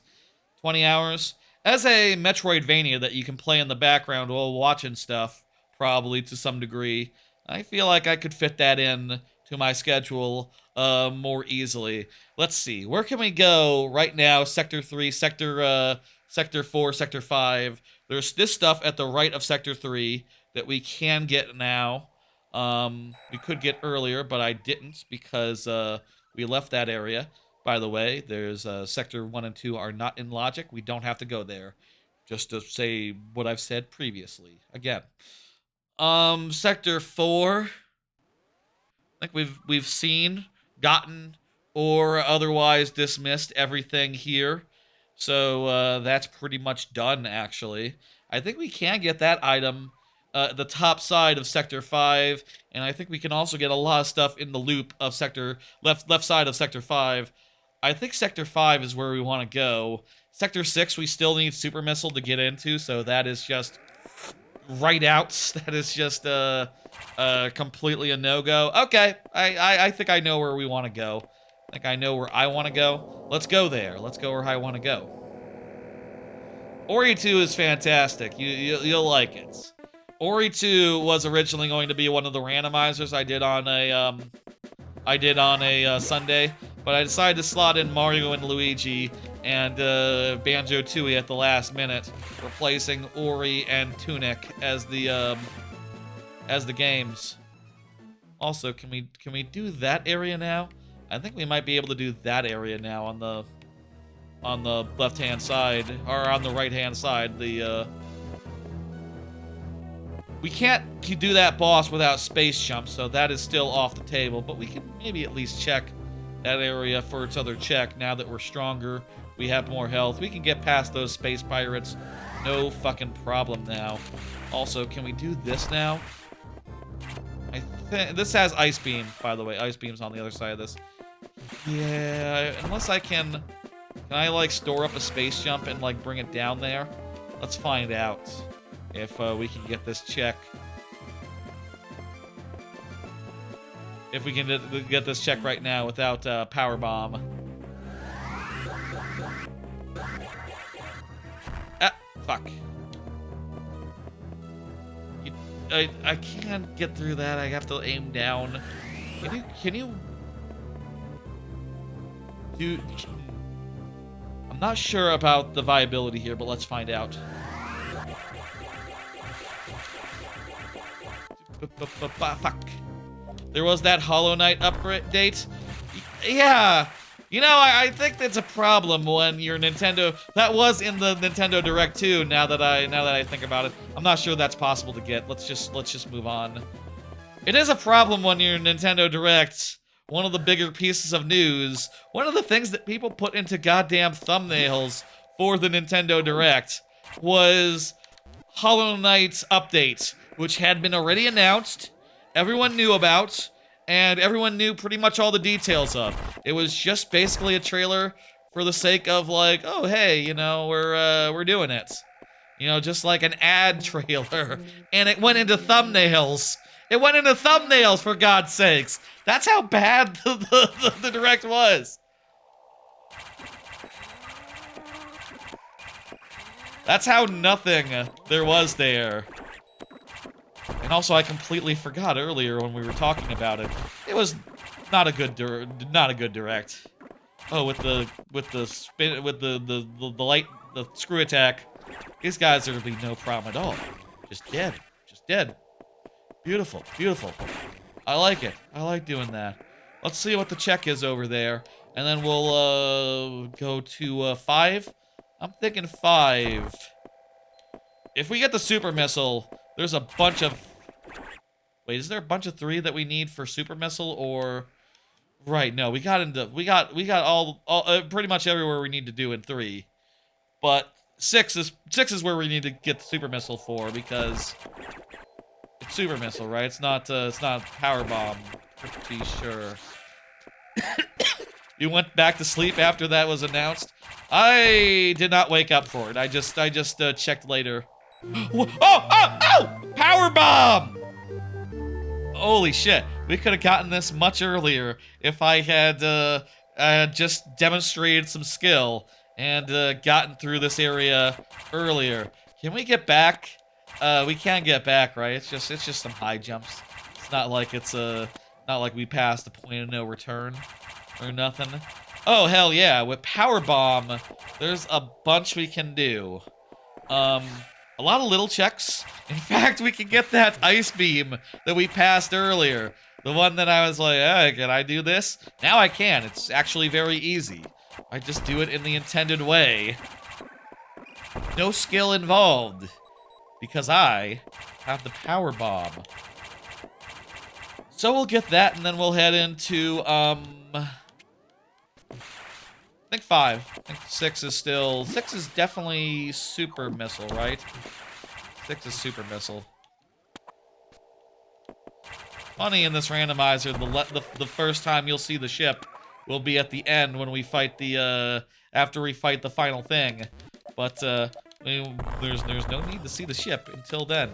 20 hours? As a Metroidvania that you can play in the background while watching stuff, probably to some degree, I feel like I could fit that in to my schedule more easily. Let's see, where can we go right now? Sector 3, Sector 4, Sector 5. There's this stuff at the right of Sector 3 that we can get now. We could get earlier, but I didn't because we left that area. By the way, there's Sector 1 and 2 are not in logic. We don't have to go there. Just to say what I've said previously. Again. Sector 4... I think we've seen, gotten, or otherwise dismissed everything here. So that's pretty much done, actually. I think we can get that item at the top side of Sector 5, and I think we can also get a lot of stuff in the loop of left side of Sector 5. I think Sector 5 is where we want to go. Sector 6 we still need Super Missile to get into, so that is just right out. That is just completely a no-go. Okay, I think I know where we want to go. I think I know where I want to go. Let's go there. Let's go where I want to go. Ori 2 is fantastic. You'll like it. Ori 2 was originally going to be one of the randomizers I did on a Sunday, but I decided to slot in Mario and Luigi and Banjo-Tooie at the last minute, replacing Ori and Tunic as the games. Also, can we do that area now? I think we might be able to do that area now on the left-hand side, or on the right-hand side. We can't do that boss without space jump, so that is still off the table, but we can maybe at least check that area for its other check. Now that we're stronger, we have more health, we can get past those space pirates, no fucking problem now. Also, can we do this now? I think this has Ice Beam, by the way. Ice Beam's on the other side of this. Yeah, unless I can I, like, store up a space jump and, like, bring it down there? Let's find out if we can get this check. If we can get this check right now without Power Bomb. Ah, fuck. I can't get through that. I have to aim down. Can you do... I'm not sure about the viability here, but let's find out. Fuck. There was that Hollow Knight update. Yeah. You know, I think that's a problem when your Nintendo... That was in the Nintendo Direct too, now that I think about it. I'm not sure that's possible to get. Let's just move on. It is a problem when your Nintendo Direct, one of the bigger pieces of news, one of the things that people put into goddamn thumbnails for the Nintendo Direct was Hollow Knight's update, which had been already announced, everyone knew about, and everyone knew pretty much all the details of. It was just basically a trailer for the sake of, like, oh hey, you know, we're doing it. You know, just like an ad trailer. And it went into thumbnails. It went into thumbnails, for God's sakes. That's how bad the Direct was. That's how nothing there was there. And also, I completely forgot earlier when we were talking about it. It was not a good Direct. Oh, with the spin, with the light, the screw attack. These guys are gonna be no problem at all. Just dead. Just dead. Beautiful. Beautiful. I like it. I like doing that. Let's see what the check is over there. And then we'll go to 5. I'm thinking 5. If we get the super missile, there's a bunch of... Wait, is there a bunch of 3 that we need for super missile, or... Right, no, we got all pretty much everywhere we need to do in 3. But 6 is where we need to get the super missile for, because it's super missile, right? It's not power bomb. Pretty sure. You went back to sleep after that was announced? I did not wake up for it. I just checked later. Oh! Power bomb! Holy shit. We could have gotten this much earlier if I had just demonstrated some skill and gotten through this area earlier. Can we get back? We can get back, right? It's just some high jumps. It's not like not like we passed the point of no return or nothing. Oh, hell yeah. With Power Bomb, there's a bunch we can do. A lot of little checks. In fact, we can get that ice beam that we passed earlier. The one that I was like, can I do this? Now I can. It's actually very easy. I just do it in the intended way. No skill involved. Because I have the power bomb. So we'll get that, and then we'll head into, I think 5. I think 6 is still... 6 is definitely super missile, right? 6 is super missile. Funny in this randomizer, the first time you'll see the ship will be at the end when we fight the, after we fight the final thing. But, there's no need to see the ship until then.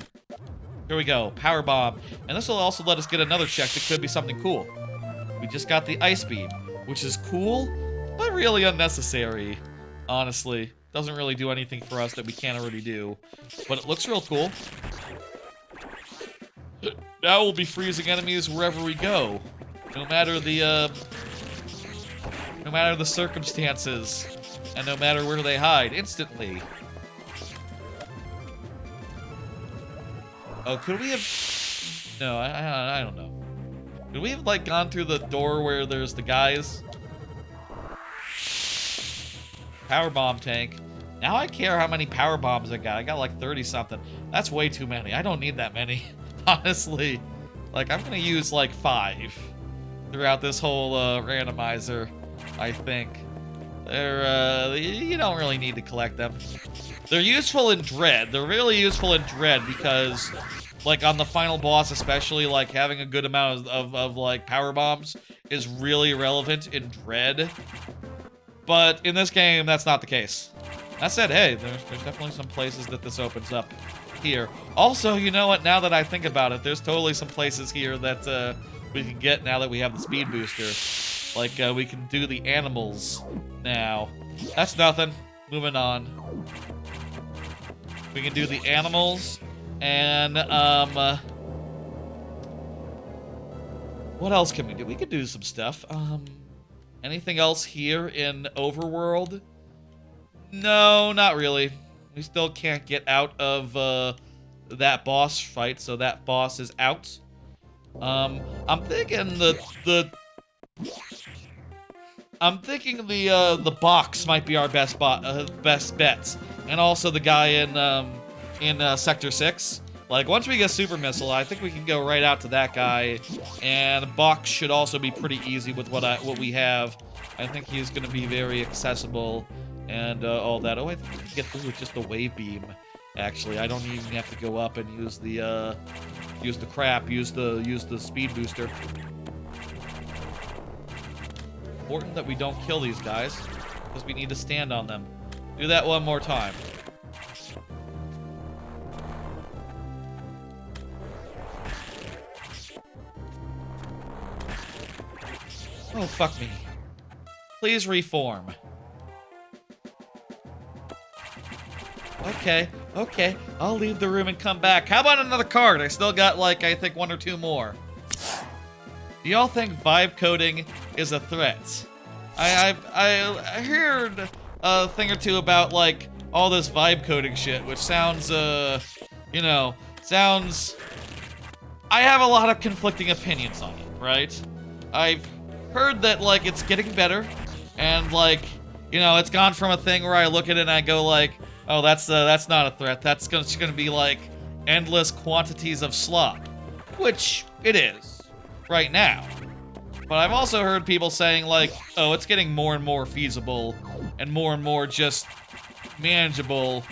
Here we go, power bomb. And this will also let us get another check that could be something cool. We just got the ice beam, which is cool, but really unnecessary, honestly. Doesn't really do anything for us that we can't already do. But it looks real cool. Now we'll be freezing enemies wherever we go. No matter the circumstances. And no matter where they hide, instantly. Oh, could we have... No, I don't know. Could we have, like, gone through the door where there's the guys? Power bomb tank. Now I care how many power bombs I got. I got like 30-something. That's way too many. I don't need that many, honestly. Like, I'm gonna use like 5 throughout this whole randomizer, I think. They're, you don't really need to collect them. They're useful in Dread. They're really useful in Dread because, like, on the final boss especially, like, having a good amount of like, power bombs is really relevant in Dread. But in this game, that's not the case. That said, hey, there's definitely some places that this opens up here. Also, you know what? Now that I think about it, there's totally some places here that we can get now that we have the speed booster. Like, we can do the animals now. That's nothing. Moving on. We can do the animals, and, what else can we do? We could do some stuff. Anything else here in Overworld? No, not really. We still can't get out of, that boss fight, so that boss is out. I'm thinking the box might be our best bets, and also the guy in Sector 6. Like, once we get Super Missile, I think we can go right out to that guy, and the box should also be pretty easy with what we have. I think he's gonna be very accessible and all that. Oh, I think we can get through with just the wave beam. Actually, I don't even have to go up and use the speed booster. Important that we don't kill these guys, because we need to stand on them. Do that one more time. Oh, fuck me. Please reform. Okay, I'll leave the room and come back. How about another card? I still got, like, I think 1 or 2 more. Do y'all think vibe coding is a threat? I heard a thing or two about, like, all this vibe coding shit, which sounds, you know, sounds... I have a lot of conflicting opinions on it, right? I've heard that, like, it's getting better, and, like, you know, it's gone from a thing where I look at it and I go, like, oh, that's not a threat. That's gonna be, like, endless quantities of slop. Which it is, right now. But I've also heard people saying, like, oh, it's getting more and more feasible, and more just manageable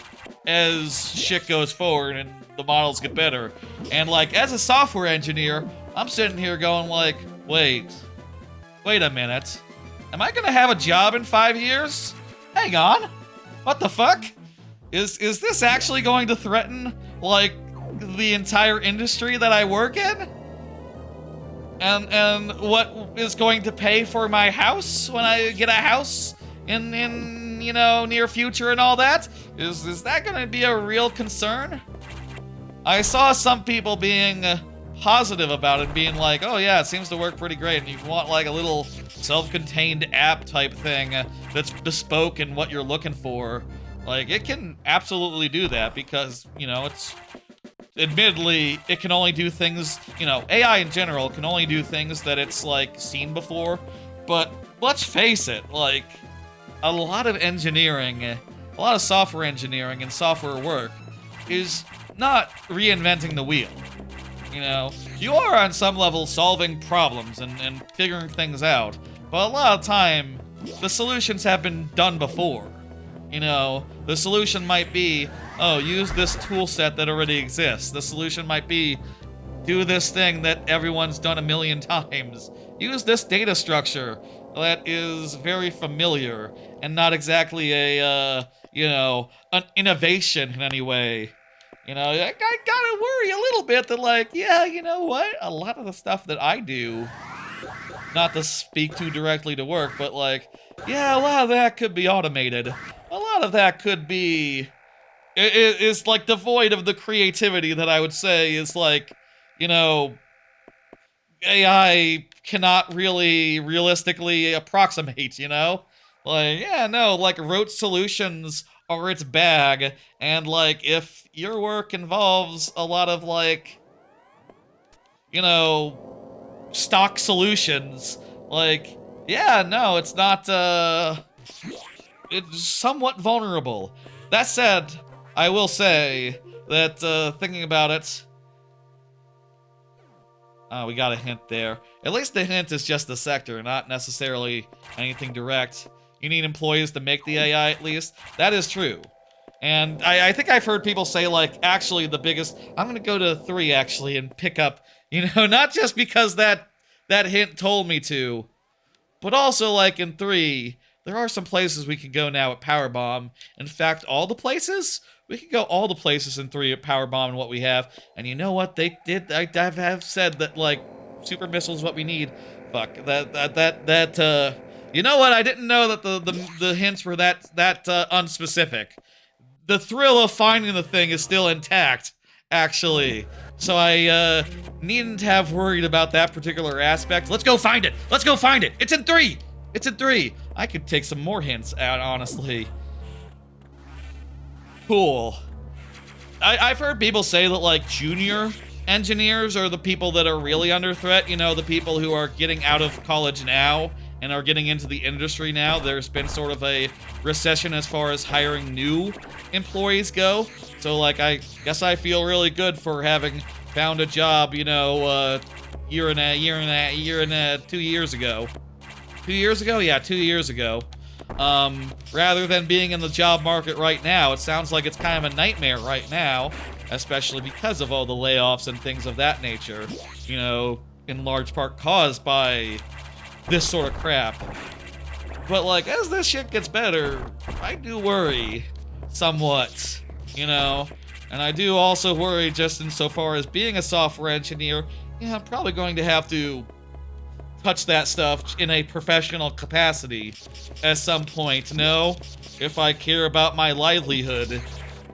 as shit goes forward and the models get better. And, like, as a software engineer, I'm sitting here going, like, wait a minute. Am I gonna have a job in 5 years? Hang on. What the fuck? Is this actually going to threaten, like, the entire industry that I work in? And what is going to pay for my house when I get a house in you know, near future and all that? Is that gonna be a real concern? I saw some people being positive about it, being like, oh yeah, it seems to work pretty great, and you want like a little self-contained app type thing that's bespoke in what you're looking for. Like, it can absolutely do that because, you know, it's... Admittedly, it can only do things, you know, AI in general can only do things that it's, like, seen before. But let's face it, like, a lot of engineering, a lot of software engineering and software work is not reinventing the wheel. You know, you are on some level solving problems and figuring things out, but a lot of time, the solutions have been done before. You know, the solution might be, oh, use this tool set that already exists. The solution might be, do this thing that everyone's done a million times. Use this data structure that is very familiar and not exactly a, you know, an innovation in any way. You know, I gotta worry a little bit that, like, yeah, you know what? A lot of the stuff that I do, not to speak too directly to work, but, like, yeah, a lot of that could be automated. A lot of that could be... is like devoid of the creativity that I would say is like, you know, AI cannot really realistically approximate, you know? Like, yeah, no, like rote solutions are its bag, and like if your work involves a lot of like, you know, stock solutions, like, yeah, no, it's not, it's somewhat vulnerable. That said, I will say that, thinking about it... we got a hint there. At least the hint is just the sector, not necessarily anything direct. You need employees to make the AI, at least. That is true. And I think I've heard people say, like, actually the biggest... I'm gonna go to 3, actually, and pick up, you know, not just because that hint told me to, but also, like, in 3... there are some places we can go now at Power Bomb. In fact, all the places? We can go all the places in 3 at Power Bomb and what we have. And you know what? They did. I have said that, like, super missile is what we need. Fuck. You know what? I didn't know that the hints were that unspecific. The thrill of finding the thing is still intact, actually. So I needn't have worried about that particular aspect. Let's go find it. Let's go find it. It's in 3. It's in 3. I could take some more hints out, honestly. Cool. I've heard people say that, like, junior engineers are the people that are really under threat. You know, the people who are getting out of college now and are getting into the industry now. There's been sort of a recession as far as hiring new employees go. So, like, I guess I feel really good for having found a job, you know, 2 years ago. 2 years ago? Yeah, 2 years ago. Rather than being in the job market right now, it sounds like it's kind of a nightmare right now, especially because of all the layoffs and things of that nature, you know, in large part caused by this sort of crap. But, like, as this shit gets better, I do worry somewhat, you know, and I do also worry just insofar as being a software engineer, yeah, I'm probably going to have to touch that stuff in a professional capacity at some point. No, if I care about my livelihood,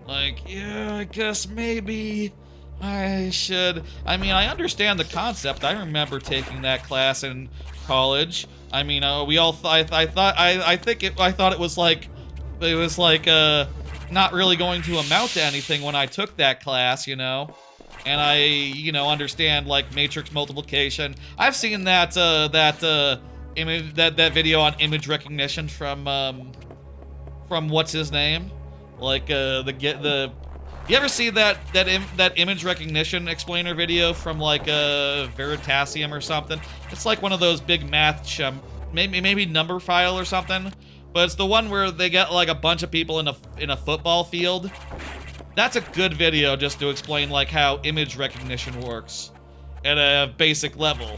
like, yeah, I guess maybe I should. I mean, I understand the concept. I remember taking that class in college. I mean, we all I thought it was like not really going to amount to anything when I took that class, you know. And I, you know, understand like matrix multiplication. I've seen that video on image recognition from what's his name, like you ever see that image recognition explainer video from like Veritasium or something? It's like one of those big math maybe number file or something, but it's the one where they get like a bunch of people in a football field. That's a good video just to explain like how image recognition works at a basic level,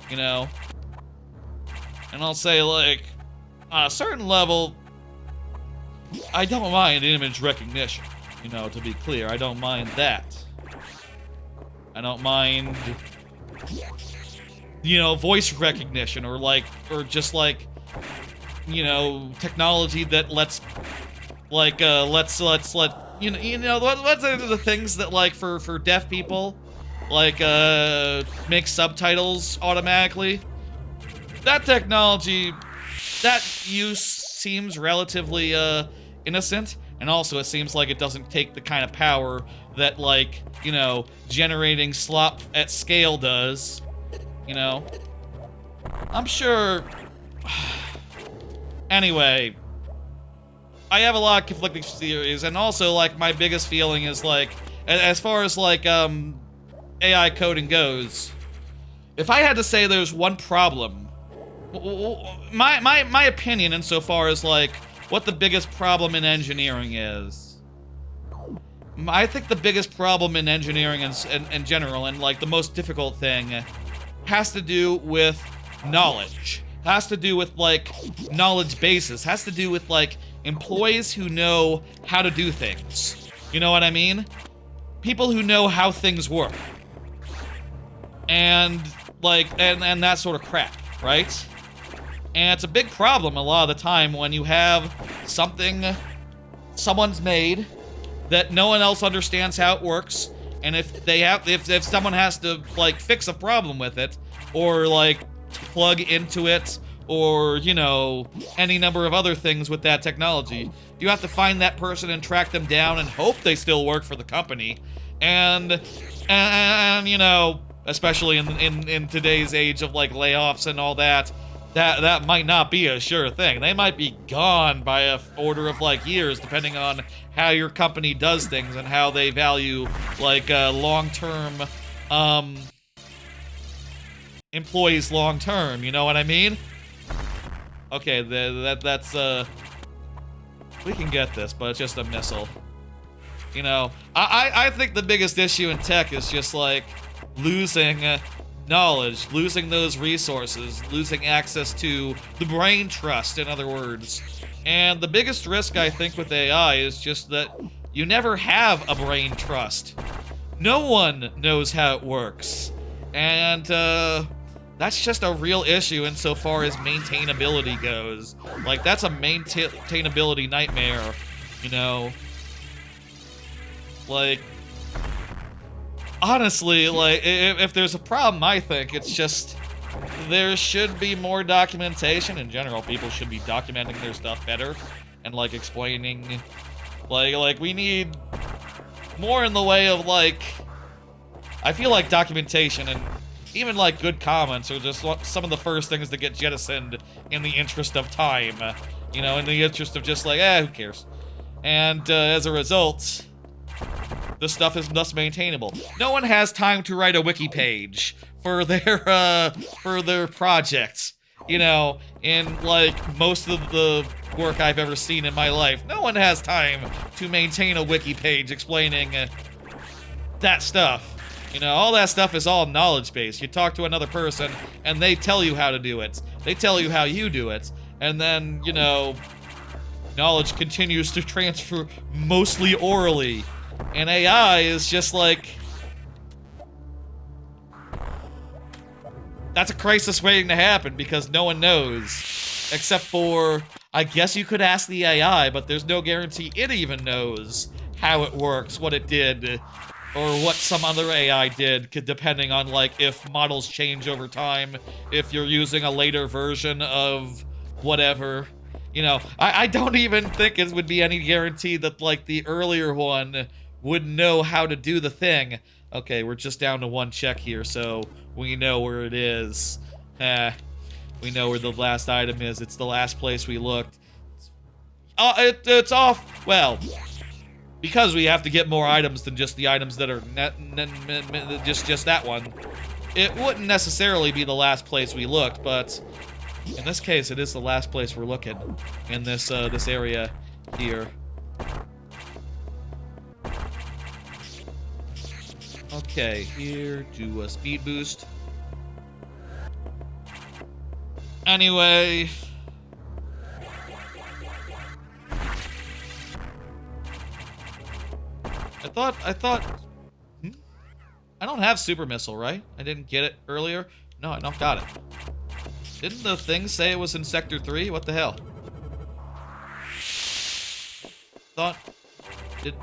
you know? And I'll say like, on a certain level, I don't mind image recognition, you know, to be clear. I don't mind that. I don't mind, you know, voice recognition or just like, you know, technology that lets you know what's the things that like for deaf people, like make subtitles automatically. That technology, that use seems relatively innocent, and also it seems like it doesn't take the kind of power that, like, you know, generating slop at scale does, you know. I'm sure. Anyway, I have a lot of conflicting theories, and also, like, my biggest feeling is, like, as far as, like, AI coding goes, if I had to say there's one problem, my opinion insofar as, like, what the biggest problem in engineering is, I think the biggest problem in engineering in general, and, like, the most difficult thing, has to do with knowledge. Has to do with, like, knowledge bases. Has to do with, like, employees who know how to do things. You know what I mean? People who know how things work. And, like, and that sort of crap, right? And it's a big problem a lot of the time when you have something someone's made that no one else understands how it works, and if someone has to, like, fix a problem with it, or, like, plug into it, or, you know, any number of other things with that technology, you have to find that person and track them down and hope they still work for the company. And you know, especially in today's age of, like, layoffs and all that, that might not be a sure thing. They might be gone by a order of, like, years, depending on how your company does things and how they value, like, long-term employees long-term, you know what I mean? Okay, that's we can get this, but it's just a missile. You know, I think the biggest issue in tech is just, like, losing knowledge, losing those resources, losing access to the brain trust, in other words. And the biggest risk, I think, with AI is just that you never have a brain trust. No one knows how it works. And, that's just a real issue insofar as maintainability goes. Like, that's a maintainability nightmare, you know? Like, honestly, like, if there's a problem, I think it's just there should be more documentation. In general, people should be documenting their stuff better and, like, explaining, like we need more in the way of, like, I feel like documentation and even, like, good comments are just some of the first things that get jettisoned in the interest of time. You know, in the interest of just, like, who cares? And, as a result, the stuff is thus maintainable. No one has time to write a wiki page for their projects. You know, in, like, most of the work I've ever seen in my life, no one has time to maintain a wiki page explaining that stuff. You know, all that stuff is all knowledge-based. You talk to another person, and they tell you how to do it. They tell you how you do it. And then, you know, knowledge continues to transfer mostly orally. And AI is just like... that's a crisis waiting to happen because no one knows. Except for, I guess you could ask the AI, but there's no guarantee it even knows how it works, what it did, or what some other AI did, depending on, like, if models change over time, if you're using a later version of whatever. You know, I don't even think it would be any guarantee that, like, the earlier one would know how to do the thing. Okay, we're just down to one check here, so we know where it is. We know where the last item is. It's the last place we looked. It's off. Well, because we have to get more items than just the items that are just that one. It wouldn't necessarily be the last place we looked, but in this case, it is the last place we're looking in this this area here. Okay, here, do a speed boost. Anyway, I thought, I don't have super missile, right? I didn't get it earlier. No, I not got it. Didn't the thing say it was in Sector 3? What the hell? Thought, did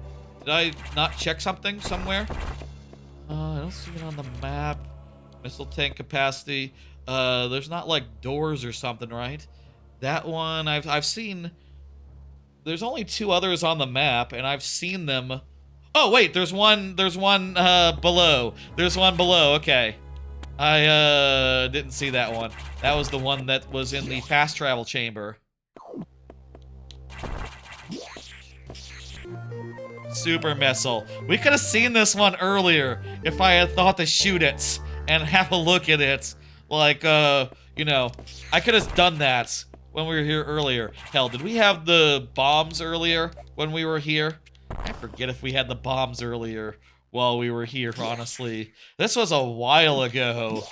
I not check something somewhere? I don't see it on the map. Missile tank capacity. There's not like doors or something, right? That one I've seen. There's only 2 others on the map, and I've seen them. Oh wait, there's one below. There's one below. Okay, I didn't see that one. That was the one that was in the fast travel chamber. Super missile. We could have seen this one earlier if I had thought to shoot it and have a look at it. Like, you know, I could have done that when we were here earlier. Hell, did we have the bombs earlier when we were here? I forget if we had the bombs earlier while we were here, honestly. This was a while ago.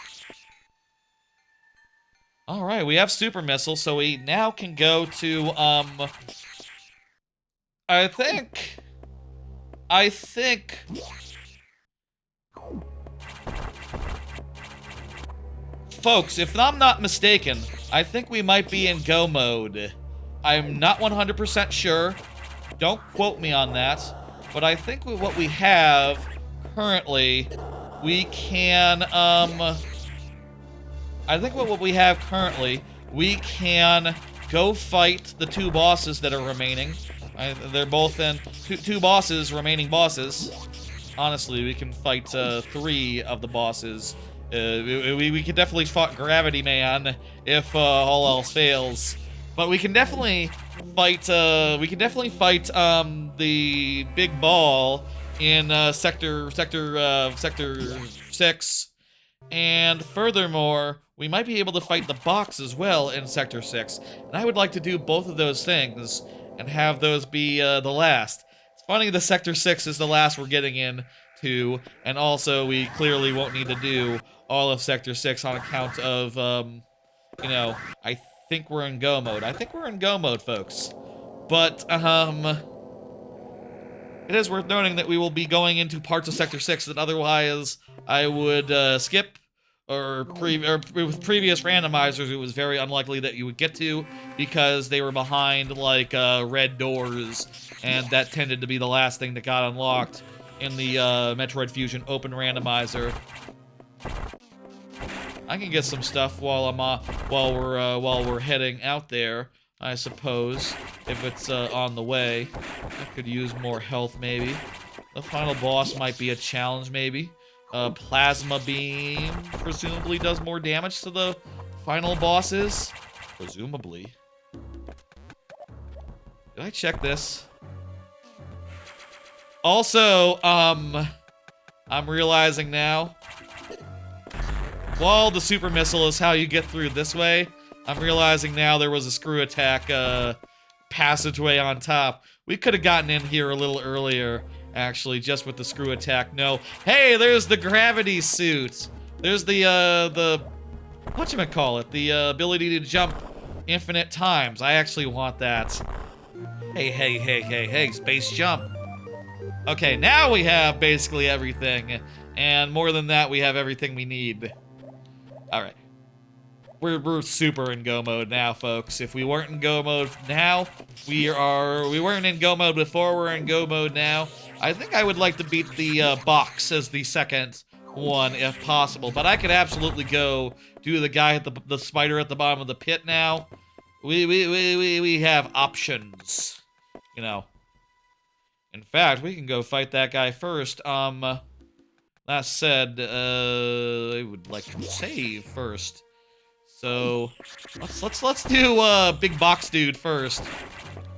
Alright, we have super missile, so we now can go to, I think... Folks, if I'm not mistaken, I think we might be in go mode. I'm not 100% sure. Don't quote me on that. But I think with what we have currently, we can, I think with what we have currently, we can go fight the 2 bosses that are remaining. They're both in two bosses, remaining bosses. Honestly, we can fight 3 of the bosses. We could definitely fight Gravity Man if all else fails. But we can definitely fight. The big ball in sector 6. And furthermore, we might be able to fight the box as well in Sector 6. And I would like to do both of those things and have those be the last. It's funny the Sector 6 is the last we're getting into, and also we clearly won't need to do all of Sector 6 on account of, you know, I think we're in go mode. I think we're in go mode, folks. But, it is worth noting that we will be going into parts of Sector 6 that otherwise I would skip, or with previous randomizers, it was very unlikely that you would get to, because they were behind, like, red doors, and that tended to be the last thing that got unlocked in the Metroid Fusion Open Randomizer. I can get some stuff while we're heading out there, I suppose, if it's on the way. I could use more health, maybe. The final boss might be a challenge, maybe. Plasma beam presumably does more damage to the final bosses. Presumably. Did I check this? Also, I'm realizing now, while the super missile is how you get through this way, I'm realizing now there was a screw attack passageway on top. We could have gotten in here a little earlier, actually, just with the screw attack. No. Hey, there's the gravity suit. There's the whatchamacallit? The ability to jump infinite times. I actually want that. Hey, space jump. Okay, now we have basically everything. And more than that, we have everything we need. Alright, we're super in go mode now, folks. If we weren't in go mode now, we weren't in go mode before, we're in go mode now. I think I would like to beat the box as the second one if possible, but I could absolutely go do the guy at the spider at the bottom of the pit now. We have options, you know. In fact, we can go fight that guy first. That said, I would like to save first. So let's do Big Box Dude first.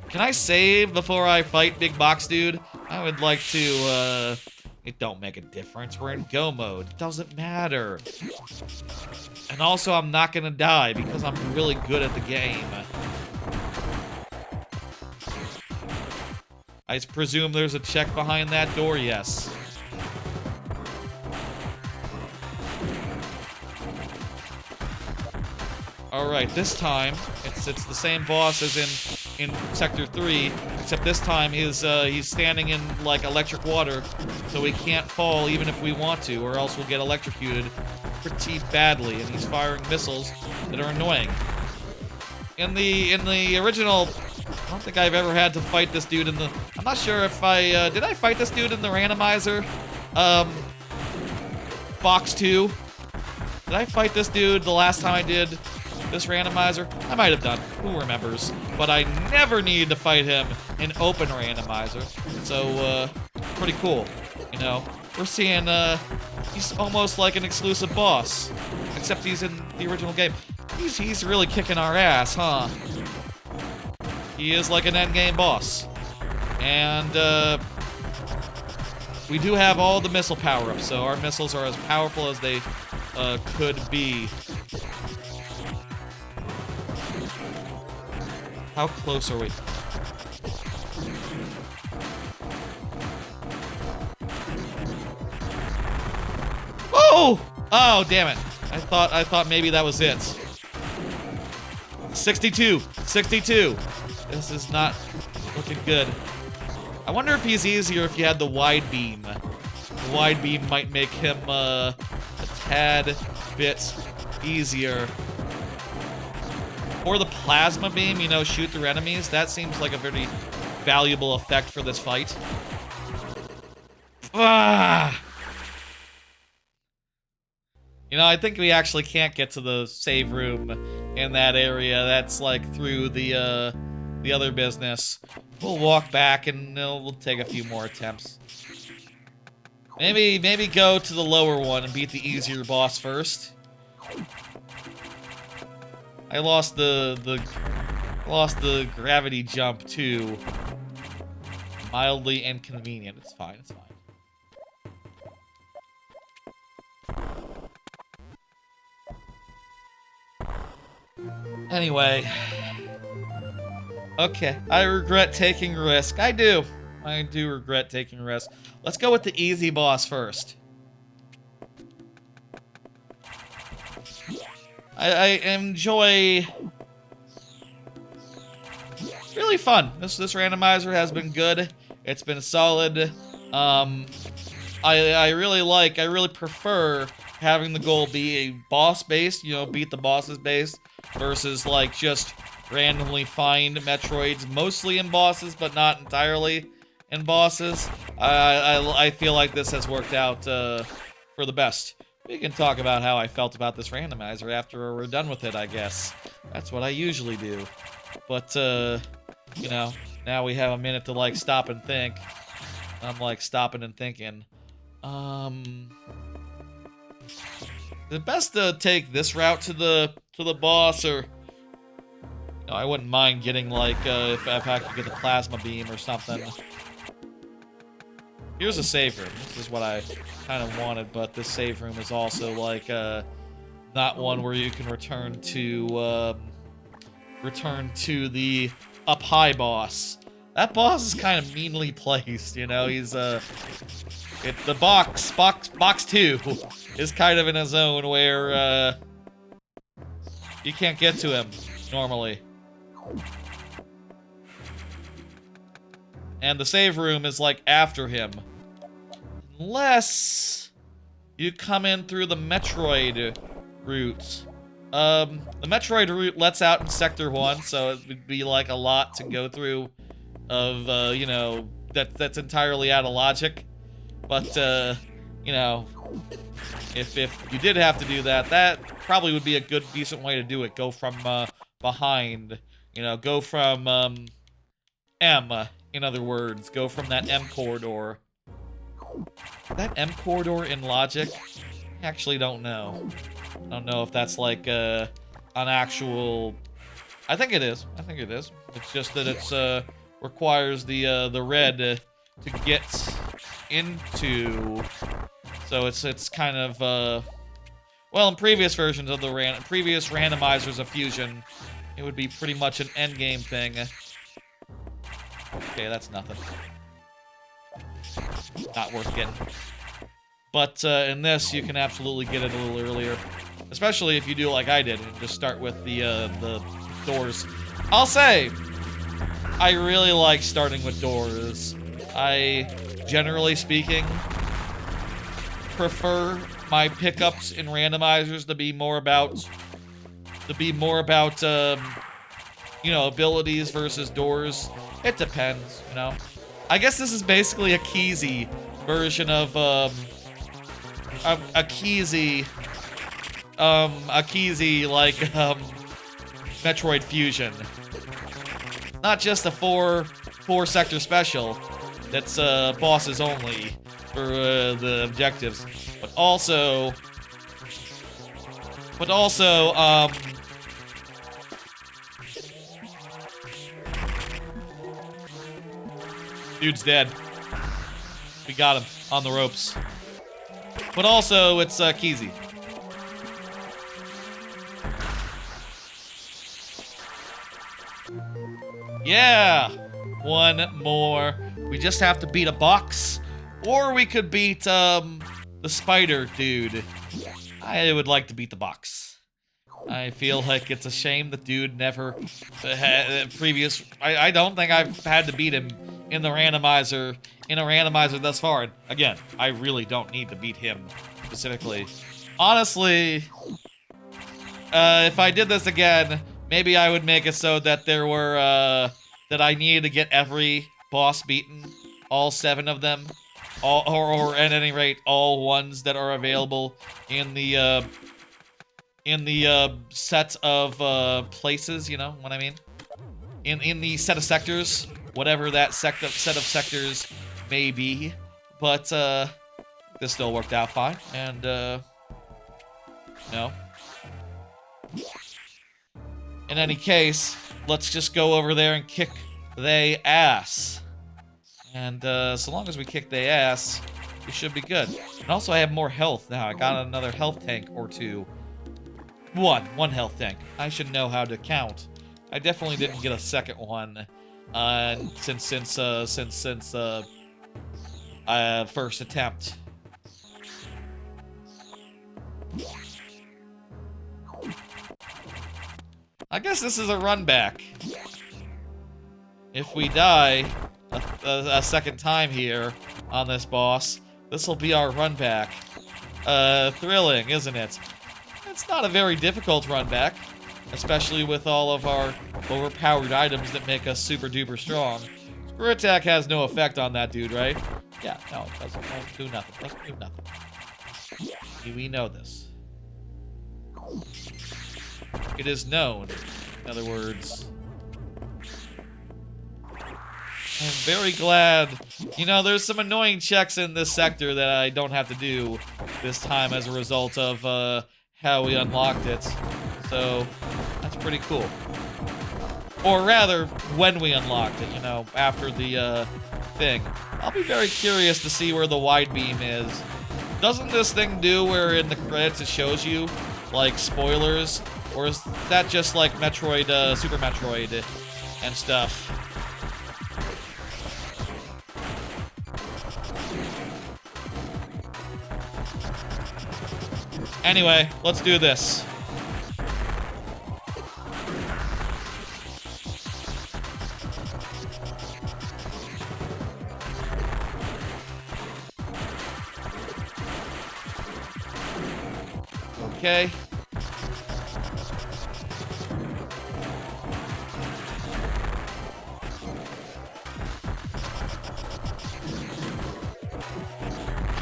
Can I save before I fight Big Box Dude? I would like to it don't make a difference. We're in go mode. It doesn't matter. And also I'm not gonna die because I'm really good at the game. I presume there's a check behind that door, yes. Alright, this time, it's the same boss as in Sector 3, except this time he's standing in, like, electric water, so he can't fall even if we want to, or else we'll get electrocuted pretty badly, and he's firing missiles that are annoying. In the original, I don't think I've ever had to fight this dude in the... I'm not sure if did I fight this dude in the Randomizer? Box 2? Did I fight this dude the last time I did this Randomizer? I might have done. Who remembers? But I never needed to fight him in Open Randomizer. So, pretty cool. You know, we're seeing, he's almost like an exclusive boss. Except he's in the original game. He's really kicking our ass, huh? He is like an endgame boss. And, we do have all the missile power-ups, so our missiles are as powerful as they, could be. How close are we? Oh! Oh, damn it. I thought maybe that was it. 62. 62. This is not looking good. I wonder if he's easier if you had the wide beam. The wide beam might make him a tad bit easier. Or the plasma beam, you know, shoot through enemies. That seems like a very valuable effect for this fight. Ah! You know, I think we actually can't get to the save room in that area. That's like through the other business. We'll walk back and we'll take a few more attempts. Maybe go to the lower one and beat the easier boss first. I lost the gravity jump too. Mildly inconvenient. It's fine. It's fine. Anyway. Okay, I regret taking risk. I do regret taking risk. Let's go with the easy boss first. I enjoy... Really fun. This randomizer has been good. It's been solid. I really prefer having the goal be a boss-based, you know, beat the bosses based, versus like just randomly find Metroids, mostly in bosses, but not entirely in bosses. I feel like this has worked out for the best. We can talk about how I felt about this randomizer after we're done with it, I guess. That's what I usually do. But, you know, now we have a minute to, like, stop and think. I'm, like, stopping and thinking. Is it best to take this route to the boss, or... No, I wouldn't mind getting, like, if I could get the plasma beam or something. Here's a save room. This is what I kind of wanted, but this save room is also, like, not one where you can return to the up high boss. That boss is kind of meanly placed, you know? He's, the box 2 is kind of in a zone where, you can't get to him normally. And the save room is, like, after him. Unless you come in through the Metroid route. The Metroid route lets out in Sector 1, so it would be like a lot to go through of, you know, that's entirely out of logic. But, you know, if you did have to do that, that probably would be a good, decent way to do it. Go from, behind, you know, go from, M, in other words. Go from that M corridor. That M corridor in logic? I actually don't know. I don't know if that's like an actual. I think it is. I think it is. It's just that it's requires the red to get into. So it's kind of well, in previous versions of the previous randomizers of Fusion, it would be pretty much an endgame thing. Okay, that's nothing. Not worth getting. But in this, you can absolutely get it a little earlier. Especially if you do like I did, and just start with the doors. I'll say, I really like starting with doors. I, generally speaking, prefer my pickups in randomizers to be more about, you know, abilities versus doors. It depends, you know. I guess this is basically a Keezy version of, a Keezy like, Metroid Fusion. Not just a four sector special that's, bosses only for, the objectives, but also, dude's dead. We got him on the ropes. But also, it's, Keezy. Yeah! One more. We just have to beat a box. Or we could beat, the spider dude. I would like to beat the box. I feel like it's a shame the dude never had previous. I don't think I've had to beat him in a randomizer thus far. And again, I really don't need to beat him specifically. Honestly, if I did this again, maybe I would make it so that there were that I needed to get every boss beaten, all 7 of them, or at any rate, all ones that are available in the set of places. You know what I mean? In the set of sectors, whatever that set of sectors may be. But this still worked out fine, and no. In any case, let's just go over there and kick they ass. And so long as we kick they ass, we should be good. And also, I have more health now. I got another health tank or 2. One health tank. I should know how to count. I definitely didn't get a second one since first attempt. I guess this is a run back. If we die a second time here on this boss, this will be our run back. Thrilling, isn't it? It's not a very difficult run back, especially with all of our overpowered items that make us super duper strong. Screw attack has no effect on that dude, right? Yeah, no, it doesn't do nothing. Doesn't do nothing. We know this. It is known, in other words. I'm very glad. You know, there's some annoying checks in this sector that I don't have to do this time as a result of how we unlocked it. So, that's pretty cool. Or rather, when we unlocked it, you know, after the thing. I'll be very curious to see where the wide beam is. Doesn't this thing do where in the credits it shows you, like, spoilers? Or is that just like Metroid, Super Metroid and stuff? Anyway, let's do this. Okay.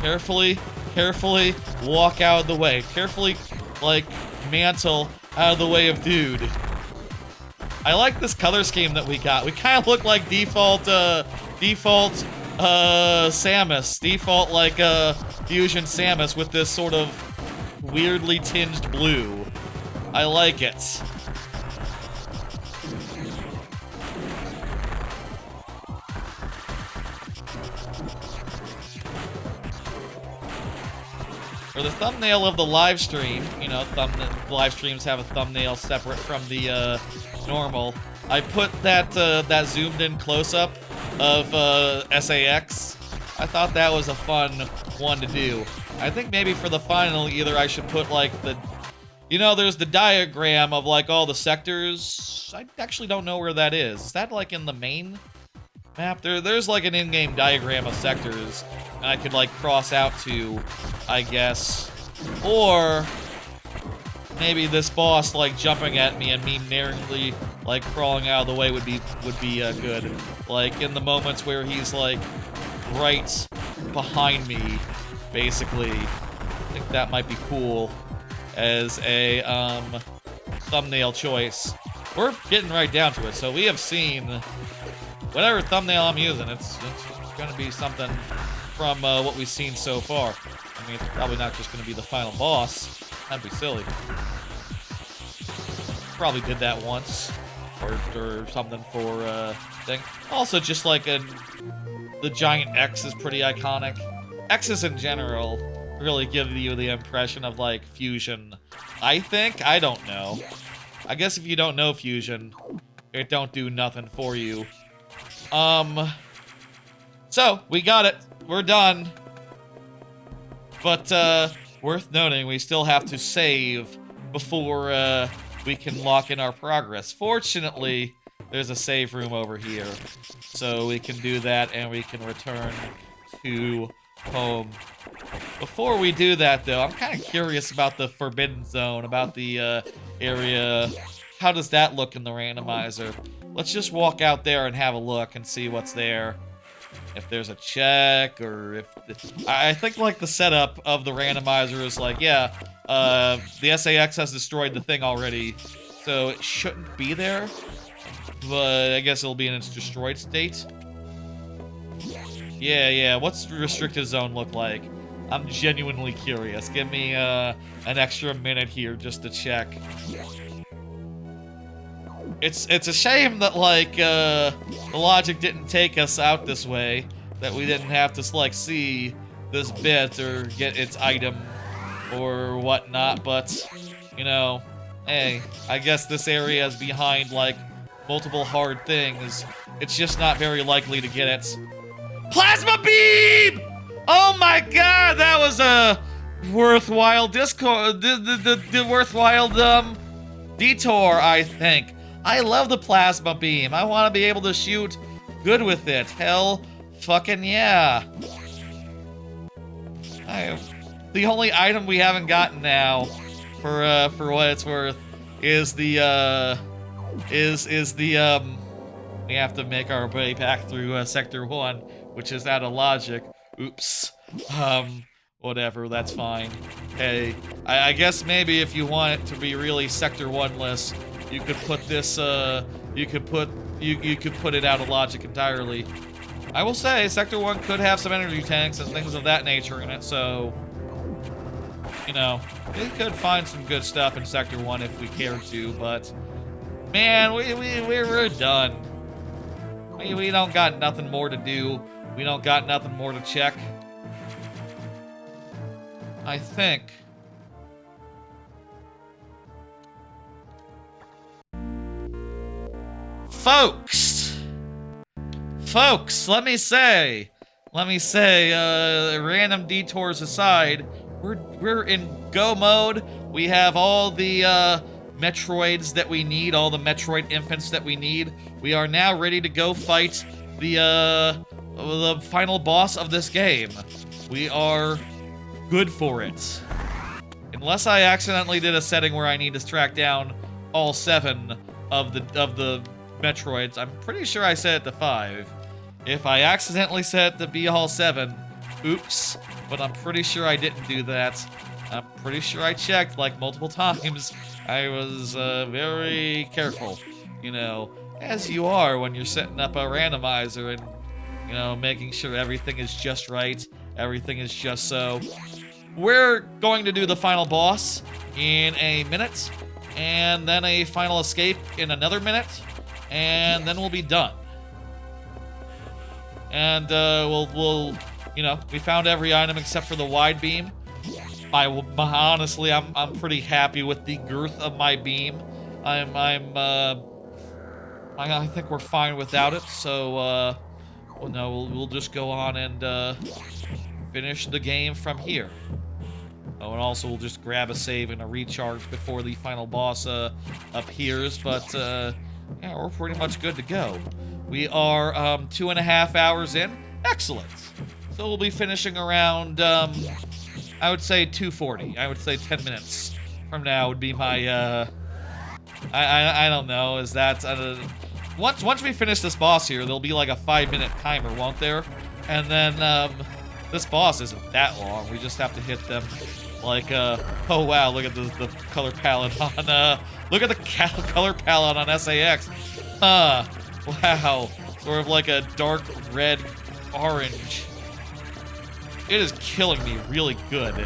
Carefully, carefully walk out of the way. Carefully, like, mantle out of the way of dude. I like this color scheme that we got. We kind of look like default Samus. Default, like, Fusion Samus with this sort of weirdly tinged blue. I like it. For the thumbnail of the live stream, you know, live streams have a thumbnail separate from the normal. I put that that zoomed in close-up of SAX. I thought that was a fun one to do. I think maybe for the final, either I should put like the, you know, there's the diagram of like all the sectors. I actually don't know where that is. Is that like in the main map? There's like an in-game diagram of sectors, and I could like cross out to, I guess. Or maybe this boss like jumping at me and me narrowly like crawling out of the way would be good. Like in the moments where he's like right behind me, basically. I think that might be cool as a thumbnail choice. We're getting right down to it, so we have seen whatever thumbnail I'm using. It's gonna be something from what we've seen so far. I mean, it's probably not just gonna be the final boss. That'd be silly. Probably did that once, or something for thing. Also, just like the giant X is pretty iconic. X's in general really give you the impression of like Fusion. I think, I don't know. I guess if you don't know Fusion, it don't do nothing for you. So we got it. We're done. But worth noting, we still have to save before we can lock in our progress. Fortunately, there's a save room over here, so we can do that and we can return to home. Before we do that, though, I'm kind of curious about the Forbidden Zone, about the area. How does that look in the randomizer? Let's just walk out there and have a look and see what's there. If there's a check, or if... I think, like, the setup of the randomizer is like, yeah, the SAX has destroyed the thing already, so it shouldn't be there. But I guess it'll be in its destroyed state. Yeah, what's the restricted zone look like? I'm genuinely curious. Give me an extra minute here just to check. It's a shame that, like, the logic didn't take us out this way. That we didn't have to, like, see this bit or get its item or whatnot. But, you know, hey, I guess this area is behind, like, multiple hard things. It's just not very likely to get it. Plasma beam! Oh my god, that was a worthwhile worthwhile detour, I think. I love the plasma beam. I want to be able to shoot good with it. Hell fucking yeah. The only item we haven't gotten now, for what it's worth, is the we have to make our way back through Sector 1, which is out of logic. Oops. Whatever, that's fine. Hey, I guess maybe if you want it to be really Sector 1-less, you could put this, you could put it out of logic entirely. I will say, Sector 1 could have some energy tanks and things of that nature in it, so, you know, we could find some good stuff in Sector 1 if we cared to, but, man, we're done. We don't got nothing more to do. We don't got nothing more to check. I think. Folks, let me say, random detours aside, we're in go mode. We have all the Metroids that we need, all the Metroid Infants that we need. We are now ready to go fight the final boss of this game. We are good for it. Unless I accidentally did a setting where I need to track down all 7 of the Metroids. I'm pretty sure I set it to 5. If I accidentally set it to be all 7, Oops. But I'm pretty sure I didn't do that. I'm pretty sure I checked, like, multiple times. I was, very careful, you know, as you are when you're setting up a randomizer and, you know, making sure everything is just right, everything is just so. We're going to do the final boss in a minute, and then a final escape in another minute, and then we'll be done. And, we'll, you know, we found every item except for the wide beam. Honestly, I'm pretty happy with the girth of my beam. I think we're fine without it. So, well, no, we'll just go on and finish the game from here. Oh, and also we'll just grab a save and a recharge before the final boss appears. But yeah, we're pretty much good to go. We are 2.5 hours in. Excellent. So we'll be finishing around. I would say 2:40. I would say 10 minutes from now would be my, I don't know, is that, once we finish this boss here, there'll be like a 5-minute timer, won't there? And then, this boss isn't that long, we just have to hit them, like, oh wow, look at the color palette on, look at the color palette on SAX. Wow, sort of like a dark red orange. It is killing me really good.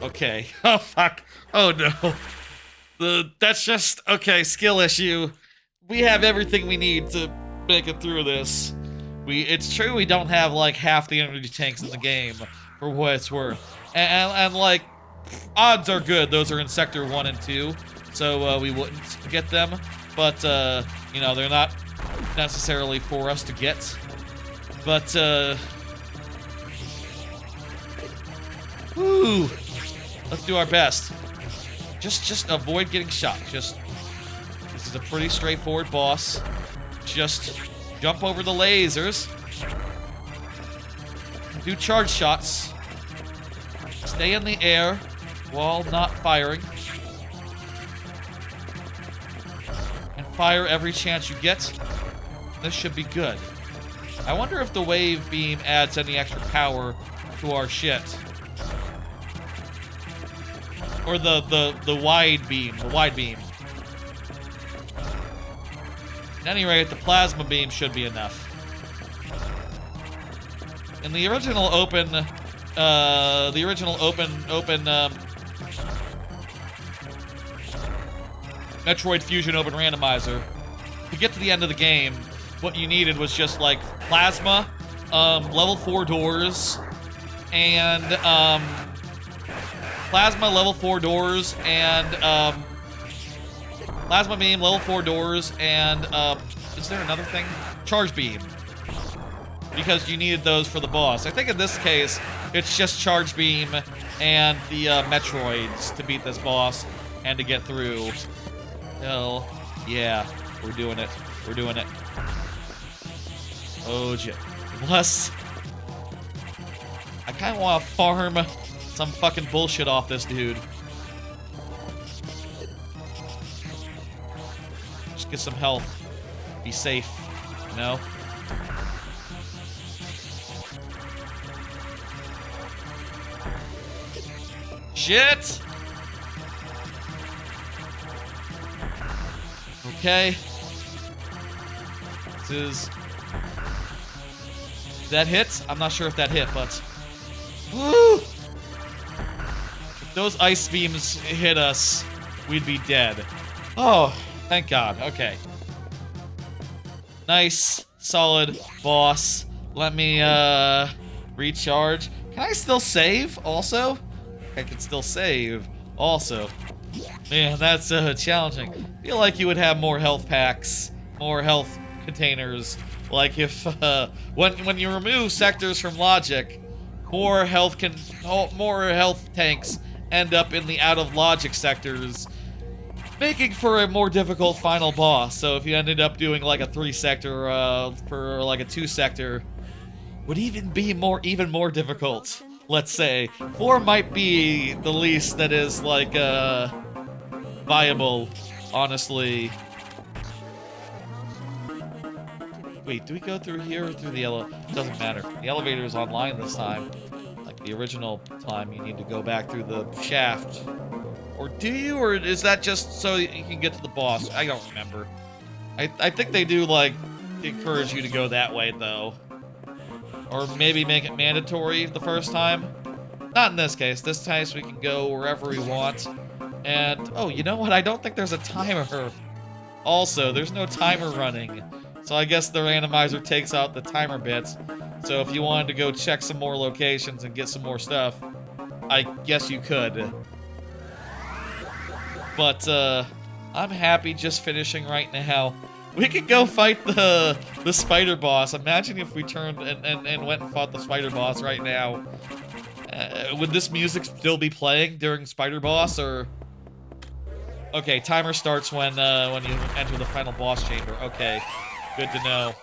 Okay. Oh, fuck. Oh, no. That's just... Okay, skill issue. We have everything we need to make it through this. It's true we don't have, like, half the energy tanks in the game, for what it's worth. And like, odds are good. Those are in Sector 1 and 2, so we wouldn't get them. But, you know, they're not necessarily for us to get. But, woo! Let's do our best. Just avoid getting shot. This is a pretty straightforward boss. Just jump over the lasers. Do charge shots. Stay in the air while not firing. And fire every chance you get. This should be good. I wonder if the wave beam adds any extra power to our shit. Or the wide beam, At any rate, the plasma beam should be enough. In the original open Metroid Fusion Open Randomizer, to get to the end of the game, what you needed was just, like, plasma, level 4 doors, and, plasma, level 4 doors, and, plasma beam, level 4 doors, and, is there another thing? Charge beam. Because you needed those for the boss. I think in this case, it's just charge beam and the, Metroids to beat this boss and to get through. Hell, yeah, we're doing it. We're doing it. Oh, shit. Unless... I kind of want to farm some fucking bullshit off this dude. Just get some health. Be safe, you know? Shit! Okay. This is... That hit? I'm not sure if that hit, but... Woo! If those ice beams hit us, we'd be dead. Oh, thank God. Okay. Nice, solid boss. Let me, recharge. Can I still save, also? I can still save, also. Man, that's, challenging. I feel like you would have more health packs, more health containers. Like if, when you remove sectors from logic, more health tanks end up in the out-of-logic sectors, making for a more difficult final boss. So if you ended up doing like a 3-sector, for like a 2-sector, would even be even more difficult. Let's say 4 might be the least that is like viable, honestly. Wait, do we go through here or through the elevator? Doesn't matter. The elevator is online this time. Like the original time, you need to go back through the shaft. Or do you? Or is that just so you can get to the boss? I don't remember. I think they do, like, encourage you to go that way, though. Or maybe make it mandatory the first time. Not in this case. This time we can go wherever we want. And, oh, you know what? I don't think there's a timer. Also, there's no timer running. So I guess the randomizer takes out the timer bits. So if you wanted to go check some more locations and get some more stuff, I guess you could. But, I'm happy just finishing right now. We could go fight the spider boss. Imagine if we turned and went and fought the spider boss right now. Would this music still be playing during spider boss, or... Okay, timer starts when you enter the final boss chamber. Okay, good to know.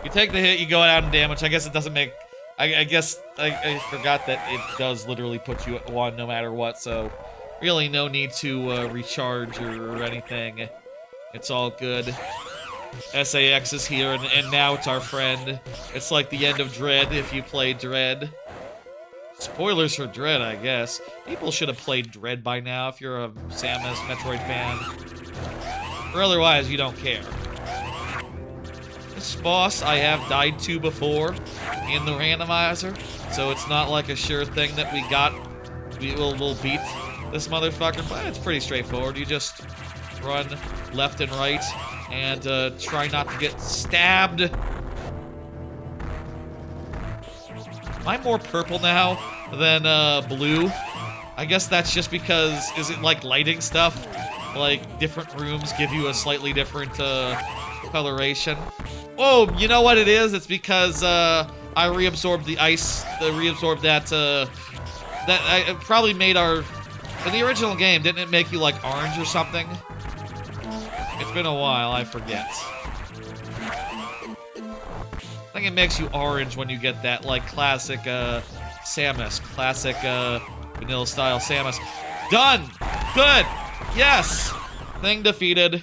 You take the hit, you go out in damage. I guess it doesn't make... I guess I forgot that it does literally put you at 1 no matter what, so... Really no need to recharge or anything. It's all good. SAX is here, and now it's our friend. It's like the end of Dread if you play Dread. Spoilers for Dread, I guess. People should have played Dread by now if you're a Samus Metroid fan. Or otherwise, you don't care. This boss I have died to before in the randomizer, so it's not like a sure thing that we'll beat this motherfucker, but it's pretty straightforward. You just run left and right and try not to get stabbed. Am I more purple now than blue? I guess that's just because, is it like lighting stuff? Like different rooms give you a slightly different coloration. Oh, you know what it is? It's because I reabsorbed the ice, reabsorbed that I probably made our... In the original game, didn't it make you, like, orange or something? It's been a while, I forget. I think it makes you orange when you get that, like, classic, Samus. Classic, vanilla-style Samus. Done! Good! Yes! Thing defeated.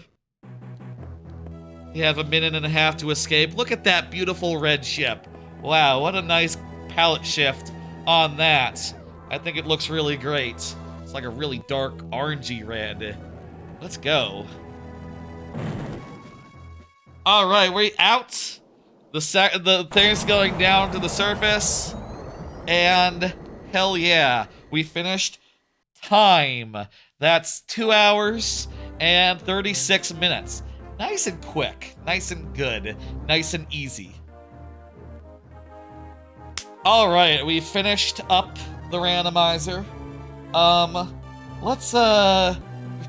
You have 1.5 minutes to escape. Look at that beautiful red ship. Wow, what a nice palette shift on that. I think it looks really great. It's like a really dark orangey red. Let's go. All right, we're out. The thing's going down to the surface, and hell yeah, we finished time. That's 2 hours and 36 minutes. Nice and quick, nice and good, nice and easy. All right, we finished up the randomizer. Let's,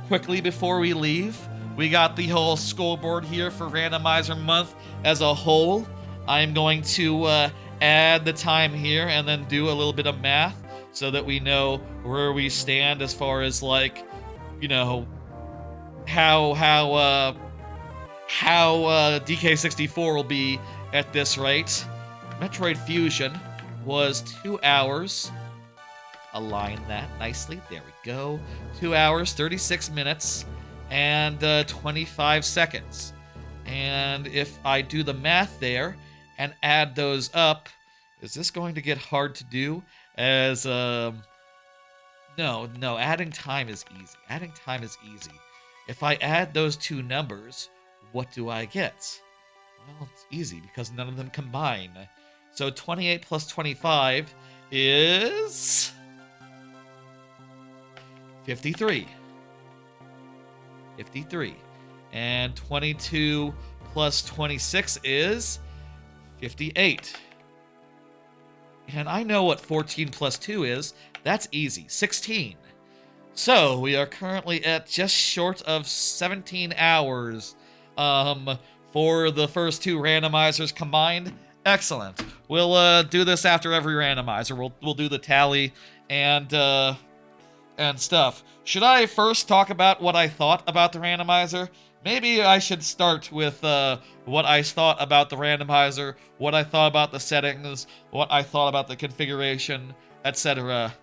quickly before we leave, we got the whole scoreboard here for Randomizer Month as a whole. I'm going to, add the time here and then do a little bit of math so that we know where we stand as far as, like, you know, how DK64 will be at this rate. Metroid Fusion was 2 hours. Align that nicely. There we go. 2 hours, 36 minutes, and 25 seconds. And if I do the math there and add those up, is this going to get hard to do? As, no, adding time is easy. Adding time is easy. If I add those two numbers, what do I get? Well, it's easy because none of them combine. So 28 plus 25 is 53. 53. And 22 plus 26 is 58. And I know what 14 plus 2 is. That's easy. 16. So we are currently at just short of 17 hours for the first two randomizers combined. Excellent. We'll do this after every randomizer. We'll do the tally and stuff. Should I first talk about what I thought about the randomizer? Maybe I should start with what I thought about the randomizer, what I thought about the settings, what I thought about the configuration, etc.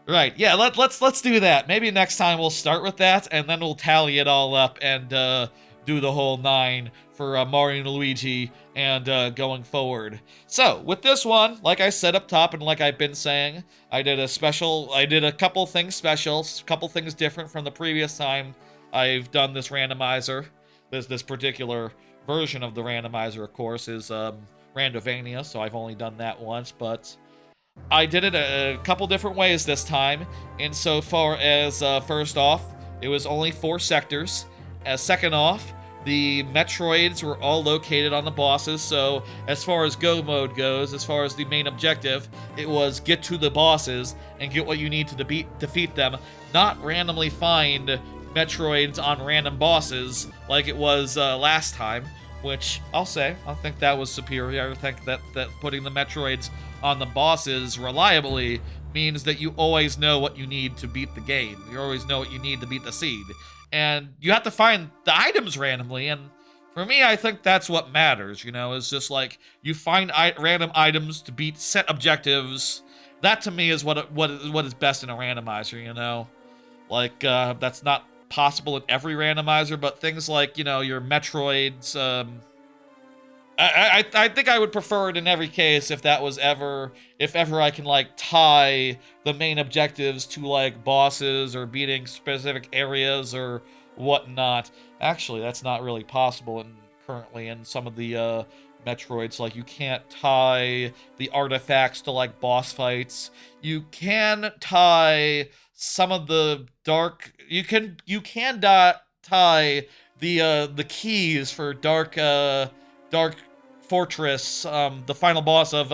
Right. Yeah. Let's do that. Maybe next time we'll start with that, and then we'll tally it all up and do the whole 9 for Mario and Luigi and going forward. So with this one, like I said up top, and like I've been saying, I did a couple things special, a couple things different from the previous time I've done this randomizer. This particular version of the randomizer, of course, is Randovania. So I've only done that once, but I did it a couple different ways this time, insofar as, first off, it was only 4 sectors. Second off, the Metroids were all located on the bosses, so as far as go mode goes, as far as the main objective, it was get to the bosses and get what you need to defeat them, not randomly find Metroids on random bosses like it was last time, which I think that was superior. I think that putting the Metroids on the bosses reliably means that you always know what you need to beat the game. You always know what you need to beat the seed. And you have to find the items randomly, and for me, I think that's what matters, is just like, you find random items to beat set objectives. That to me is what is best in a randomizer, Like, that's not possible in every randomizer, but things like, your Metroids, I think I would prefer it in every case if ever I can like tie the main objectives to like bosses or beating specific areas or whatnot. Actually, that's not really possible currently in some of the Metroids. Like, you can't tie the artifacts to like boss fights. You can tie some of the you can tie the keys for Dark Fortress, the final boss of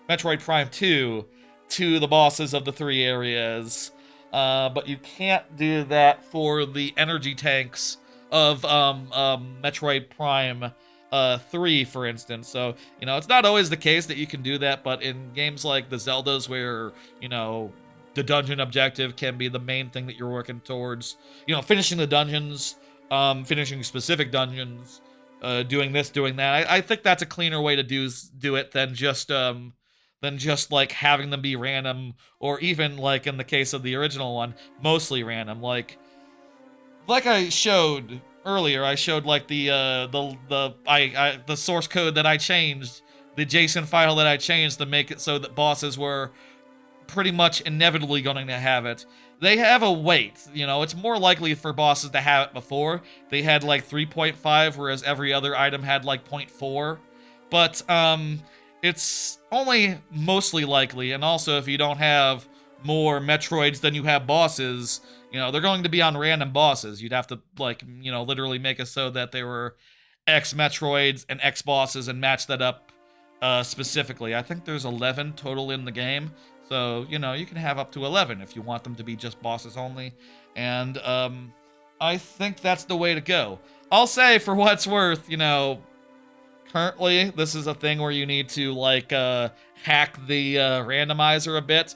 Metroid Prime 2, to the bosses of the 3 areas. But you can't do that for the energy tanks of Metroid Prime 3, for instance. So, it's not always the case that you can do that, but in games like the Zeldas where, the dungeon objective can be the main thing that you're working towards, finishing the dungeons, finishing specific dungeons, doing this, doing that. I think that's a cleaner way to do it than just like having them be random, or even like in the case of the original one, mostly random. Like I showed earlier, I showed like the source code that I changed, the JSON file that I changed to make it so that bosses were pretty much inevitably going to have it. They have a weight, it's more likely for bosses to have it before. They had like 3.5, whereas every other item had like 0.4. But it's only mostly likely, and also if you don't have more Metroids than you have bosses, they're going to be on random bosses. You'd have to like, literally make it so that there were X Metroids and X bosses and match that up specifically. I think there's 11 total in the game. So, you can have up to 11 if you want them to be just bosses only. And I think that's the way to go. I'll say, for what it's worth, currently this is a thing where you need to like hack the randomizer a bit,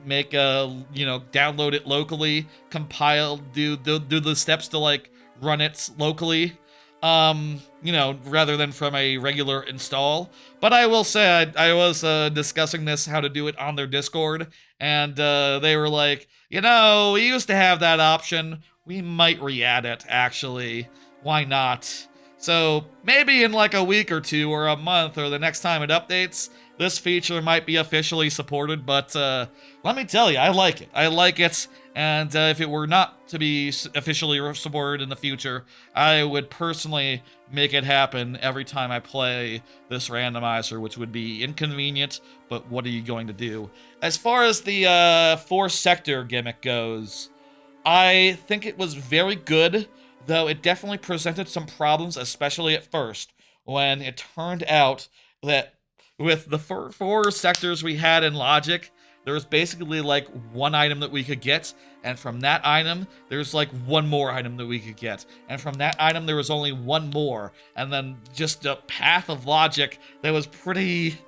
make download it locally, compile, do the steps to like run it locally, rather than from a regular install. But I will say, I was discussing how to do it on their Discord, and they were like, we used to have that option. We might re-add it, actually. Why not? So maybe in like a week or 2 or a month or the next time it updates, this feature might be officially supported, but let me tell you, I like it. I like it, and if it were not to be officially supported in the future, I would personally make it happen every time I play this randomizer, which would be inconvenient, but what are you going to do? As far as the 4-sector gimmick goes, I think it was very good, though it definitely presented some problems, especially at first, when it turned out that with the 4 sectors we had in Logic, there was basically like 1 item that we could get, and from that item, there's like 1 more item that we could get, and from that item, there was only 1 more, and then just a path of logic that was pretty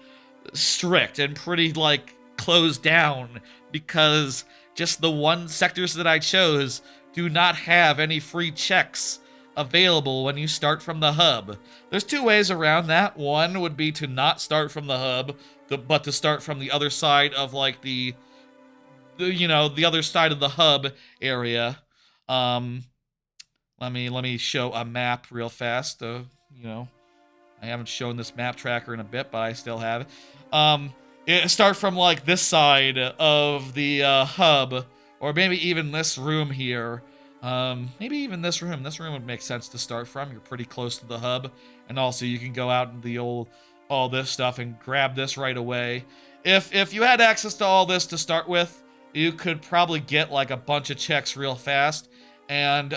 strict and pretty like closed down, because just the 1 sectors that I chose do not have any free checks available when you start from the hub. There's 2 ways around that. One would be to not start from the hub, but to start from the other side of like the the other side of the hub area. Um, let me show a map real fast. You know, I haven't shown this map tracker in a bit, but I still have it. It start from like this side of the hub, or maybe even this room here. Maybe even this room. This room would make sense to start from. You're pretty close to the hub, and also you can go out in the all this stuff and grab this right away. If you had access to all this to start with, you could probably get like a bunch of checks real fast, and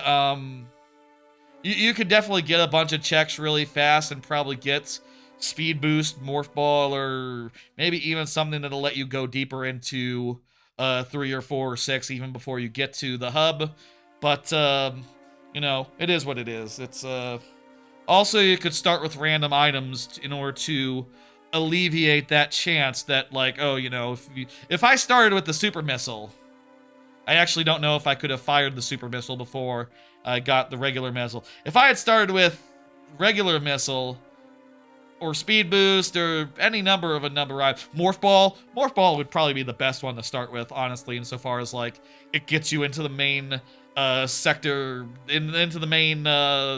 you could definitely get a bunch of checks really fast and probably get speed boost, morph ball, or maybe even something that'll let you go deeper into 3 or 4 or 6 even before you get to the hub. But it is what it is. It's also, you could start with random items in order to alleviate that chance that, like, oh, if I started with the super missile, I actually don't know if I could have fired the super missile before I got the regular missile. If I had started with regular missile or speed boost or any number of morph ball would probably be the best one to start with, honestly, insofar as like it gets you into the main sector, into the main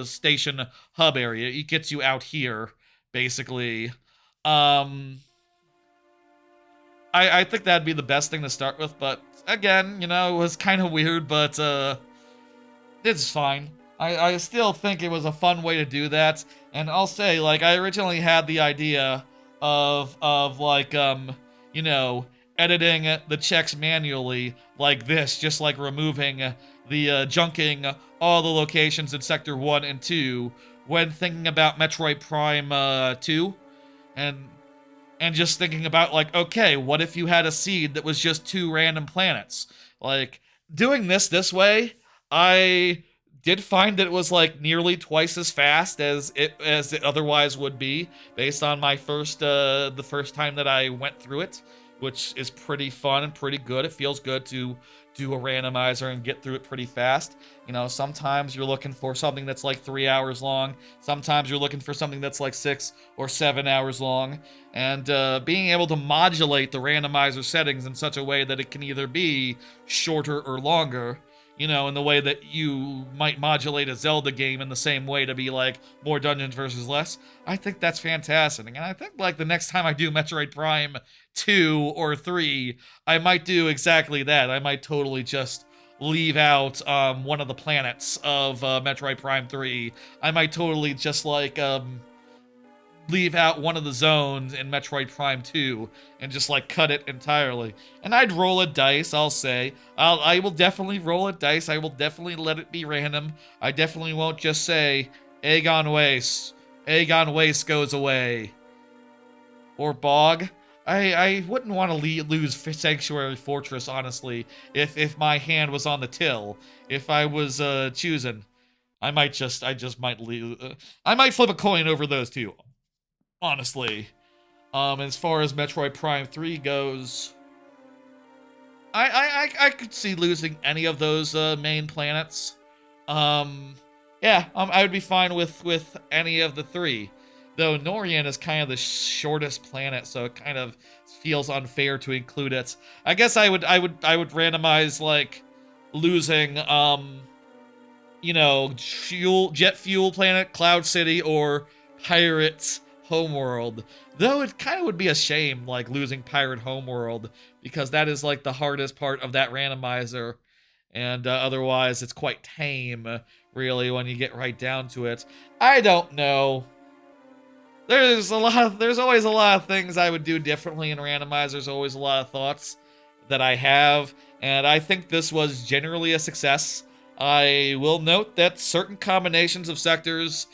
station hub area. It gets you out here, basically. I think that'd be the best thing to start with, but again, it was kind of weird, but it's fine. I still think it was a fun way to do that, and I'll say, like, I originally had the idea of like, editing the checks manually like this, just like removing the junking all the locations in Sector 1 and 2 when thinking about Metroid Prime 2, and just thinking about, like, okay, what if you had a seed that was just 2 random planets? Like, doing this way, I did find that it was, like, nearly twice as fast as it otherwise would be, based on my the first time that I went through it, which is pretty fun and pretty good. It feels good to do a randomizer and get through it pretty fast. Sometimes you're looking for something that's like 3 hours long. Sometimes you're looking for something that's like 6 or 7 hours long. And being able to modulate the randomizer settings in such a way that it can either be shorter or longer, in the way that you might modulate a Zelda game in the same way to be like more dungeons versus less. I think that's fantastic. And I think like the next time I do Metroid Prime 2 or 3, I might do exactly that. I might totally just leave out one of the planets of Metroid Prime 3. I might totally just like leave out one of the zones in Metroid Prime 2 and just like cut it entirely. And I'd roll a dice, I'll say. I will definitely roll a dice. I will definitely let it be random. I definitely won't just say, Aegon Waste. Aegon Waste goes away. Or Bog. I wouldn't want to lose Sanctuary Fortress, honestly, if my hand was on the till. If I was choosing. I just might leave. I might flip a coin over those two, honestly. As far as Metroid Prime 3 goes, I could see losing any of those main planets. Yeah, I would be fine with any of the 3. Though Norian is kind of the shortest planet, so it kind of feels unfair to include it. I guess I would randomize like losing jet fuel planet, Cloud City, or Pirates Homeworld. Though it kind of would be a shame, like, losing Pirate Homeworld, because that is, like, the hardest part of that randomizer, and otherwise it's quite tame, really, when you get right down to it. I don't know. There's always a lot of things I would do differently in randomizers, always a lot of thoughts that I have, and I think this was generally a success. I will note that certain combinations of sectors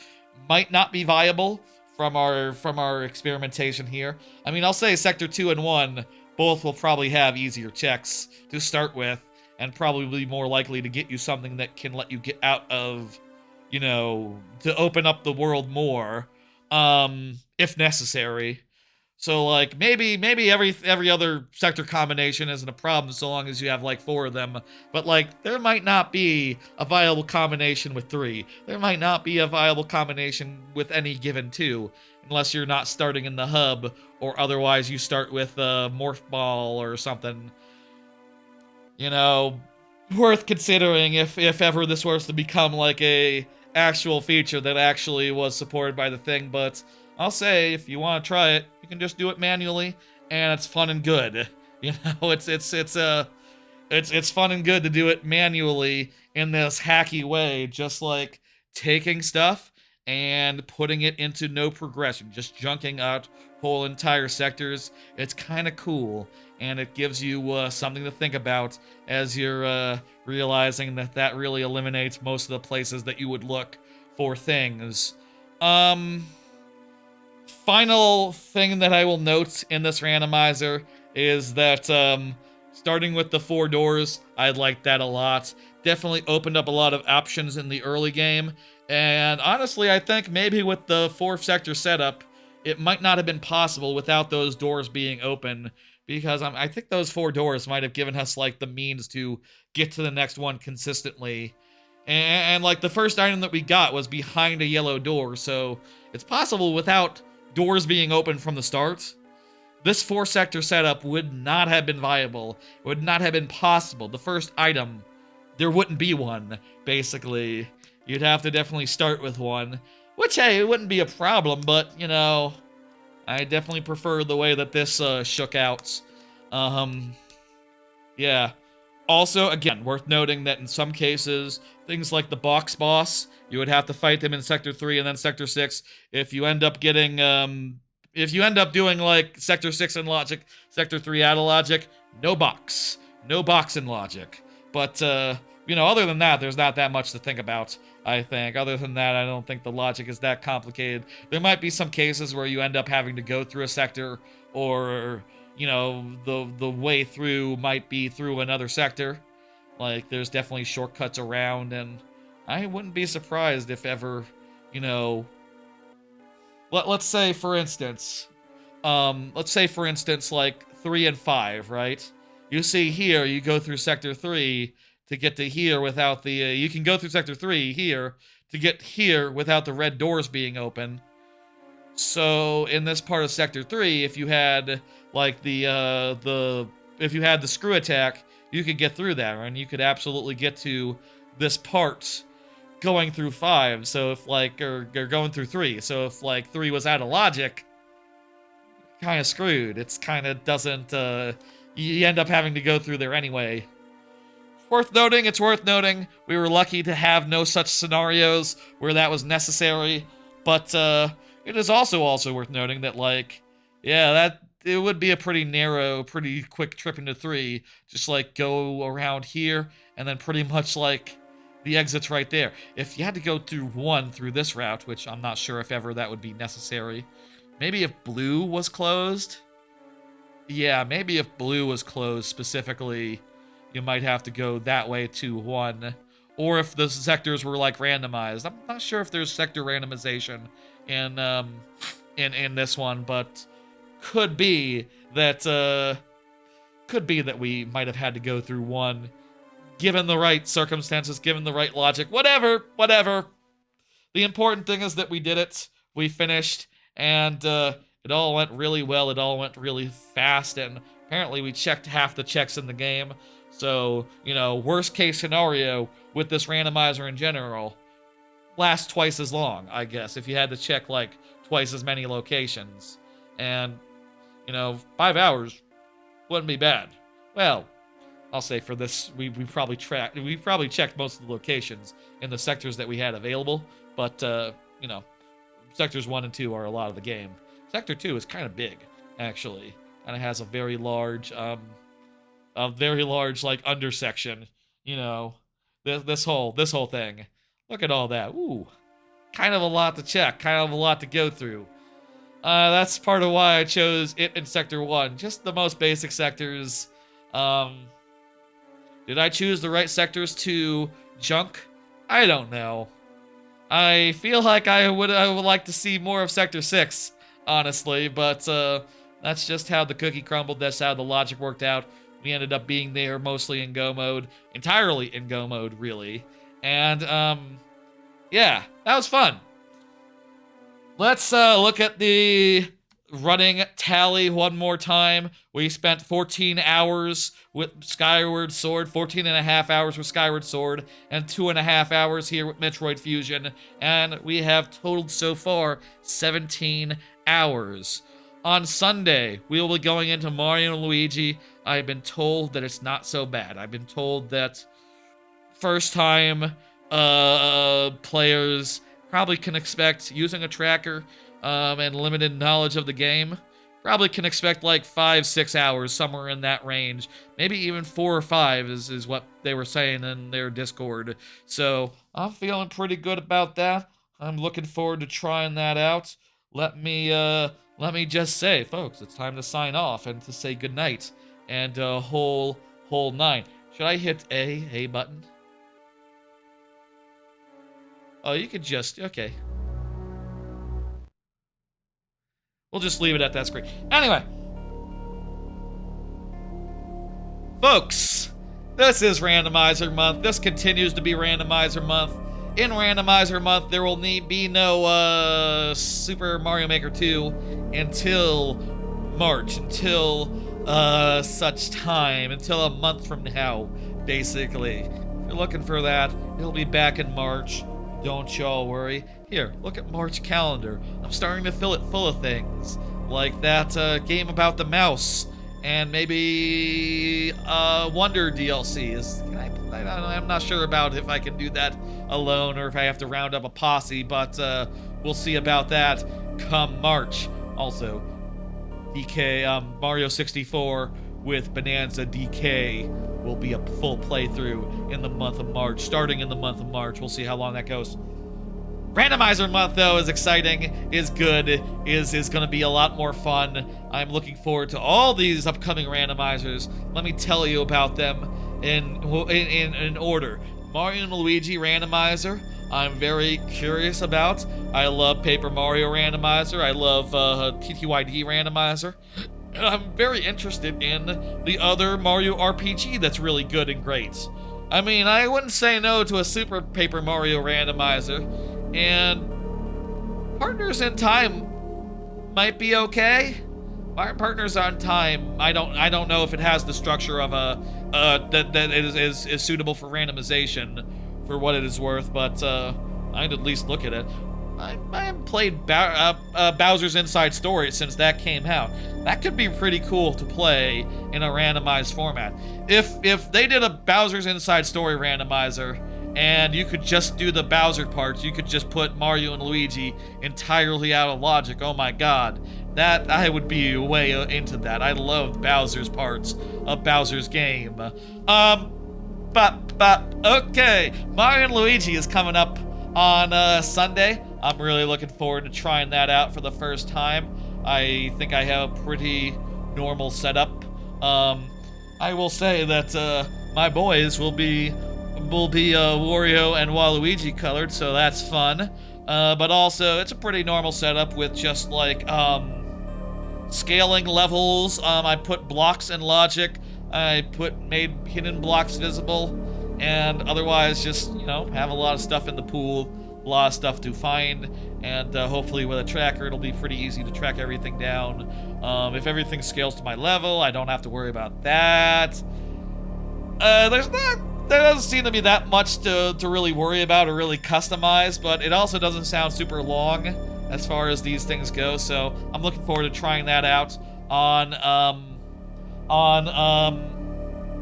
might not be viable from our experimentation here. I mean, I'll say Sector 2 and 1 both will probably have easier checks to start with, and probably more likely to get you something that can let you get out of, to open up the world more, if necessary. So, like, maybe every other sector combination isn't a problem so long as you have, like, 4 of them. But, like, there might not be a viable combination with 3. There might not be a viable combination with any given 2. Unless you're not starting in the hub, or otherwise you start with a Morph Ball or something. you know, worth considering if ever this was to become like a actual feature that actually was supported by the thing. But I'll say, if you want to try it, you can just do it manually, and it's fun and good. You know, it's fun and good to do it manually in this hacky way, just like taking stuff and putting it into no progression, just junking out whole entire sectors. It's kind of cool, and it gives you something to think about as you're realizing that really eliminates most of the places that you would look for things. Um, Final thing that I will note in this randomizer is that starting with the 4 doors, I liked that a lot. Definitely opened up a lot of options in the early game, and honestly, I think maybe with the 4th sector setup, it might not have been possible without those doors being open, because I think those 4 doors might have given us like the means to get to the next one consistently. And like the first item that we got was behind a yellow door, so it's possible without doors being open from the start, this 4-sector setup would not have been viable. It would not have been possible. The first item, there wouldn't be one, basically. You'd have to definitely start with one. Which, hey, it wouldn't be a problem, but, you know, I definitely prefer the way that this shook out. Yeah. Also, again, worth noting that in some cases, things like the box boss, you would have to fight them in Sector 3 and then Sector 6. If you end up getting, if you end up doing, like, Sector 6 in logic, Sector 3 out of logic, no box. No box in logic. But, you know, other than that, there's not that much to think about, I think. Other than that, I don't think the logic is that complicated. There might be some cases where you end up having to go through a sector, or, you know, the way through might be through another sector. Like, there's definitely shortcuts around, and I wouldn't be surprised if ever, you know, let's say for instance, like 3 and 5, right? You see here, you go through Sector 3 to get to here without the, you can go through Sector 3 here to get here without the red doors being open. So in this part of Sector 3, if you had like if you had the screw attack, you could get through that, and you could absolutely get to this part going through 5. So if like, or going through 3. So if like 3 was out of logic, kind of screwed. It's kind of doesn't, you end up having to go through there anyway. It's worth noting, we were lucky to have no such scenarios where that was necessary, but it is also worth noting that, like, yeah, that it would be a pretty narrow, pretty quick trip into 3, just like go around here, and then pretty much like the exit's right there. If you had to go through 1 through this route, which I'm not sure if ever that would be necessary, maybe if blue was closed? Yeah, maybe if blue was closed specifically, you might have to go that way to 1. Or if the sectors were like randomized. I'm not sure if there's sector randomization in this one, but could be that we might have had to go through 1 given the right circumstances, given the right logic, whatever. The important thing is that we did it, we finished, and it all went really well, it all went really fast, and apparently we checked half the checks in the game. So, you know, worst case scenario with this randomizer in general, lasts twice as long, I guess, if you had to check like twice as many locations. And, you know, 5 hours wouldn't be bad. Well, I'll say for this, we probably checked most of the locations in the sectors that we had available, but you know, sectors 1 and 2 are a lot of the game. Sector 2 is kind of big, actually, and it has a very large like undersection. You know, this whole thing. Look at all that. Ooh, kind of a lot to check, kind of a lot to go through. That's part of why I chose it in Sector 1. Just the most basic sectors. Did I choose the right sectors to junk? I don't know. I feel like I would like to see more of Sector 6, honestly, but that's just how the cookie crumbled. That's how the logic worked out. We ended up being there mostly in go mode, entirely in go mode, really. And yeah, that was fun. Let's look at the running tally one more time. We spent 14 hours with Skyward Sword, 14 and a half hours with Skyward Sword, and 2.5 hours here with Metroid Fusion, and we have totaled so far 17 hours. On Sunday, we will be going into Mario and Luigi. I've been told that it's not so bad. I've been told that first time players probably can expect, using a tracker and limited knowledge of the game, probably can expect like 5-6 hours, somewhere in that range. Maybe even 4 or 5 is what they were saying in their Discord. So I'm feeling pretty good about that. I'm looking forward to trying that out. Let me just say, folks, it's time to sign off and to say goodnight and whole 9. Should I hit A button? Oh, you could just, okay. We'll just leave it at that screen. Anyway. Folks, this is Randomizer Month. This continues to be Randomizer Month. In Randomizer Month, there will be no Super Mario Maker 2 until March, until such time, until a month from now, basically. If you're looking for that, it'll be back in March. Don't y'all worry. Here, look at March calendar. I'm starting to fill it full of things, like that game about the mouse, and maybe Wonder DLCs. I'm not sure about if I can do that alone or if I have to round up a posse, but we'll see about that come March. Also, DK Mario 64 with Bonanza DK will be a full playthrough in the month of March, starting in the month of March. We'll see how long that goes. Randomizer Month, though, is exciting, is good, is going to be a lot more fun. I'm looking forward to all these upcoming randomizers. Let me tell you about them in order. Mario and Luigi Randomizer, I'm very curious about. I love Paper Mario Randomizer. I love TTYD Randomizer. And I'm very interested in the other Mario RPG that's really good and great. I mean, I wouldn't say no to a Super Paper Mario Randomizer, and Partners in Time might be okay. Partners on Time, I don't know if it has the structure of a that is suitable for randomization for what it is worth, but I'd at least look at it. I haven't played Bowser's Inside Story since that came out. That could be pretty cool to play in a randomized format. If they did a Bowser's Inside Story randomizer and you could just do the Bowser parts, you could just put Mario and Luigi entirely out of logic. Oh my god. That, I would be way into that. I love Bowser's parts of Bowser's game. But okay. Mario and Luigi is coming up on Sunday. I'm really looking forward to trying that out for the first time. I think I have a pretty normal setup. I will say that my boys will be Wario and Waluigi colored, so that's fun. But also, it's a pretty normal setup with just like scaling levels. I put blocks in logic. I made hidden blocks visible, and otherwise just, you know, have a lot of stuff in the pool. A lot of stuff to find, and hopefully with a tracker it'll be pretty easy to track everything down. If everything scales to my level, I don't have to worry about that. There doesn't seem to be that much to really worry about or really customize, but it also doesn't sound super long as far as these things go, so I'm looking forward to trying that out on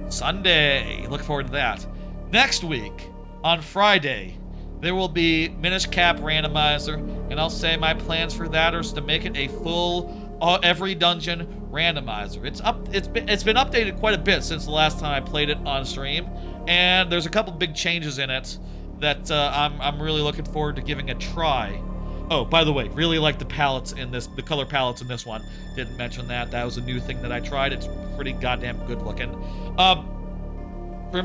Sunday. Look forward to that. Next week, on Friday, there will be Minish Cap Randomizer, and I'll say my plans for that are to make it a full every dungeon randomizer. It's been updated quite a bit since the last time I played it on stream, and there's a couple big changes in it that I'm really looking forward to giving a try. Oh, by the way, really like the palettes in this, the color palettes in this one. Didn't mention that. That was a new thing that I tried. It's pretty goddamn good looking. For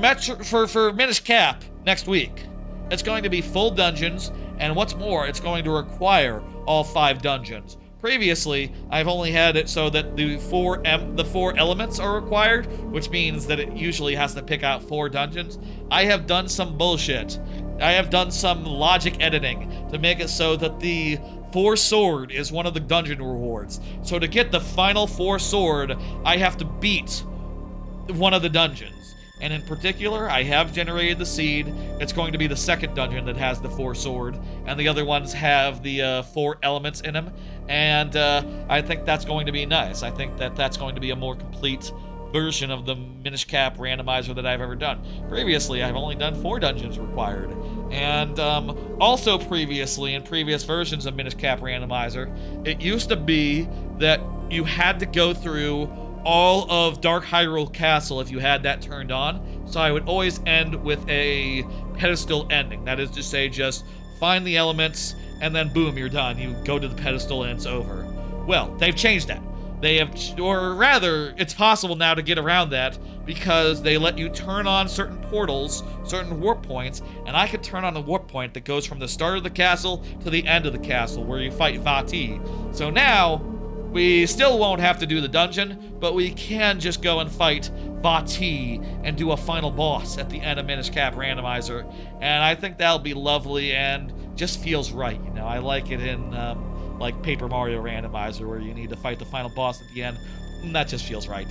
Minish Cap next week, it's going to be full dungeons, and what's more, it's going to require all 5 dungeons. Previously, I've only had it so that the four elements are required, which means that it usually has to pick out 4 dungeons. I have done some bullshit. I have done some logic editing to make it so that the 4 sword is one of the dungeon rewards. So to get the final 4 sword, I have to beat one of the dungeons. And in particular, I have generated the seed. It's going to be the second dungeon that has the 4 sword, and the other ones have the 4 elements in them. And I think that's going to be nice. I think that that's going to be a more complete version of the Minish Cap randomizer that I've ever done. Previously, I've only done 4 dungeons required. And also previously, in previous versions of Minish Cap Randomizer, it used to be that you had to go through all of Dark Hyrule Castle if you had that turned on. So I would always end with a pedestal ending. That is to say, just find the elements, and then boom, you're done. You go to the pedestal and it's over. Well, they've changed that. They have, or rather, it's possible now to get around that because they let you turn on certain portals, certain warp points, and I could turn on a warp point that goes from the start of the castle to the end of the castle where you fight Vati. So now, we still won't have to do the dungeon, but we can just go and fight Vati and do a final boss at the end of Minish Cap Randomizer. And I think that'll be lovely and just feels right, you know. I like it in, like Paper Mario Randomizer, where you need to fight the final boss at the end. That just feels right.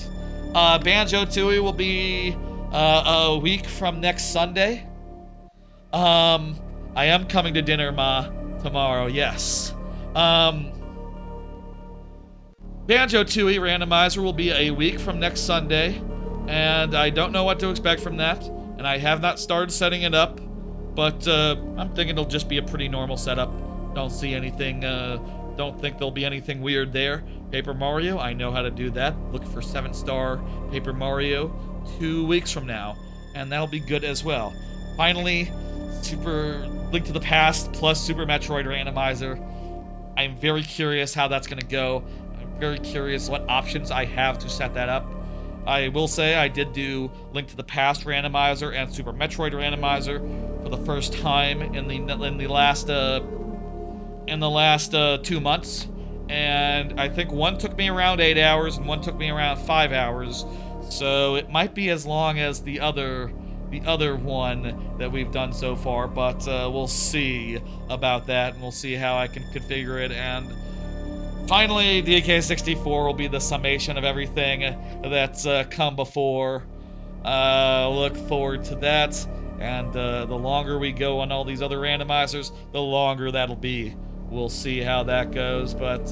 Banjo-Tooie will be a week from next Sunday. I am coming to dinner, Ma, tomorrow, yes. Banjo-Tooie Randomizer will be a week from next Sunday, and I don't know what to expect from that, and I have not started setting it up, but I'm thinking it'll just be a pretty normal setup. Don't see anything, don't think there'll be anything weird there. Paper Mario, I know how to do that. Look for 7-star Paper Mario 2 weeks from now, and that'll be good as well. Finally, Super Link to the Past plus Super Metroid Randomizer. I'm very curious how that's gonna go. I'm very curious what options I have to set that up. I will say I did do Link to the Past Randomizer and Super Metroid Randomizer for the first time in the last 2 months, and I think one took me around 8 hours and one took me around 5 hours, so it might be as long as the other one that we've done so far, but we'll see about that, and we'll see how I can configure it. And finally, DK64 will be the summation of everything that's come before. Look forward to that, and the longer we go on all these other randomizers, the longer that'll be. We'll see how that goes, but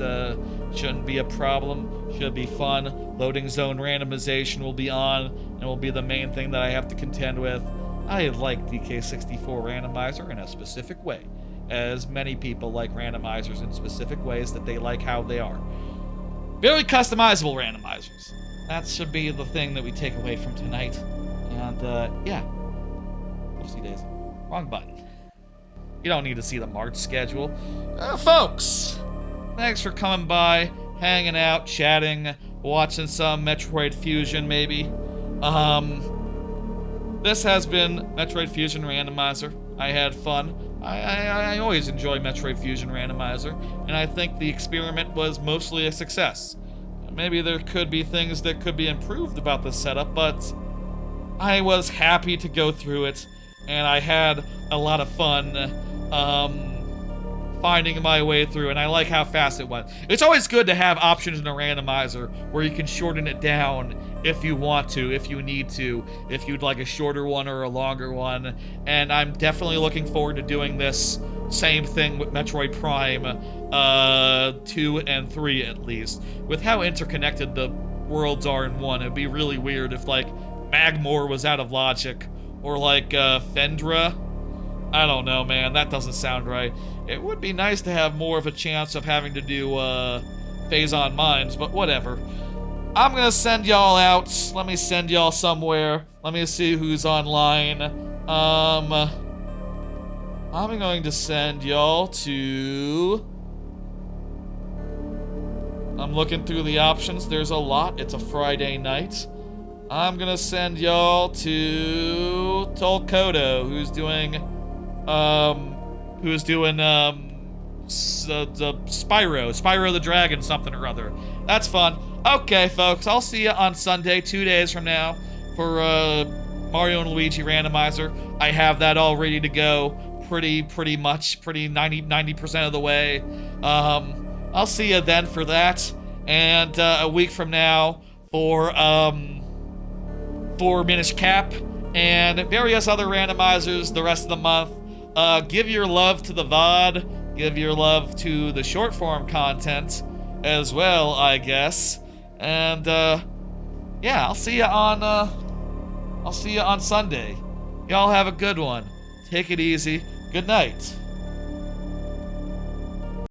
shouldn't be a problem. Should be fun. Loading zone randomization will be on, and will be the main thing that I have to contend with. I like DK64 Randomizer in a specific way, as many people like randomizers in specific ways that they like how they are. Very customizable randomizers. That should be the thing that we take away from tonight. And, yeah. Oopsie daisy. Wrong button. You don't need to see the March schedule. Folks, thanks for coming by, hanging out, chatting, watching some Metroid Fusion, maybe. This has been Metroid Fusion Randomizer. I had fun. I always enjoy Metroid Fusion Randomizer, and I think the experiment was mostly a success. Maybe there could be things that could be improved about this setup, but I was happy to go through it, and I had a lot of fun finding my way through, and I like how fast it went. It's always good to have options in a randomizer where you can shorten it down if you want to, if you need to, if you'd like a shorter one or a longer one. And I'm definitely looking forward to doing this same thing with Metroid Prime 2 and 3 at least. With how interconnected the worlds are in one, it'd be really weird if like Magmore was out of logic, or like Fendra. I don't know, man, that doesn't sound right. It would be nice to have more of a chance of having to do Phase-On Minds, but whatever. I'm gonna send y'all out. Let me send y'all somewhere. Let me see who's online. I'm going to send y'all to... I'm looking through the options. There's a lot. It's a Friday night. I'm gonna send y'all to Tolkoto, who's doing Spyro the Dragon something or other. That's fun. Okay, folks, I'll see you on Sunday, 2 days from now, for Mario and Luigi Randomizer. I have that all ready to go. pretty much, 90% of the way. I'll see you then for that, and a week from now for Minish Cap and various other randomizers the rest of the month. Give your love to the VOD, give your love to the short form content as well, I guess. And yeah, I'll see you on Sunday. Y'all have a good one. Take it easy. Good night.